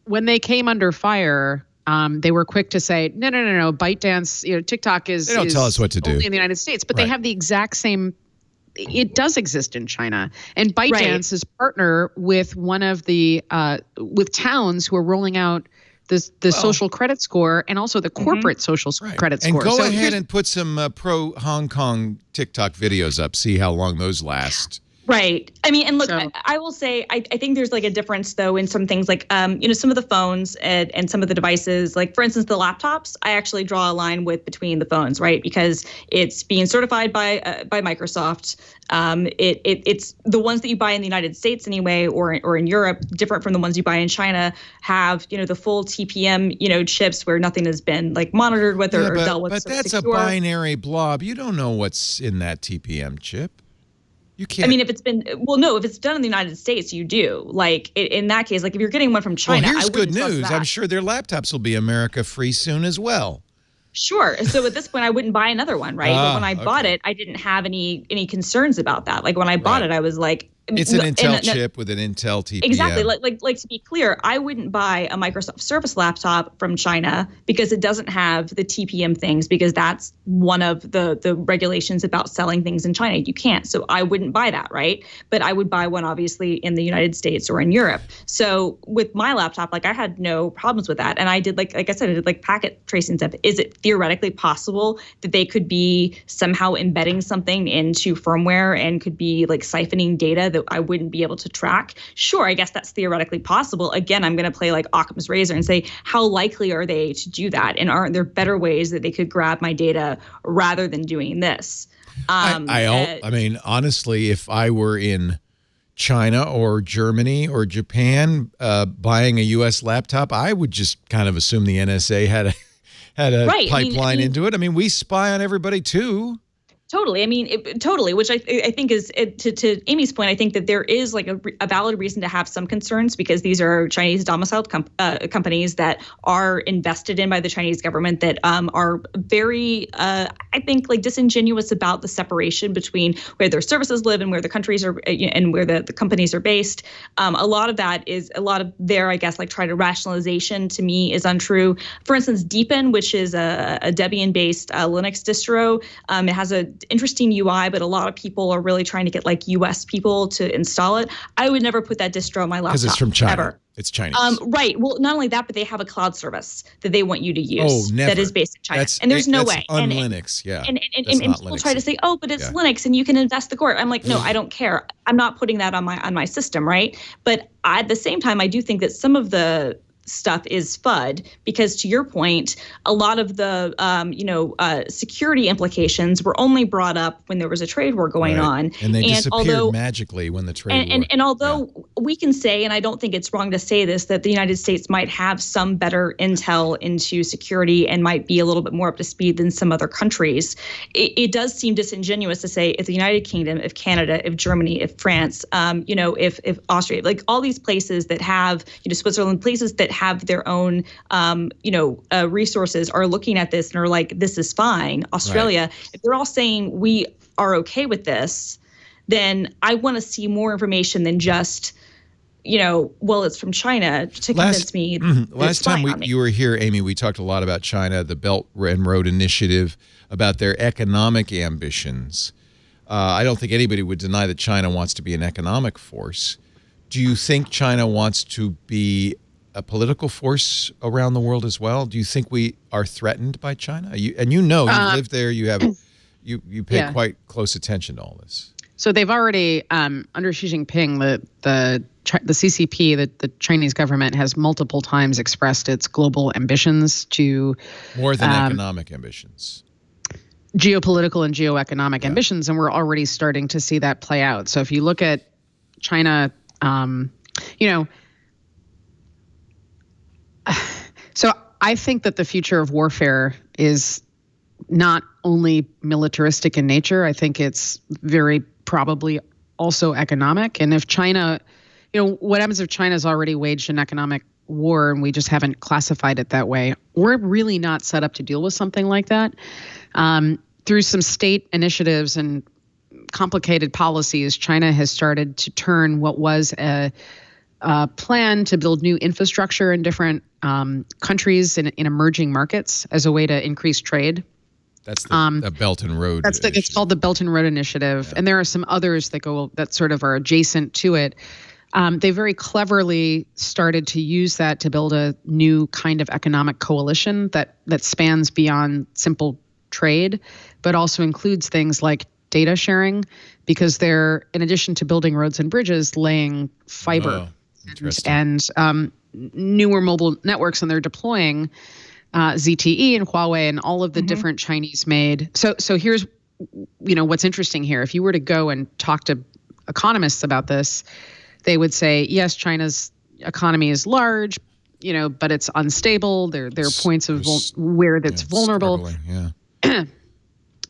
When they came under fire, they were quick to say, no, ByteDance, TikTok is. They don't tell us what to do. Only in the United States, but they have the exact same. It does exist in China, and ByteDance is partner with one of the with towns who are rolling out the social credit score and also the corporate social credit score. And go ahead and put some pro Hong Kong TikTok videos up. See how long those last. Right. I mean, and look, I will say, I think there's like a difference though in some things like, some of the phones and some of the devices, like for instance, the laptops, I actually draw a line between the phones, right? Because it's being certified by Microsoft. It's the ones that you buy in the United States anyway, or in Europe, different from the ones you buy in China, have, the full TPM, chips where nothing has been like monitored with or dealt with. But that's a binary blob. You don't know what's in that TPM chip. You can't. I mean, if it's done in the United States, you do. Like in that case, like if you're getting one from China, here's good news. I'm sure their laptops will be America free soon as well. Sure. So at this point, I wouldn't buy another one, right? But when I bought it, I didn't have any concerns about that. Like when I bought it, I was like, it's an Intel chip with an Intel TPM. Exactly. Like to be clear, I wouldn't buy a Microsoft Surface laptop from China because it doesn't have the TPM things, because that's one of the regulations about selling things in China. You can't. So I wouldn't buy that, right? But I would buy one obviously in the United States or in Europe. So with my laptop, like I had no problems with that. And I did like I said, I did like packet tracing stuff. Is it theoretically possible that they could be somehow embedding something into firmware and could be like siphoning data that I wouldn't be able to track? Sure, I guess that's theoretically possible. Again, I'm going to play like Occam's razor and say, how likely are they to do that? And aren't there better ways that they could grab my data rather than doing this? I mean, honestly, if I were in China or Germany or Japan buying a U.S. laptop, I would just kind of assume the NSA had a pipeline into it. I mean, we spy on everybody too. Totally. I mean, totally, which I think is, to Amy's point, I think that there is like a valid reason to have some concerns, because these are Chinese domiciled companies that are invested in by the Chinese government, that are very, I think, like disingenuous about the separation between where their services live and where the countries are and where the companies are based. A lot of that is a lot of their, I guess, like try to rationalization to me is untrue. For instance, Deepin, which is a Debian-based Linux distro, it has a interesting UI, but a lot of people are really trying to get like US people to install it. I would never put that distro on my laptop. Because it's from China. Ever. It's Chinese. Right. Well, not only that, but they have a cloud service that they want you to use. Oh, never. That is based in China. And there's no way. On Linux, yeah. And people try to say, oh, but it's Linux and you can invest the core. I'm like, no, I don't care. I'm not putting that on my system, right? But at the same time, I do think that some of the stuff is FUD, because to your point, a lot of the security implications were only brought up when there was a trade war going on, and they disappeared magically when the trade war. And although we can say, and I don't think it's wrong to say this, that the United States might have some better intel into security and might be a little bit more up to speed than some other countries, it does seem disingenuous to say if the United Kingdom, if Canada, if Germany, if France, if Austria, like all these places that have, Switzerland, places that have their own, resources are looking at this and are like, this is fine. Australia, if they're all saying we are okay with this, then I want to see more information than just, it's from China to convince me. Last time you were here, Amy, we talked a lot about China, the Belt and Road Initiative, about their economic ambitions. I don't think anybody would deny that China wants to be an economic force. Do you think China wants to be a political force around the world as well? Do you think we are threatened by China? You lived there. You have you pay quite close attention to all this. So they've already under Xi Jinping, the CCP, the Chinese government has multiple times expressed its global ambitions to more than economic ambitions. Geopolitical and geoeconomic ambitions, and we're already starting to see that play out. So if you look at China, so I think that the future of warfare is not only militaristic in nature. I think it's very probably also economic. And if China, what happens if China's already waged an economic war and we just haven't classified it that way? We're really not set up to deal with something like that. Through some state initiatives and complicated policies, China has started to turn what was a plan to build new infrastructure in different countries in emerging markets as a way to increase trade. That's the Belt and Road. It's called the Belt and Road Initiative, and there are some others that sort of are adjacent to it. They very cleverly started to use that to build a new kind of economic coalition that spans beyond simple trade, but also includes things like data sharing, because they're, in addition to building roads and bridges, laying fiber and newer mobile networks, and they're deploying ZTE and Huawei and all of the different Chinese made. So here's, what's interesting here. If you were to go and talk to economists about this, they would say, yes, China's economy is large, but it's unstable. There are points of where that's vulnerable.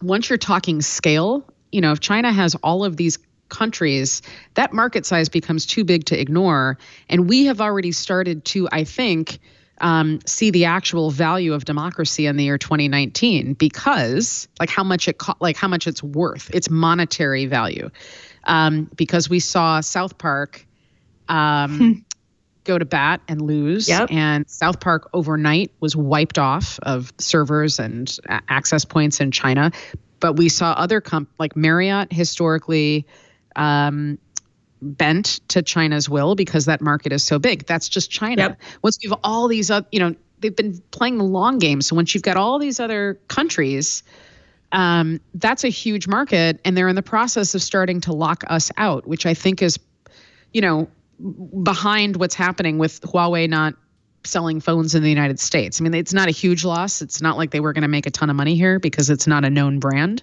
Once you're talking scale, if China has all of these countries, that market size becomes too big to ignore. And we have already started to, I think, see the actual value of democracy in the year 2019 because how much it's worth, its monetary value. Because we saw South Park go to bat and lose. Yep. And South Park overnight was wiped off of servers and access points in China. But we saw other like Marriott historically bent to China's will because that market is so big. That's just China. Yep. Once we have all these, they've been playing the long game. So once you've got all these other countries, that's a huge market, and they're in the process of starting to lock us out, which I think is, behind what's happening with Huawei not selling phones in the United States. I mean, it's not a huge loss. It's not like they were going to make a ton of money here because it's not a known brand.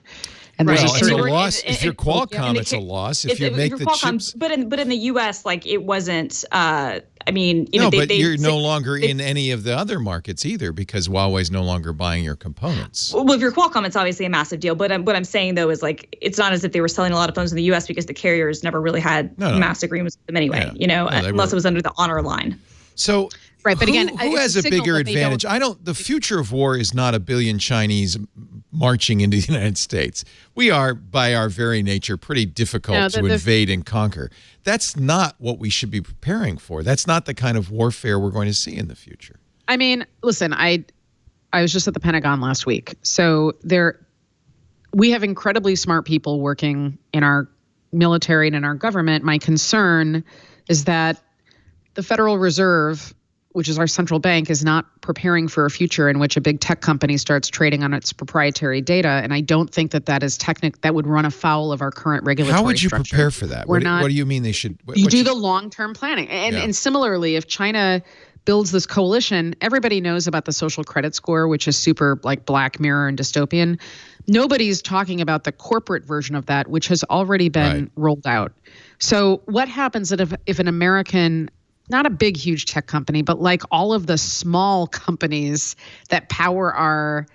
And well, there's it's a loss. If you're Qualcomm, it's a loss. If you make the chips, but in the U.S., like it wasn't. But you're no longer in any of the other markets either because Huawei's no longer buying your components. Well, if you're Qualcomm, it's obviously a massive deal. But what I'm saying though is like it's not as if they were selling a lot of phones in the U.S. because the carriers never really had mass agreements with them anyway. Unless it was under the honor line. So. Right, but again, who has a bigger advantage? The future of war is not a billion Chinese marching into the United States. We are, by our very nature, pretty difficult to invade and conquer. That's not what we should be preparing for. That's not the kind of warfare we're going to see in the future. I mean, listen, I was just at the Pentagon last week. So we have incredibly smart people working in our military and in our government. My concern is that the Federal Reserve, which is our central bank, is not preparing for a future in which a big tech company starts trading on its proprietary data. And I don't think that is that would run afoul of our current regulatory structure. How would you prepare for that? What do you mean they should? You do the long-term planning. And similarly, if China builds this coalition, everybody knows about the social credit score, which is super like Black Mirror and dystopian. Nobody's talking about the corporate version of that, which has already been rolled out. So what happens if an American, not a big, huge tech company, but like all of the small companies that power our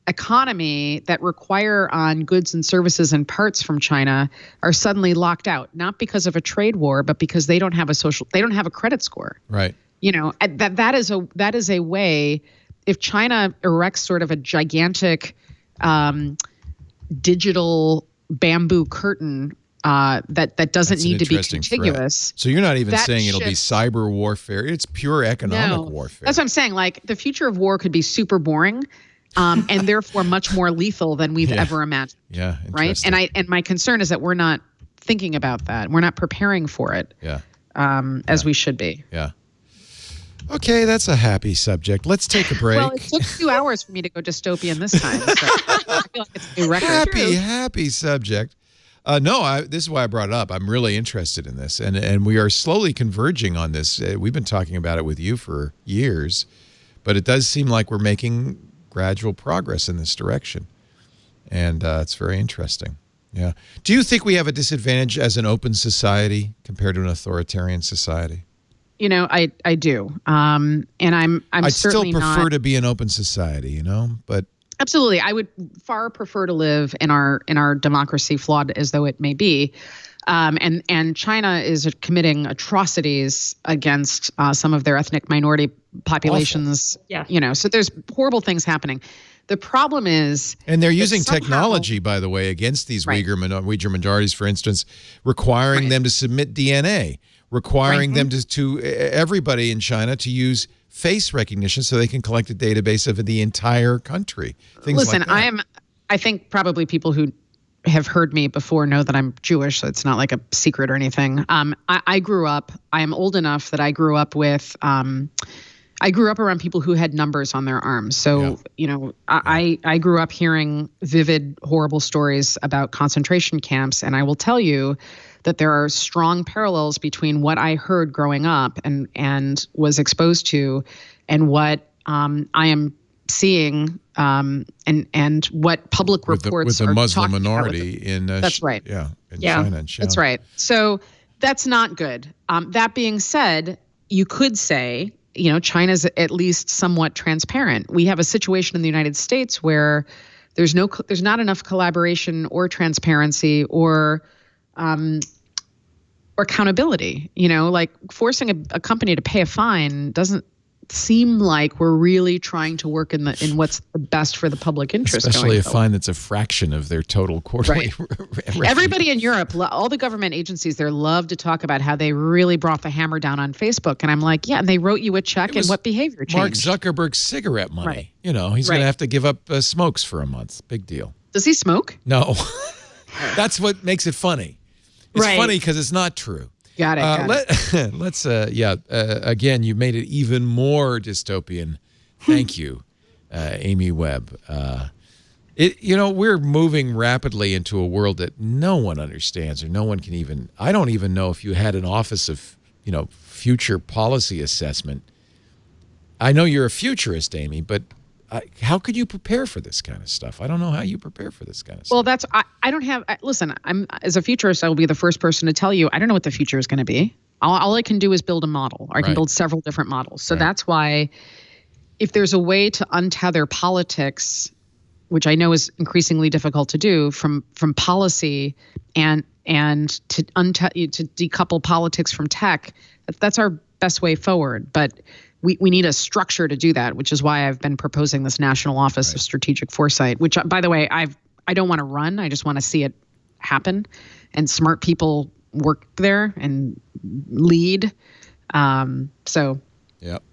economy that require on goods and services and parts from China are suddenly locked out, not because of a trade war, but because they don't have a credit score. Right. That is a way, if China erects sort of a gigantic digital bamboo curtain that doesn't need to be contiguous. Threat. So you're not even saying it'll be cyber warfare. It's pure economic warfare. That's what I'm saying. Like the future of war could be super boring and therefore much more lethal than we've ever imagined. Yeah. Right. And my concern is that we're not thinking about that. We're not preparing for it. Yeah. As we should be. Yeah. Okay, that's a happy subject. Let's take a break. Well, it took 2 hours for me to go dystopian this time. So I feel like it's a new record. Happy subject. This is why I brought it up. I'm really interested in this, and we are slowly converging on this. We've been talking about it with you for years, but it does seem like we're making gradual progress in this direction, and it's very interesting. Yeah. Do you think we have a disadvantage as an open society compared to an authoritarian society? I do, and I'd still prefer to be an open society, but. Absolutely. I would far prefer to live in our democracy, flawed as though it may be. And China is committing atrocities against some of their ethnic minority populations. Awful. Yeah. So there's horrible things happening. The problem is... And they're using technology, by the way, against these Uyghur minorities, for instance, requiring them to submit DNA, requiring them to everybody in China to use face recognition so they can collect a database of the entire country. Listen, like that. I think probably people who have heard me before know that I'm Jewish, so it's not like a secret or anything. I am old enough that I grew up with, I grew up around people who had numbers on their arms. So, I grew up hearing vivid, horrible stories about concentration camps. And I will tell you that there are strong parallels between what I heard growing up and was exposed to and what I am seeing and what public reports with the are Muslim talking minority about. in That's right. China and China. That's right. So that's not good. That being said, you could say, China's at least somewhat transparent. We have a situation in the United States where there's not enough collaboration or transparency or accountability. Like forcing a company to pay a fine doesn't seem like we're really trying to work in what's the best for the public interest. Especially a fine that's a fraction of their total quarterly. Right. Everybody in Europe, all the government agencies there love to talk about how they really brought the hammer down on Facebook. And I'm like, yeah, and they wrote you a check and what behavior changed? Mark Zuckerberg's cigarette money. Right. You know, he's going to have to give up smokes for a month. Big deal. Does he smoke? No. That's what makes it funny. It's funny because it's not true. Got it. Let's, again, you made it even more dystopian. Thank you, Amy Webb. We're moving rapidly into a world that no one understands or no one can even, I don't even know if you had an office of, future policy assessment. I know you're a futurist, Amy, but how could you prepare for this kind of stuff? I don't know how you prepare for this kind of stuff. Well, I don't have, listen, as a futurist, I will be the first person to tell you, I don't know what the future is going to be. All I can do is build a model, or I can build several different models. So that's why if there's a way to untether politics, which I know is increasingly difficult to do, from policy and to decouple politics from tech, that's our best way forward. But we need a structure to do that, which is why I've been proposing this National Office of Strategic Foresight, which, by the way, I don't want to run. I just want to see it happen, and smart people work there and lead. Yep.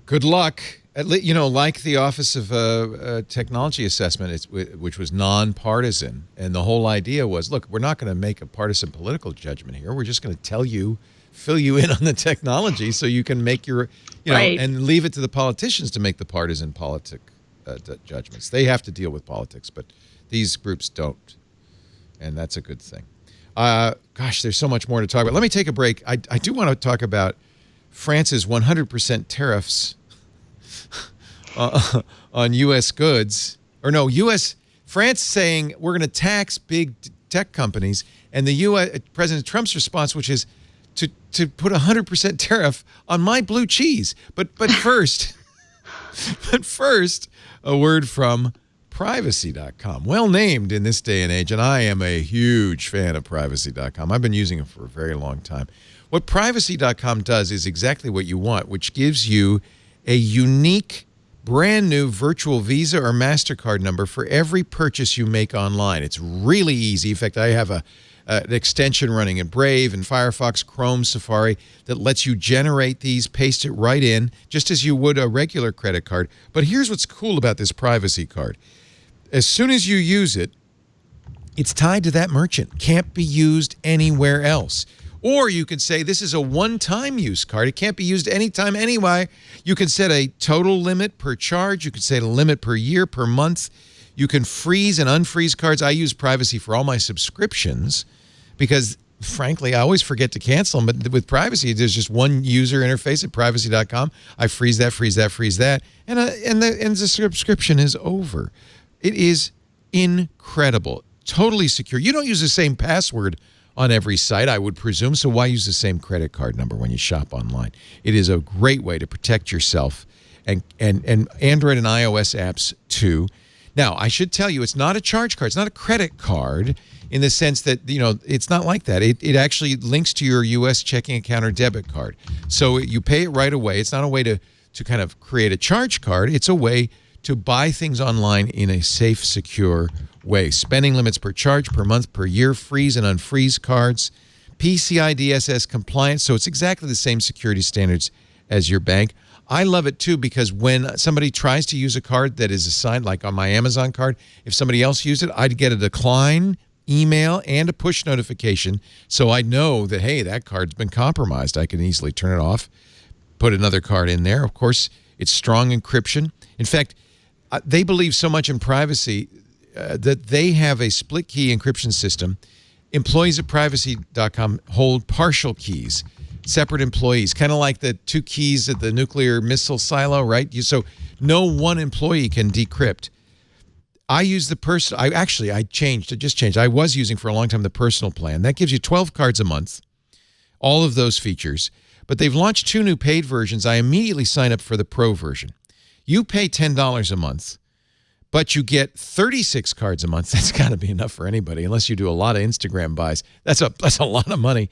Good luck. Like the Office of Technology Assessment, which was nonpartisan, and the whole idea was, look, we're not going to make a partisan political judgment here. We're just going to fill you in on the technology so you can make your, and leave it to the politicians to make the partisan judgments. They have to deal with politics, but these groups don't, and that's a good thing. Gosh, there's so much more to talk about. Let me take a break. I do want to talk about France's 100% tariffs on U.S. goods. France saying we're going to tax big tech companies, and the U.S. President Trump's response, which is to put 100% tariff on my blue cheese. But first, a word from Privacy.com. Well named in this day and age, and I am a huge fan of Privacy.com. I've been using it for a very long time. What Privacy.com does is exactly what you want, which gives you a unique, brand new virtual Visa or MasterCard number for every purchase you make online. It's really easy. In fact, I have an extension running in Brave and Firefox, Chrome, Safari that lets you generate these, paste it right in, just as you would a regular credit card. But here's what's cool about this Privacy card. As soon as you use it, it's tied to that merchant. Can't be used anywhere else. Or you can say this is a one-time use card. It can't be used anytime, anyway. You can set a total limit per charge. You can set a limit per year, per month. You can freeze and unfreeze cards. I use Privacy for all my subscriptions because, frankly, I always forget to cancel them. But with Privacy, there's just one user interface at Privacy.com. I freeze that, and the subscription is over. It is incredible. Totally secure. You don't use the same password on every site, I would presume, so why use the same credit card number when you shop online? It is a great way to protect yourself, and Android and iOS apps too. Now, I should tell you, it's not a charge card. It's not a credit card in the sense that, it's not like that. It actually links to your U.S. checking account or debit card. So you pay it right away. It's not a way to kind of create a charge card. It's a way to buy things online in a safe, secure way. Spending limits per charge, per month, per year, freeze and unfreeze cards, PCI DSS compliance, so it's exactly the same security standards as your bank. I love it too because when somebody tries to use a card that is assigned, like on my Amazon card, if somebody else used it, I'd get a decline email and a push notification, so I know that, hey, that card's been compromised. I can easily turn it off, put another card in there. Of course, it's strong encryption. In fact, they believe so much in privacy that they have a split key encryption system. Employees at Privacy.com hold partial keys, separate employees, kind of like the two keys at the nuclear missile silo, right? So no one employee can decrypt. I use the personal. I changed. I was using for a long time the personal plan. That gives you 12 cards a month, all of those features. But they've launched 2 new paid versions. I immediately sign up for the pro version. You pay $10 a month, but you get 36 cards a month. That's got to be enough for anybody, unless you do a lot of Instagram buys. That's a lot of money.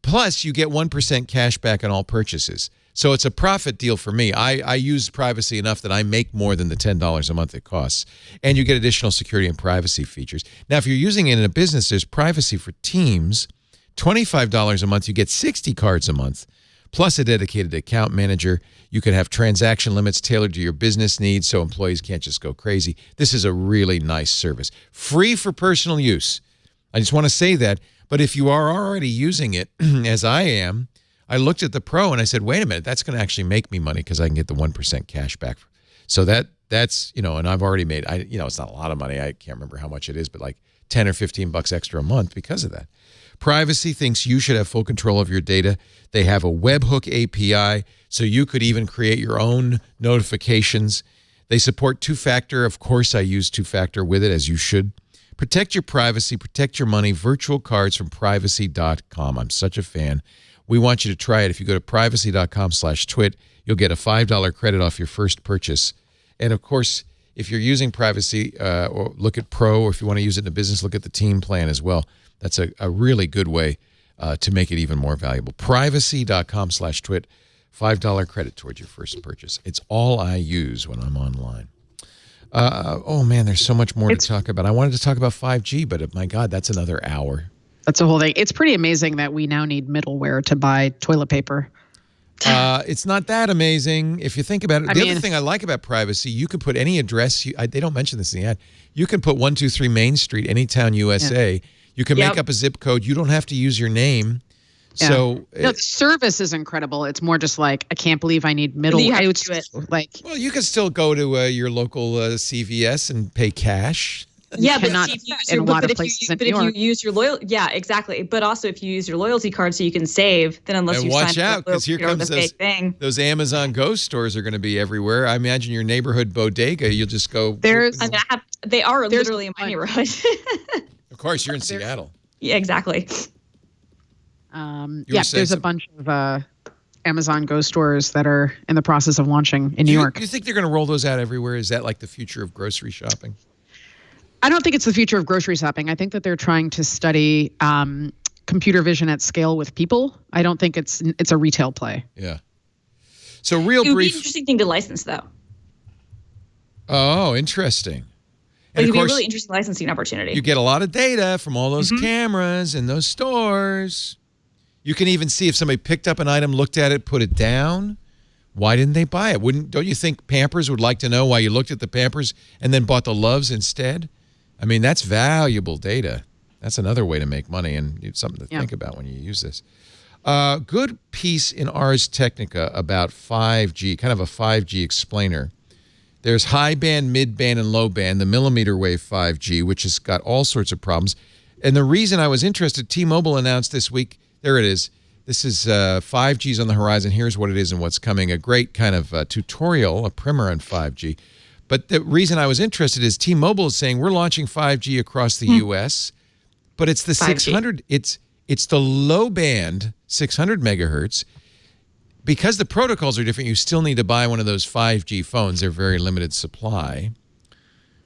Plus, you get 1% cash back on all purchases. So it's a profit deal for me. I use privacy enough that I make more than the $10 a month it costs. And you get additional security and privacy features. Now, if you're using it in a business, there's privacy for teams. $25 a month, you get 60 cards a month, plus a dedicated account manager. You can have transaction limits tailored to your business needs so employees can't just go crazy. This is a really nice service. Free for personal use. I just want to say that. But if you are already using it, as I am, I looked at the Pro and I said, wait a minute, that's going to actually make me money because I can get the 1% cash back. So that's, you know, and I've already made, it's not a lot of money. I can't remember how much it is, but like 10 or 15 bucks extra a month because of that. Privacy thinks you should have full control of your data. They have a webhook API, so you could even create your own notifications. They support two-factor. Of course, I use two-factor with it, as you should. Protect your privacy, protect your money. Virtual cards from privacy.com. I'm such a fan. We want you to try it. If you go to privacy.com/twit, you'll get a $5 credit off your first purchase. And of course, if you're using privacy, or look at Pro, or if you want to use it in a business, look at the team plan as well. That's a really good way to make it even more valuable. Privacy.com/twit, $5 credit towards your first purchase. It's all I use when I'm online. Oh, man, there's so much more to talk about. I wanted to talk about 5G, but my God, that's another hour. That's a whole thing. It's pretty amazing that we now need middleware to buy toilet paper. It's not that amazing if you think about it. The other thing I like about privacy, you can put any address. They don't mention this in the ad. You can put 123 Main Street, Anytown, USA. Yeah. You can make up a zip code. You don't have to use your name. Yeah. So the service is incredible. It's more just like, I can't believe I need middleware. Well, you can still go to your local CVS and pay cash. Yeah, but if you use your loyalty, exactly. But also, if you use your loyalty card so you can save, then unless you watch out, because here comes those Amazon Go stores are going to be everywhere. I imagine your neighborhood bodega, you'll just go. They are literally in my neighborhood. Of course, you're in Seattle. Yeah, exactly. There's a bunch of Amazon Go stores that are in the process of launching in New York. Do you think they're going to roll those out everywhere? Is that like the future of grocery shopping? I don't think it's the future of grocery shopping. I think that they're trying to study computer vision at scale with people. I don't think it's a retail play. Yeah. So it would be an interesting thing to license, though. Oh, interesting. It would be a really interesting licensing opportunity. You get a lot of data from all those cameras in those stores. You can even see if somebody picked up an item, looked at it, put it down. Why didn't they buy it? Don't you think Pampers would like to know why you looked at the Pampers and then bought the Loves instead? I mean, that's valuable data. That's another way to make money, and it's something to think about when you use this. Good piece in Ars Technica about 5G, kind of a 5G explainer. There's high band, mid band, and low band, the millimeter wave 5G, which has got all sorts of problems. And the reason I was interested, T-Mobile announced this week, there it is. This is 5G's on the horizon. Here's what it is and what's coming. A great kind of tutorial, a primer on 5G. But the reason I was interested is T-Mobile is saying we're launching 5G across the U.S., but it's the 600. It's the low band 600 megahertz. Because the protocols are different, you still need to buy one of those 5G phones. They're very limited supply.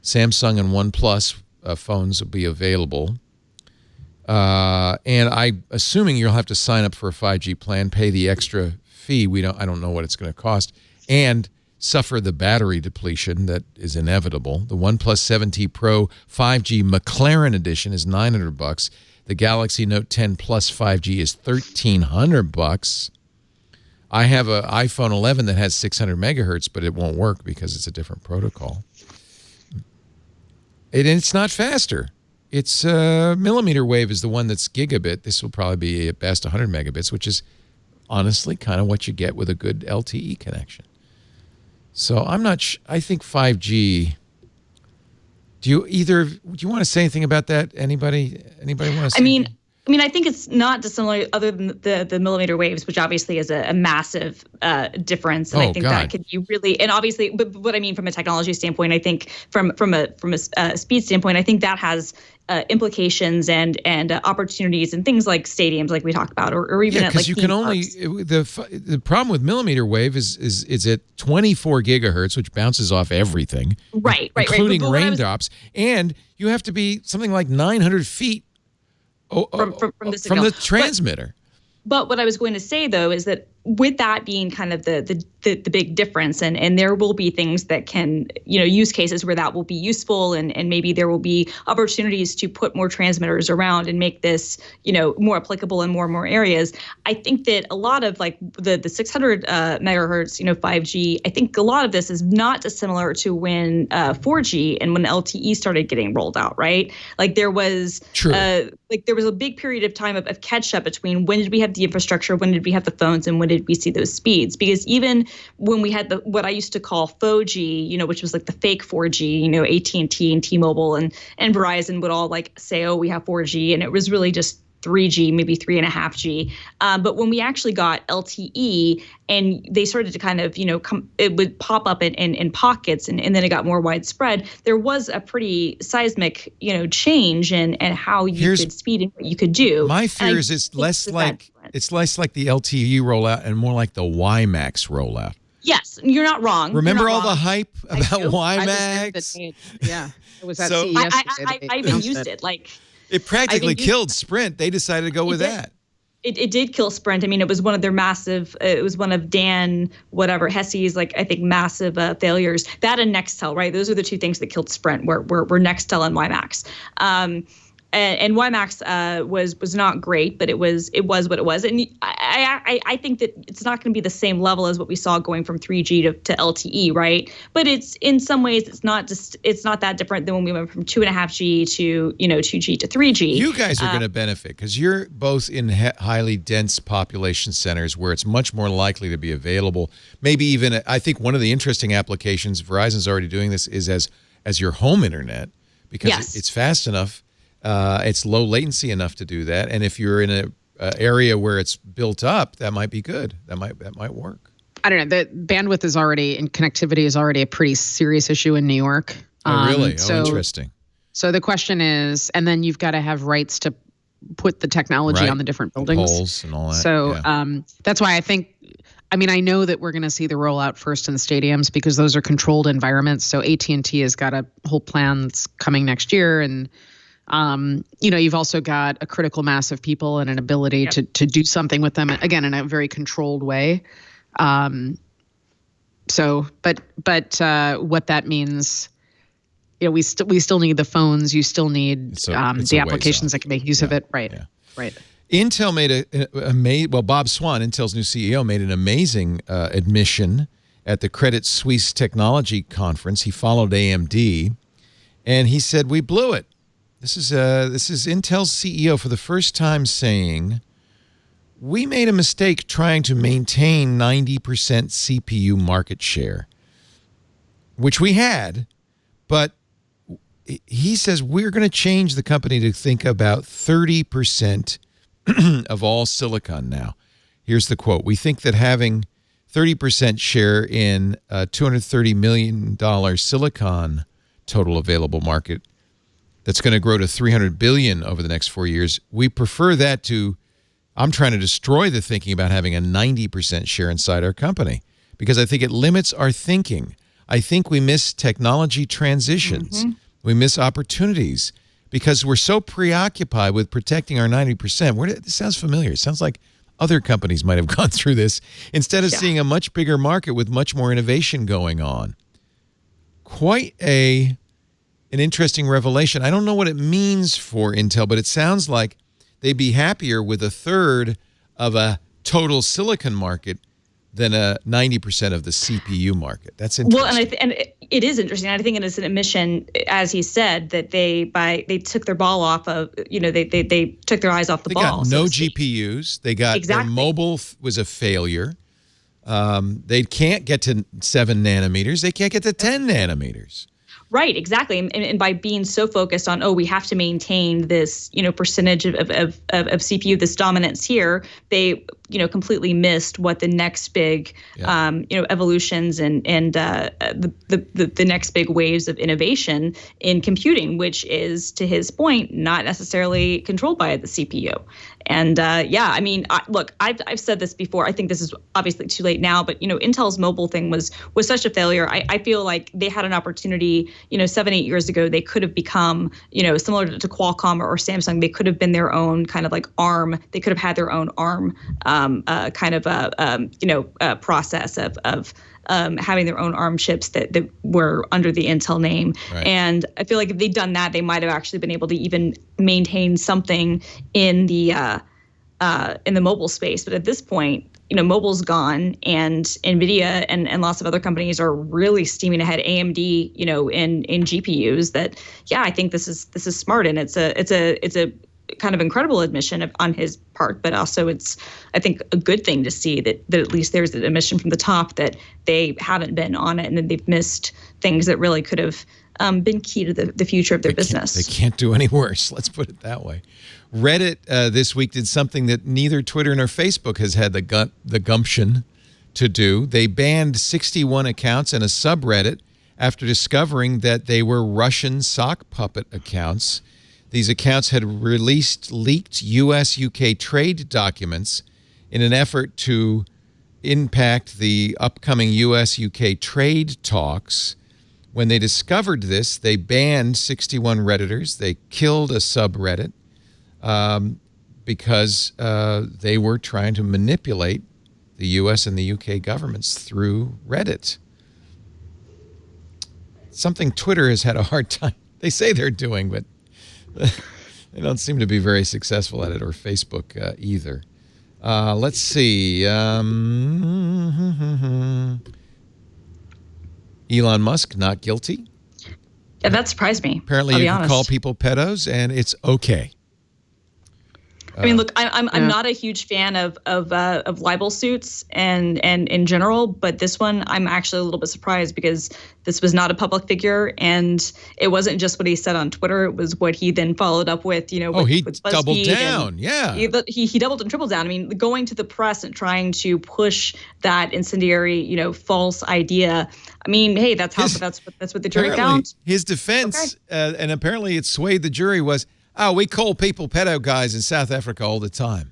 Samsung and OnePlus phones will be available. And I'm assuming you'll have to sign up for a 5G plan, pay the extra fee. I don't know what it's going to cost, and suffer the battery depletion that is inevitable. The OnePlus 7T Pro 5G McLaren edition is $900. The Galaxy Note 10 Plus 5G is $1,300. I have an iPhone 11 that has 600 megahertz, but it won't work because it's a different protocol. And it's not faster. It's millimeter wave is the one that's gigabit. This will probably be at best 100 megabits, which is honestly kind of what you get with a good LTE connection. So I'm not. I think 5G. Do you want to say anything about that? Anybody want to say? I mean, I think it's not dissimilar other than the millimeter waves, which obviously is a massive difference. And I think that could be really, and obviously, but what I mean from a technology standpoint, I think from a speed standpoint, I think that has implications and opportunities and things like stadiums, like we talked about, or even at like you can only the problem with millimeter wave is at 24 gigahertz, which bounces off everything, right, including raindrops, and you have to be something like 900 feet. From the transmitter. But what I was going to say, though, is that with that being kind of the big difference, and there will be things that can, use cases where that will be useful, and maybe there will be opportunities to put more transmitters around and make this, more applicable in more and more areas. I think that a lot of like the 600 megahertz, 5G, I think a lot of this is not dissimilar to when 4G and when LTE started getting rolled out, right? Like there was there was a big period of time of catch up between when did we have the infrastructure, when did we have the phones, and when did we see those speeds? Because even when we had what I used to call 4G, which was like the fake 4G, AT&T and T-Mobile and Verizon would all like say, oh, we have 4G, and it was really just 3G, maybe 3.5G. But when we actually got LTE and they started to kind of, it would pop up in pockets and then it got more widespread, there was a pretty seismic, change in how you could speed and what you could do. My fear is it's less like the LTE rollout and more like the WiMAX rollout. Yes, you're not wrong. Remember all the hype about WiMAX? Yeah, it was at CES. I even used it. It practically killed Sprint. They decided to go with that. It did kill Sprint. I mean, it was one of their massive, it was one of Dan, Hesse's, I think, massive failures. That and Nextel, right? Those are the two things that killed Sprint, were Nextel and WiMAX. And WiMAX was not great, but it was what it was. And I think that it's not going to be the same level as what we saw going from 3G to LTE, right? But it's in some ways it's not that different than when we went from 2.5G to 2G to 3G. You guys are going to benefit because you're both in highly dense population centers where it's much more likely to be available. Maybe even I think one of the interesting applications, Verizon's already doing this, is as your home internet because it's fast enough. It's low latency enough to do that, and if you're in an area where it's built up, that might be good. That might work. I don't know. The bandwidth is already and connectivity is already a pretty serious issue in New York. Oh, really? Interesting. So the question is, and then you've got to have rights to put the technology on the different buildings, poles and all that. So that's why I think. I mean, I know that we're going to see the rollout first in the stadiums because those are controlled environments. So AT&T has got a whole plan that's coming next year, and you've also got a critical mass of people and an ability to do something with them, again, in a very controlled way. But what that means, we still need the phones. You still need the applications that can make use of it. Right. Yeah. Right. Intel made Bob Swan, Intel's new CEO, made an amazing admission at the Credit Suisse Technology Conference. He followed AMD, and he said, "We blew it." This is Intel's CEO for the first time saying, we made a mistake trying to maintain 90% CPU market share, which we had, but he says we're going to change the company to think about 30% of all silicon now. Here's the quote. We think that having 30% share in a $230 million silicon total available market that's going to grow to $300 billion over the next 4 years. We prefer that to, I'm trying to destroy the thinking about having a 90% share inside our company because I think it limits our thinking. I think we miss technology transitions. Mm-hmm. We miss opportunities because we're so preoccupied with protecting our 90%. This sounds familiar. It sounds like other companies might have gone through this instead of seeing a much bigger market with much more innovation going on. Quite an interesting revelation. I don't know what it means for Intel, but it sounds like they'd be happier with a third of a total silicon market than a 90% of the CPU market. That's interesting. Well, and it is interesting. I think it is an admission, as he said, that they took their ball off of, they took their eyes off the ball. They got no GPUs. They got their mobile was a failure. They can't get to 7 nanometers. They can't get to 10 nanometers. Right, exactly. And by being so focused on, we have to maintain this, percentage of CPU, this dominance here, they, completely missed what the next big, evolutions and the next big waves of innovation in computing, which is, to his point, not necessarily controlled by the CPU. And I mean, look, I've said this before. I think this is obviously too late now, but Intel's mobile thing was such a failure. I feel like they had an opportunity. 7-8 years ago, they could have become similar to Qualcomm or Samsung. They could have been their own kind of like ARM. They could have had their own ARM process of having their own ARM chips that were under the Intel name. Right. And I feel like if they'd done that, they might have actually been able to even maintain something in the mobile space. But at this point, mobile's gone, and NVIDIA and lots of other companies are really steaming ahead. AMD, in GPUs. That I think this is smart, and it's a kind of incredible admission on his part, but also it's, I think, a good thing to see that at least there's an admission from the top that they haven't been on it and that they've missed things that really could have been key to the future of their business. They can't do any worse. Let's put it that way. Reddit this week did something that neither Twitter nor Facebook has had the gumption to do. They banned 61 accounts and a subreddit after discovering that they were Russian sock puppet accounts. These accounts had released leaked U.S.-UK trade documents in an effort to impact the upcoming U.S.-UK trade talks. When they discovered this, they banned 61 Redditors. They killed a subreddit because they were trying to manipulate the U.S. and the U.K. governments through Reddit. Something Twitter has had a hard time. They say they're doing, but they don't seem to be very successful at it, or Facebook either. Let's see. Elon Musk, not guilty. Yeah, that surprised me. Apparently, you can call people pedos, and it's okay. I mean, look, I'm not a huge fan of libel suits and in general, but this one I'm actually a little bit surprised because this was not a public figure, and it wasn't just what he said on Twitter; it was what he then followed up with. He doubled down. Yeah, he doubled and tripled down. I mean, going to the press and trying to push that incendiary, false idea. I mean, hey, that's what the jury found. His defense, and apparently it swayed the jury, was, we call people pedo guys in South Africa all the time.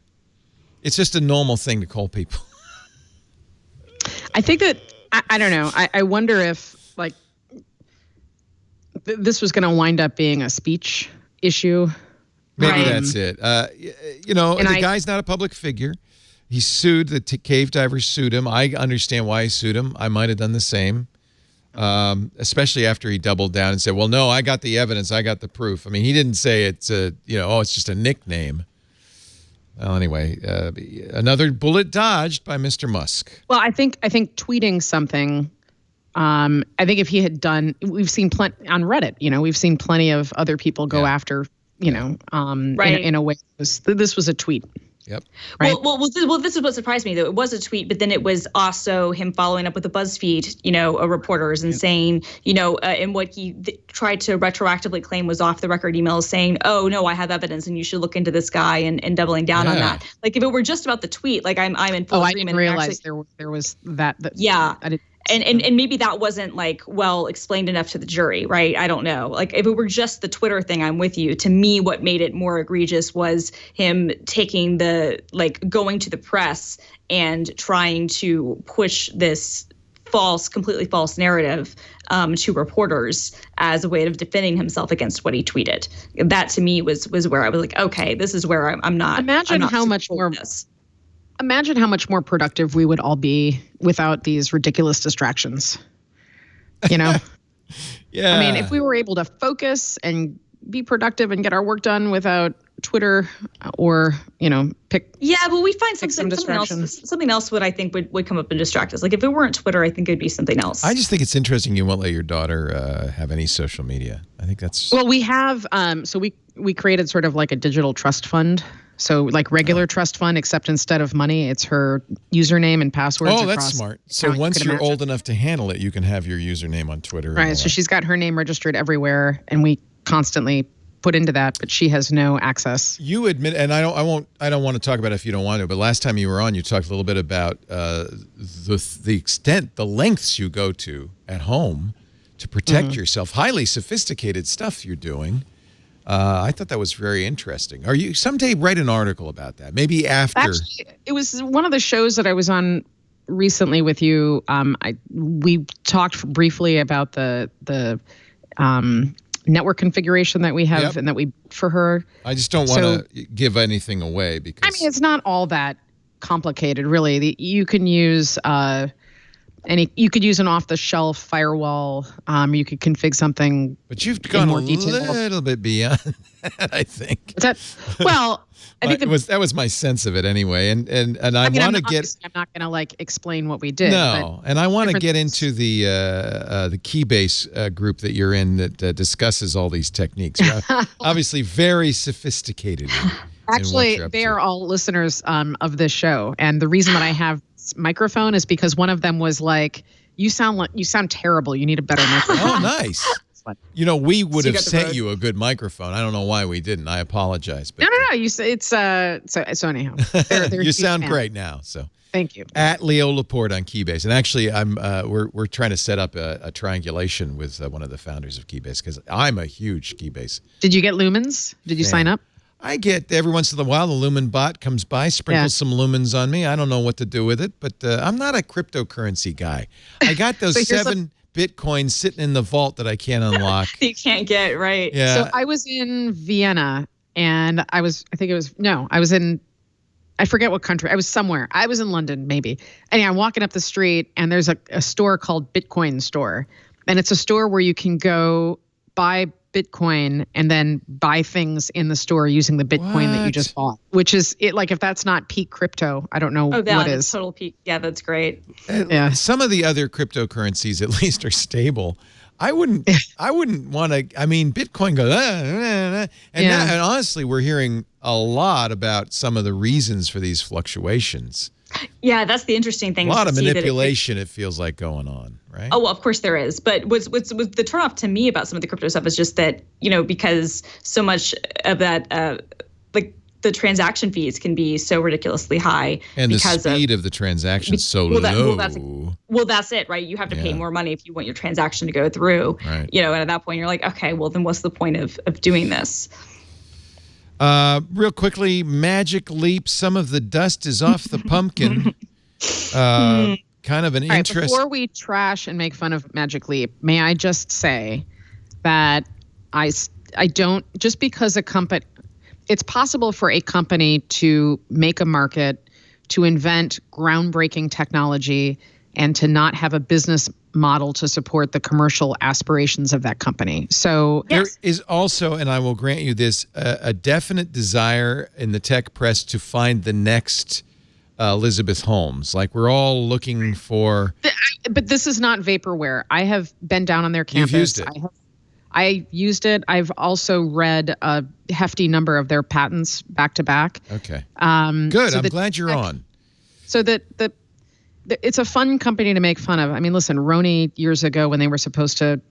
It's just a normal thing to call people. I think that, I don't know. I wonder if, this was going to wind up being a speech issue. Maybe that's it. The guy's not a public figure. He sued, the cave divers sued him. I understand why he sued him. I might have done the same. Especially after he doubled down and said, well, no, I got the evidence. I got the proof. I mean, he didn't say it's it's just a nickname. Well, anyway, another bullet dodged by Mr. Musk. Well, I think tweeting something, I think if he had done, we've seen plenty on Reddit, we've seen plenty of other people go after, in a way. This was a tweet. Yep. Right. Well, this is what surprised me, though. It was a tweet, but then it was also him following up with the BuzzFeed, reporters and saying, and what he tried to retroactively claim was off the record emails saying, oh, no, I have evidence and you should look into this guy and doubling down on that. Like, if it were just about the tweet, like I'm in full agreement. I didn't realize there was that. Yeah. I didn't. And maybe that wasn't well explained enough to the jury, right? I don't know. Like, if it were just the Twitter thing, I'm with you. To me, what made it more egregious was him taking going to the press and trying to push this completely false narrative to reporters as a way of defending himself against what he tweeted. That to me was where I was like, okay, this is where I'm not. Imagine how much more. Imagine how much more productive we would all be without these ridiculous distractions. Yeah. I mean, if we were able to focus and be productive and get our work done without Twitter or, pick. Yeah, but we find something else would I think would come up and distract us. Like, if it weren't Twitter, I think it'd be something else. I just think it's interesting you won't let your daughter have any social media. I think that's. Well, we have, so we created sort of like a digital trust fund. So like regular trust fund, except instead of money, it's her username and passwords. Oh, that's smart. So once you're old enough to handle it, you can have your username on Twitter. Right. So she's got her name registered everywhere, and we constantly put into that, but she has no access. You admit, and I don't want to talk about it if you don't want to, but last time you were on, you talked a little bit about the extent, the lengths you go to at home to protect yourself. Highly sophisticated stuff you're doing. I thought that was very interesting. Are you someday write an article about that? Maybe after. Actually, it was one of the shows that I was on recently with you. We talked briefly about the network configuration that we have and that we for her. I just don't want to give anything away because I mean, it's not all that complicated, really. You can use you could use an off-the-shelf firewall. You could configure something. But you've gone a little bit beyond that, I think. I think that was my sense of it anyway, and I want to get. I'm not going to explain what we did. No, and I want to get into the Keybase group that you're in that discusses all these techniques. Obviously, very sophisticated. Actually, they are all listeners of this show, and the reason that I have this microphone is because one of them was like, "You sound terrible. You need a better microphone." Oh, nice. We would have sent you a good microphone. I don't know why we didn't. I apologize. But no. You say it's so anyhow. They're you sound great now. So thank you. At Leo Laporte on Keybase, and actually, we're trying to set up a triangulation with one of the founders of Keybase because I'm a huge Keybase. Did you get lumens? Did you sign up? I get every once in a while the Lumen bot comes by, sprinkles some lumens on me. I don't know what to do with it, but I'm not a cryptocurrency guy. I got those 7 Bitcoin sitting in the vault that I can't unlock. You can't get, right. Yeah. So I was in Vienna and I was in, I forget what country. I was somewhere. I was in London, maybe. And I'm walking up the street and there's a store called Bitcoin Store. And it's a store where you can go buy Bitcoin and then buy things in the store using the Bitcoin that you just bought, which is it. Like if that's not peak crypto, I don't know what is. Total peak. Yeah, that's great. Some of the other cryptocurrencies at least are stable. I wouldn't want to. I mean, Bitcoin goes, and honestly, we're hearing a lot about some of the reasons for these fluctuations. Yeah, that's the interesting thing. A lot of manipulation, it feels like, going on, right? Oh, well, of course there is. But what's the turnoff to me about some of the crypto stuff is just that, because so much of that, the transaction fees can be so ridiculously high. And the speed of the transaction is so low. Well, that's it, right? You have to pay more money if you want your transaction to go through. Right. And at that point, you're like, okay, well, then what's the point of doing this? Real quickly, Magic Leap. Some of the dust is off the pumpkin. Kind of an interest. Before we trash and make fun of Magic Leap, may I just say that I don't, just because a company, it's possible for a company to make a market, to invent groundbreaking technology, and to not have a business model to support the commercial aspirations of that company. So there is also, and I will grant you this, a definite desire in the tech press to find the next Elizabeth Holmes. Like we're all looking for. But this is not vaporware. I have been down on their campus. You've used it. I used it. I've also read a hefty number of their patents back to back. Okay. Good. So I'm glad you're on. So it's a fun company to make fun of. I mean, listen, Roni years ago when they were supposed to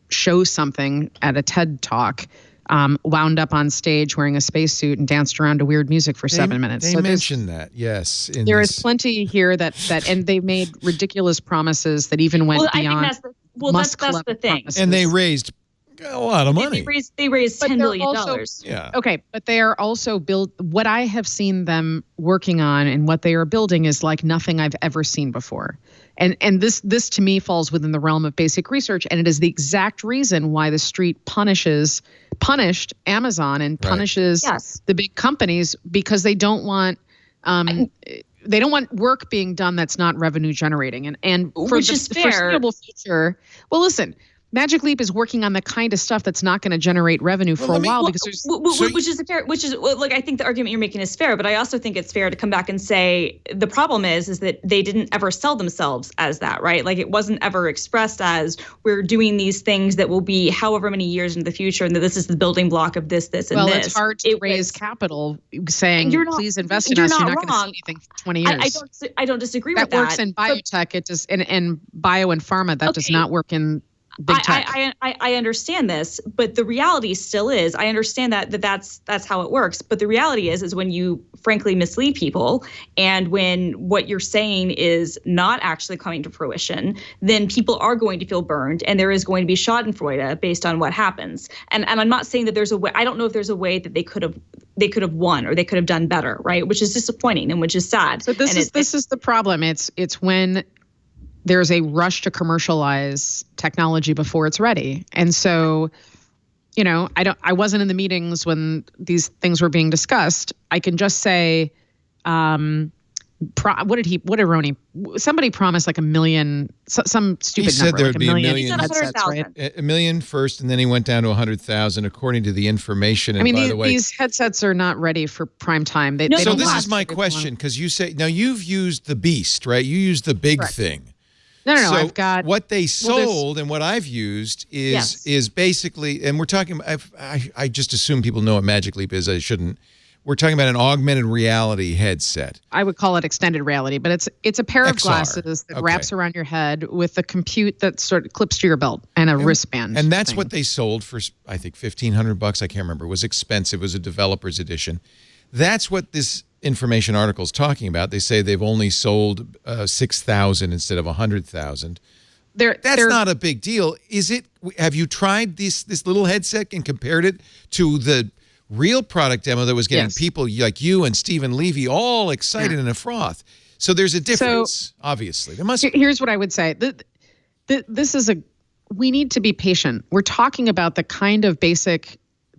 show something at a TED Talk, wound up on stage wearing a spacesuit and danced around to weird music for 7 minutes. They mentioned that, yes. There is plenty here that, and they made ridiculous promises that even went beyond. I think that's the thing. Promises. And they raised a lot of money. They raised $10 billion. Yeah. Okay, but they are also what I have seen them working on and what they are building is like nothing I've ever seen before. And this to me falls within the realm of basic research, and it is the exact reason why the street punished Amazon and punishes the big companies because they don't want work being done that's not revenue generating. And for the foreseeable future, well, listen. Magic Leap is working on the kind of stuff that's not going to generate revenue for a while because there's I think the argument you're making is fair, but I also think it's fair to come back and say the problem is that they didn't ever sell themselves as that, right? Like it wasn't ever expressed as we're doing these things that will be however many years into the future and that this is the building block of this, and this. Well, it's hard to raise capital saying, please invest in us. You're not going to see anything for 20 years. I don't disagree with that. That works in biotech. It does, and bio and pharma, that does not work in big tech. I understand this, but the reality still is, I understand that's how it works. But the reality is when you frankly mislead people, and when what you're saying is not actually coming to fruition, then people are going to feel burned, and there is going to be schadenfreude based on what happens. And I'm not saying that there's a way. I don't know if there's a way that they could have won or they could have done better, right? Which is disappointing and which is sad. So this is the problem. It's when there's a rush to commercialize technology before it's ready. And so, I wasn't in the meetings when these things were being discussed. I can just say, what did Ronnie? Somebody promised like 1 million, some stupid number. Like there'd be 1 million headsets, right? 1 million first, and then he went down to 100,000, according to the information. And by the way, these headsets are not ready for prime time. So this is my question, because you say, now you've used the Beast, right? You used the big thing. No. So I've got what they sold, and what I've used is basically, and we're talking. I just assume people know what Magic Leap is. I shouldn't. We're talking about an augmented reality headset. I would call it extended reality, but it's a pair of glasses that wraps around your head with a compute that sort of clips to your belt and a wristband. And that's what they sold for, I think, $1,500. I can't remember. It was expensive. It was a developer's edition. That's what this information article is talking about. They say they've only sold 6,000 instead of 100,000. That's not a big deal, is it? Have you tried this little headset and compared it to the real product demo that was getting people like you and Stephen Levy all excited in a froth? So there's a difference, obviously. There must. Here's what I would say. We need to be patient. We're talking about the kind of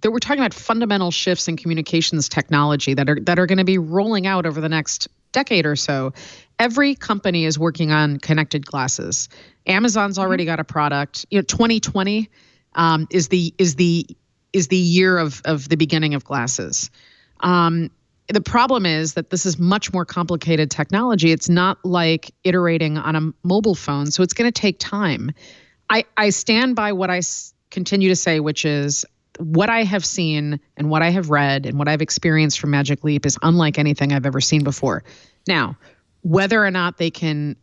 we're talking about fundamental shifts in communications technology that are going to be rolling out over the next decade or so. Every company is working on connected glasses. Amazon's already got a product. 2020 is the year of the beginning of glasses. The problem is that this is much more complicated technology. It's not like iterating on a mobile phone, so it's going to take time. I stand by what I continue to say, which is what I have seen and what I have read and what I've experienced from Magic Leap is unlike anything I've ever seen before. Now, whether or not they can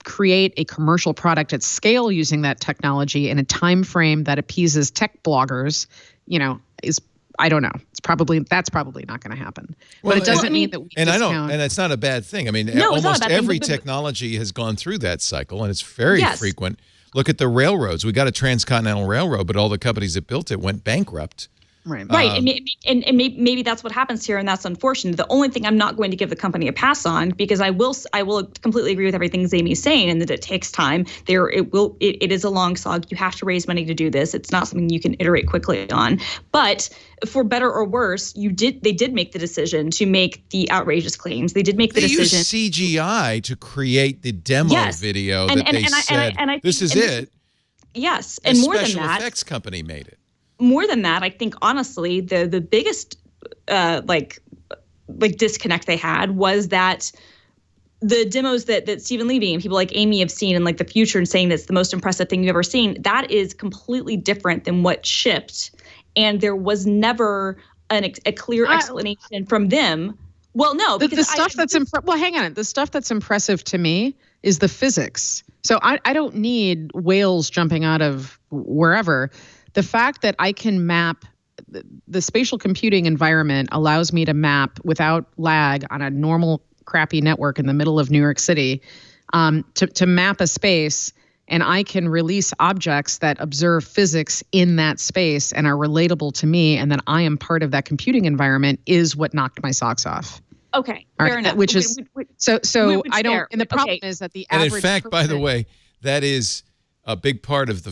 create a commercial product at scale using that technology in a time frame that appeases tech bloggers, I don't know. That's probably not going to happen. But it doesn't mean that we discount. And it's not a bad thing. I mean, almost every technology has gone through that cycle, and it's very frequent. Look at the railroads. We got a transcontinental railroad, but all the companies that built it went bankrupt. Right. And maybe that's what happens here, and that's unfortunate. The only thing I'm not going to give the company a pass on, because I will completely agree with everything Zamie's saying, and that it takes time. It is a long slog. You have to raise money to do this. It's not something you can iterate quickly on. But for better or worse, they did make the decision to make the outrageous claims. They did make the decision. They used CGI to create the demo video that they said, this is it. Yes, and more than that, special effects company made it. More than that, I think honestly, the biggest disconnect they had was that the demos that Stephen Levy and people like Amy have seen in the future and saying it's the most impressive thing you've ever seen, that is completely different than what shipped. And there was never a clear explanation from them. Well, no, because the stuff hang on. The stuff that's impressive to me is the physics. So I don't need whales jumping out of wherever. The fact that I can map the spatial computing environment allows me to map without lag on a normal crappy network in the middle of New York City to map a space, and I can release objects that observe physics in that space and are relatable to me, and then I am part of that computing environment is what knocked my socks off. Okay, fair enough. Which is so I don't. And the problem is that the average. And in fact, by the way, that is a big part of the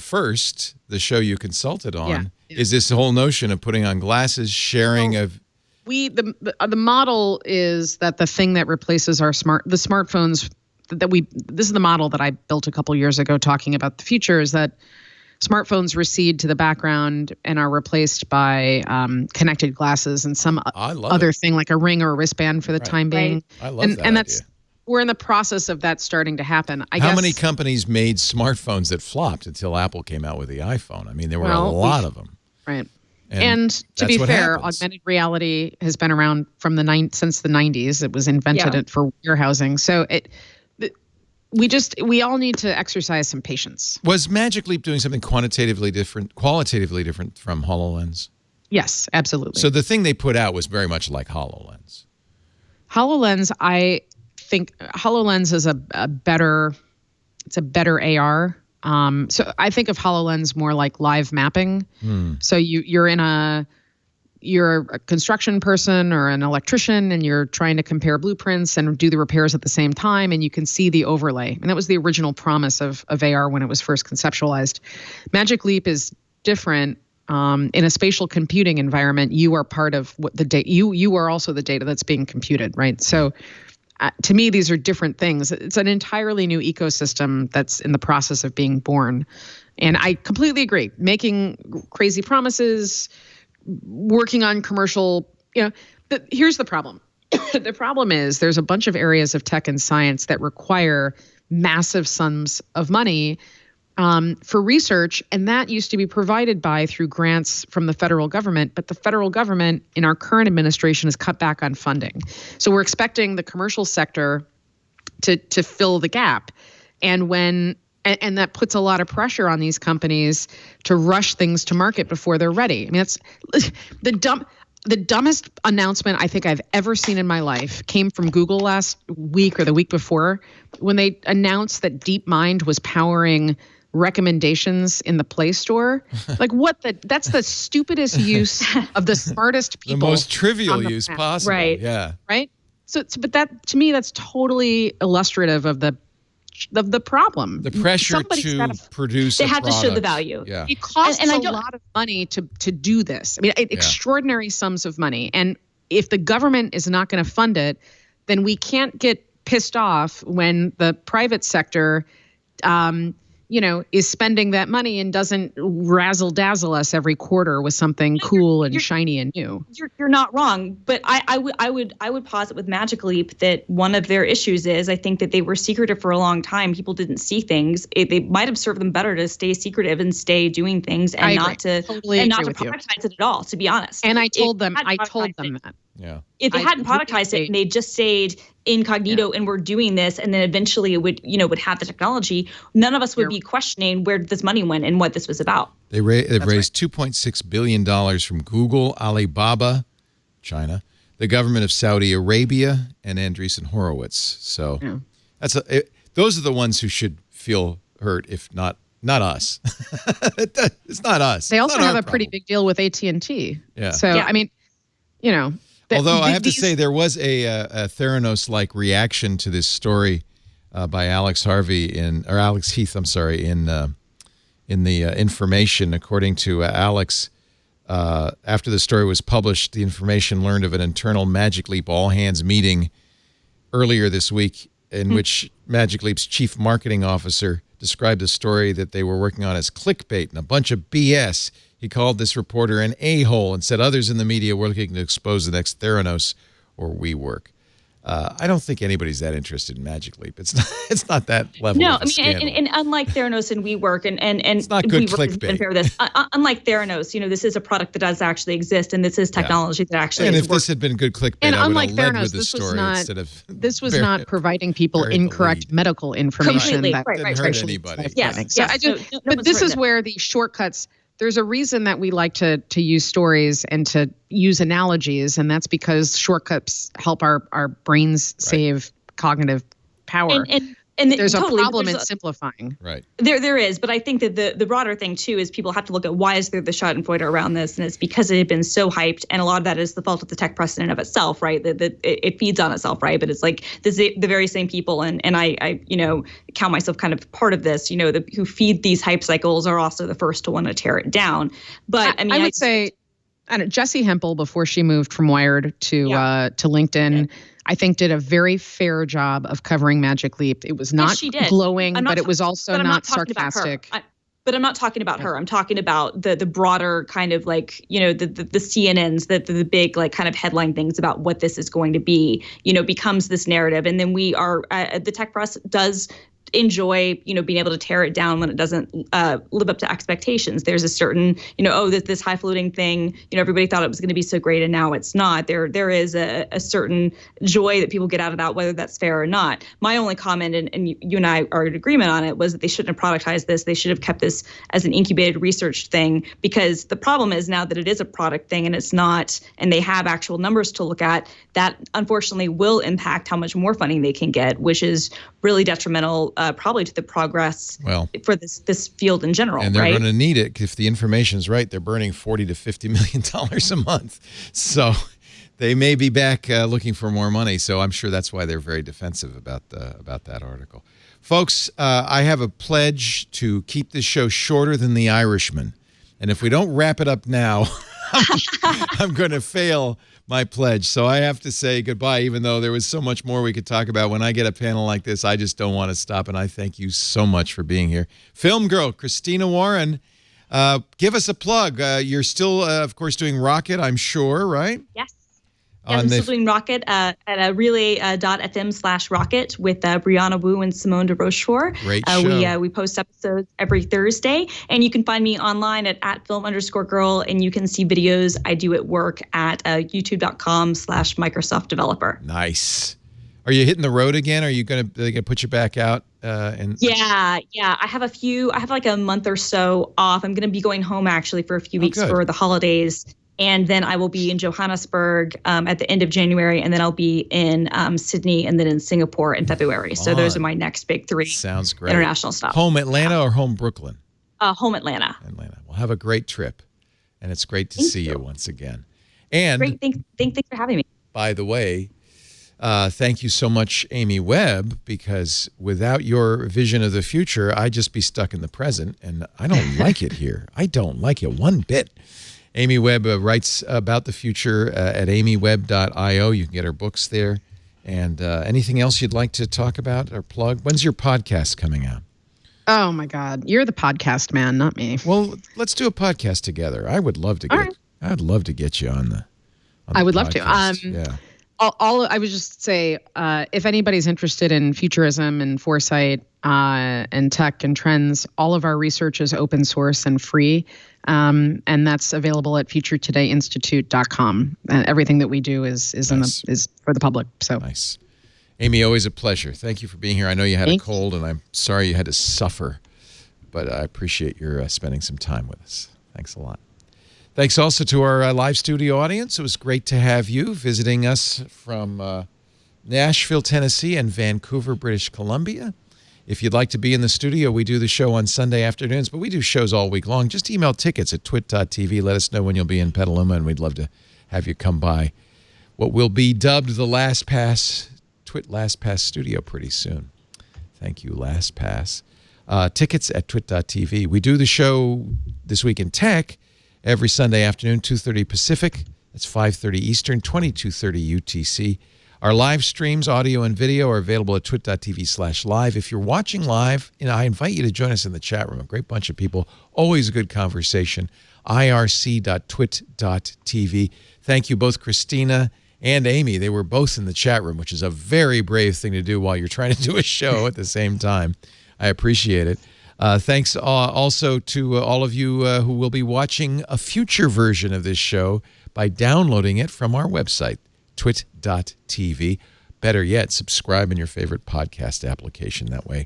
show you consulted on, is this whole notion of putting on glasses, sharing of. The model is that the thing that replaces the smartphones this is the model that I built a couple years ago talking about the future, is that smartphones recede to the background and are replaced by connected glasses and some other thing like a ring or a wristband for the time being. I love that idea. We're in the process of that starting to happen. How many companies made smartphones that flopped until Apple came out with the iPhone? I mean, there were a lot of them. Right. And to be fair, augmented reality has been around since the 90s. It was invented for warehousing. So we all need to exercise some patience. Was Magic Leap doing something qualitatively different from HoloLens? Yes, absolutely. So the thing they put out was very much like HoloLens. HoloLens, I think HoloLens is a better AR. So I think of HoloLens more like live mapping. So you're a construction person or an electrician, and you're trying to compare blueprints and do the repairs at the same time, and you can see the overlay. And that was the original promise of AR when it was first conceptualized. Magic Leap is different. In a spatial computing environment, you are part of what the data. You are also the data that's being computed, right? So, to me, these are different things. It's an entirely new ecosystem that's in the process of being born, and I completely agree. Making crazy promises, working on commercial. Here's the problem. The problem is there's a bunch of areas of tech and science that require massive sums of money. For research, and that used to be provided through grants from the federal government, but the federal government in our current administration has cut back on funding. So we're expecting the commercial sector to fill the gap. And that puts a lot of pressure on these companies to rush things to market before they're ready. I mean, that's the dumbest announcement I think I've ever seen in my life came from Google last week or the week before when they announced that DeepMind was powering recommendations in the Play Store. Like that's the stupidest use of the smartest people. The most trivial use possible. Right. Yeah. Right. So, but that to me, that's totally illustrative of the problem. The pressure to produce they have to show the value. Yeah. It costs a lot of money to do this. I mean, extraordinary sums of money. And if the government is not going to fund it, then we can't get pissed off when the private sector is spending that money and doesn't razzle dazzle us every quarter with something cool and shiny and new. You're not wrong, but I would posit with Magic Leap that one of their issues is I think that they were secretive for a long time. People didn't see things. They might have served them better to stay secretive and stay doing things and not to productize it at all. To be honest, and I told them that. Yeah. If they hadn't productized it and they just stayed incognito and were doing this, and then eventually it would have the technology, none of us would be questioning where this money went and what this was about. They've raised $2.6 billion from Google, Alibaba, China, the government of Saudi Arabia, and Andreessen Horowitz. So those are the ones who should feel hurt, if not us. It's not us. They also have a pretty big deal with AT&T. Yeah. So, I mean, although I have to say there was a Theranos-like reaction to this story by Alex Heath, in the Information. According to Alex, after the story was published, the Information learned of an internal Magic Leap all-hands meeting earlier this week in which Magic Leap's chief marketing officer described the story that they were working on as clickbait and a bunch of BS. He called this reporter an a-hole and said others in the media were looking to expose the next Theranos or WeWork. I don't think anybody's that interested in Magic Leap. It's not that level of scandal. And unlike Theranos and WeWork and it's not good clickbait. Unlike Theranos, this is a product that does actually exist, and this is technology that actually and is if this had been good clickbait, and I would unlike have led Theranos, with the story instead of this was not providing people incorrect medical information that didn't hurt anybody. Yes. But this is where the shortcuts. There's a reason that we like to use stories and to use analogies, and that's because shortcuts help our brains save cognitive power. And there's a problem in simplifying. Right. There is, but I think that the broader thing too is people have to look at why is there the schadenfreude around this, and it's because it had been so hyped, and a lot of that is the fault of the tech press in and of itself, right? That it feeds on itself, right? But it's like the very same people, and I count myself kind of part of this, who feed these hype cycles are also the first to want to tear it down. But I would say, Jessie Hempel, before she moved from Wired to LinkedIn. I think did a very fair job of covering Magic Leap. It was not glowing, but it was also not sarcastic. But I'm not talking about her. I'm talking about the broader kind of the CNNs, the big kind of headline things about what this is going to be, becomes this narrative. And then we are the tech press does enjoy, being able to tear it down when it doesn't live up to expectations. There's a certain, this high floating thing, everybody thought it was going to be so great and now it's not. There is a certain joy that people get out of that, whether that's fair or not. My only comment, and you and I are in agreement on it, was that they shouldn't have productized this. They should have kept this as an incubated research thing, because the problem is now that it is a product thing and it's not, and they have actual numbers to look at, that unfortunately will impact how much more funding they can get, which is really detrimental probably to the progress for this field in general. And they're going to need it if the information's right. They're burning $40 to $50 million a month. So they may be back looking for more money. So I'm sure that's why they're very defensive about that article. Folks, I have a pledge to keep this show shorter than The Irishman. And if we don't wrap it up now, I'm going to fail my pledge. So I have to say goodbye, even though there was so much more we could talk about. When I get a panel like this, I just don't want to stop. And I thank you so much for being here. Film girl, Christina Warren, give us a plug. You're still, of course, doing Rocket, I'm sure, right? Yes. I'm still doing Rocket at relay.fm/rocket with Brianna Wu and Simone de Rochefort. Great show. We post episodes every Thursday, and you can find me online at film_girl, and you can see videos I do at work at youtube.com/Microsoft developer. Nice. Are you hitting the road again? Are you going to put you back out? Yeah. I have like a month or so off. I'm going to be going home actually for a few weeks for the holidays. And then I will be in Johannesburg at the end of January, and then I'll be in Sydney and then in Singapore in February. So those are my next big 3. Sounds great. International stuff. Home Atlanta or home Brooklyn? Home Atlanta. Well, have a great trip, and it's great to see you once again. And great. Thanks for having me. By the way, thank you so much, Amy Webb, because without your vision of the future, I'd just be stuck in the present, and I don't like it here. I don't like it one bit. Amy Webb writes about the future at amywebb.io. You can get her books there. And anything else you'd like to talk about or plug? When's your podcast coming out? Oh, my God. You're the podcast man, not me. Well, let's do a podcast together. I would love to I'd love to get you on the I would love to. Yeah. I would just say, if anybody's interested in futurism and foresight and tech and trends, all of our research is open source and free. And that's available at futuretodayinstitute.com. And everything that we do is for the public. So nice. Amy, always a pleasure. Thank you for being here. I know you had a cold, and I'm sorry you had to suffer, but I appreciate your spending some time with us. Thanks a lot. Thanks also to our live studio audience. It was great to have you visiting us from Nashville, Tennessee, and Vancouver, British Columbia. If you'd like to be in the studio, we do the show on Sunday afternoons, but we do shows all week long. Just email tickets at twit.tv. Let us know when you'll be in Petaluma, and we'd love to have you come by what will be dubbed the Twit LastPass studio pretty soon. Thank you, LastPass. Tickets at twit.tv. We do the show This Week in Tech every Sunday afternoon, 2:30 Pacific. That's 5:30 Eastern, 22:30 UTC. Our live streams, audio and video, are available at twit.tv/live. If you're watching live, I invite you to join us in the chat room. A great bunch of people. Always a good conversation. irc.twit.tv. Thank you both, Christina and Amy. They were both in the chat room, which is a very brave thing to do while you're trying to do a show at the same time. I appreciate it. Thanks also to all of you who will be watching a future version of this show by downloading it from our website, twit.tv. Better yet, subscribe in your favorite podcast application. That way,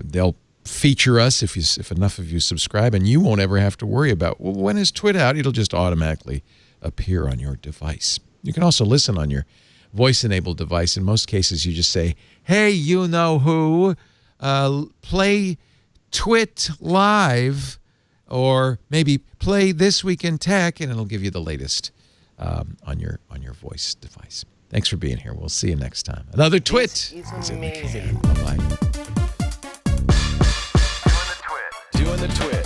they'll feature us if enough of you subscribe, and you won't ever have to worry about, well, when is Twit out? It'll just automatically appear on your device. You can also listen on your voice-enabled device. In most cases, you just say, hey, you know who, play Twit Live, or maybe play This Week in Tech, and it'll give you the latest on your voice device. Thanks for being here. We'll see you next time. Another Twit. It's amazing. Bye-bye. Doing the Twit.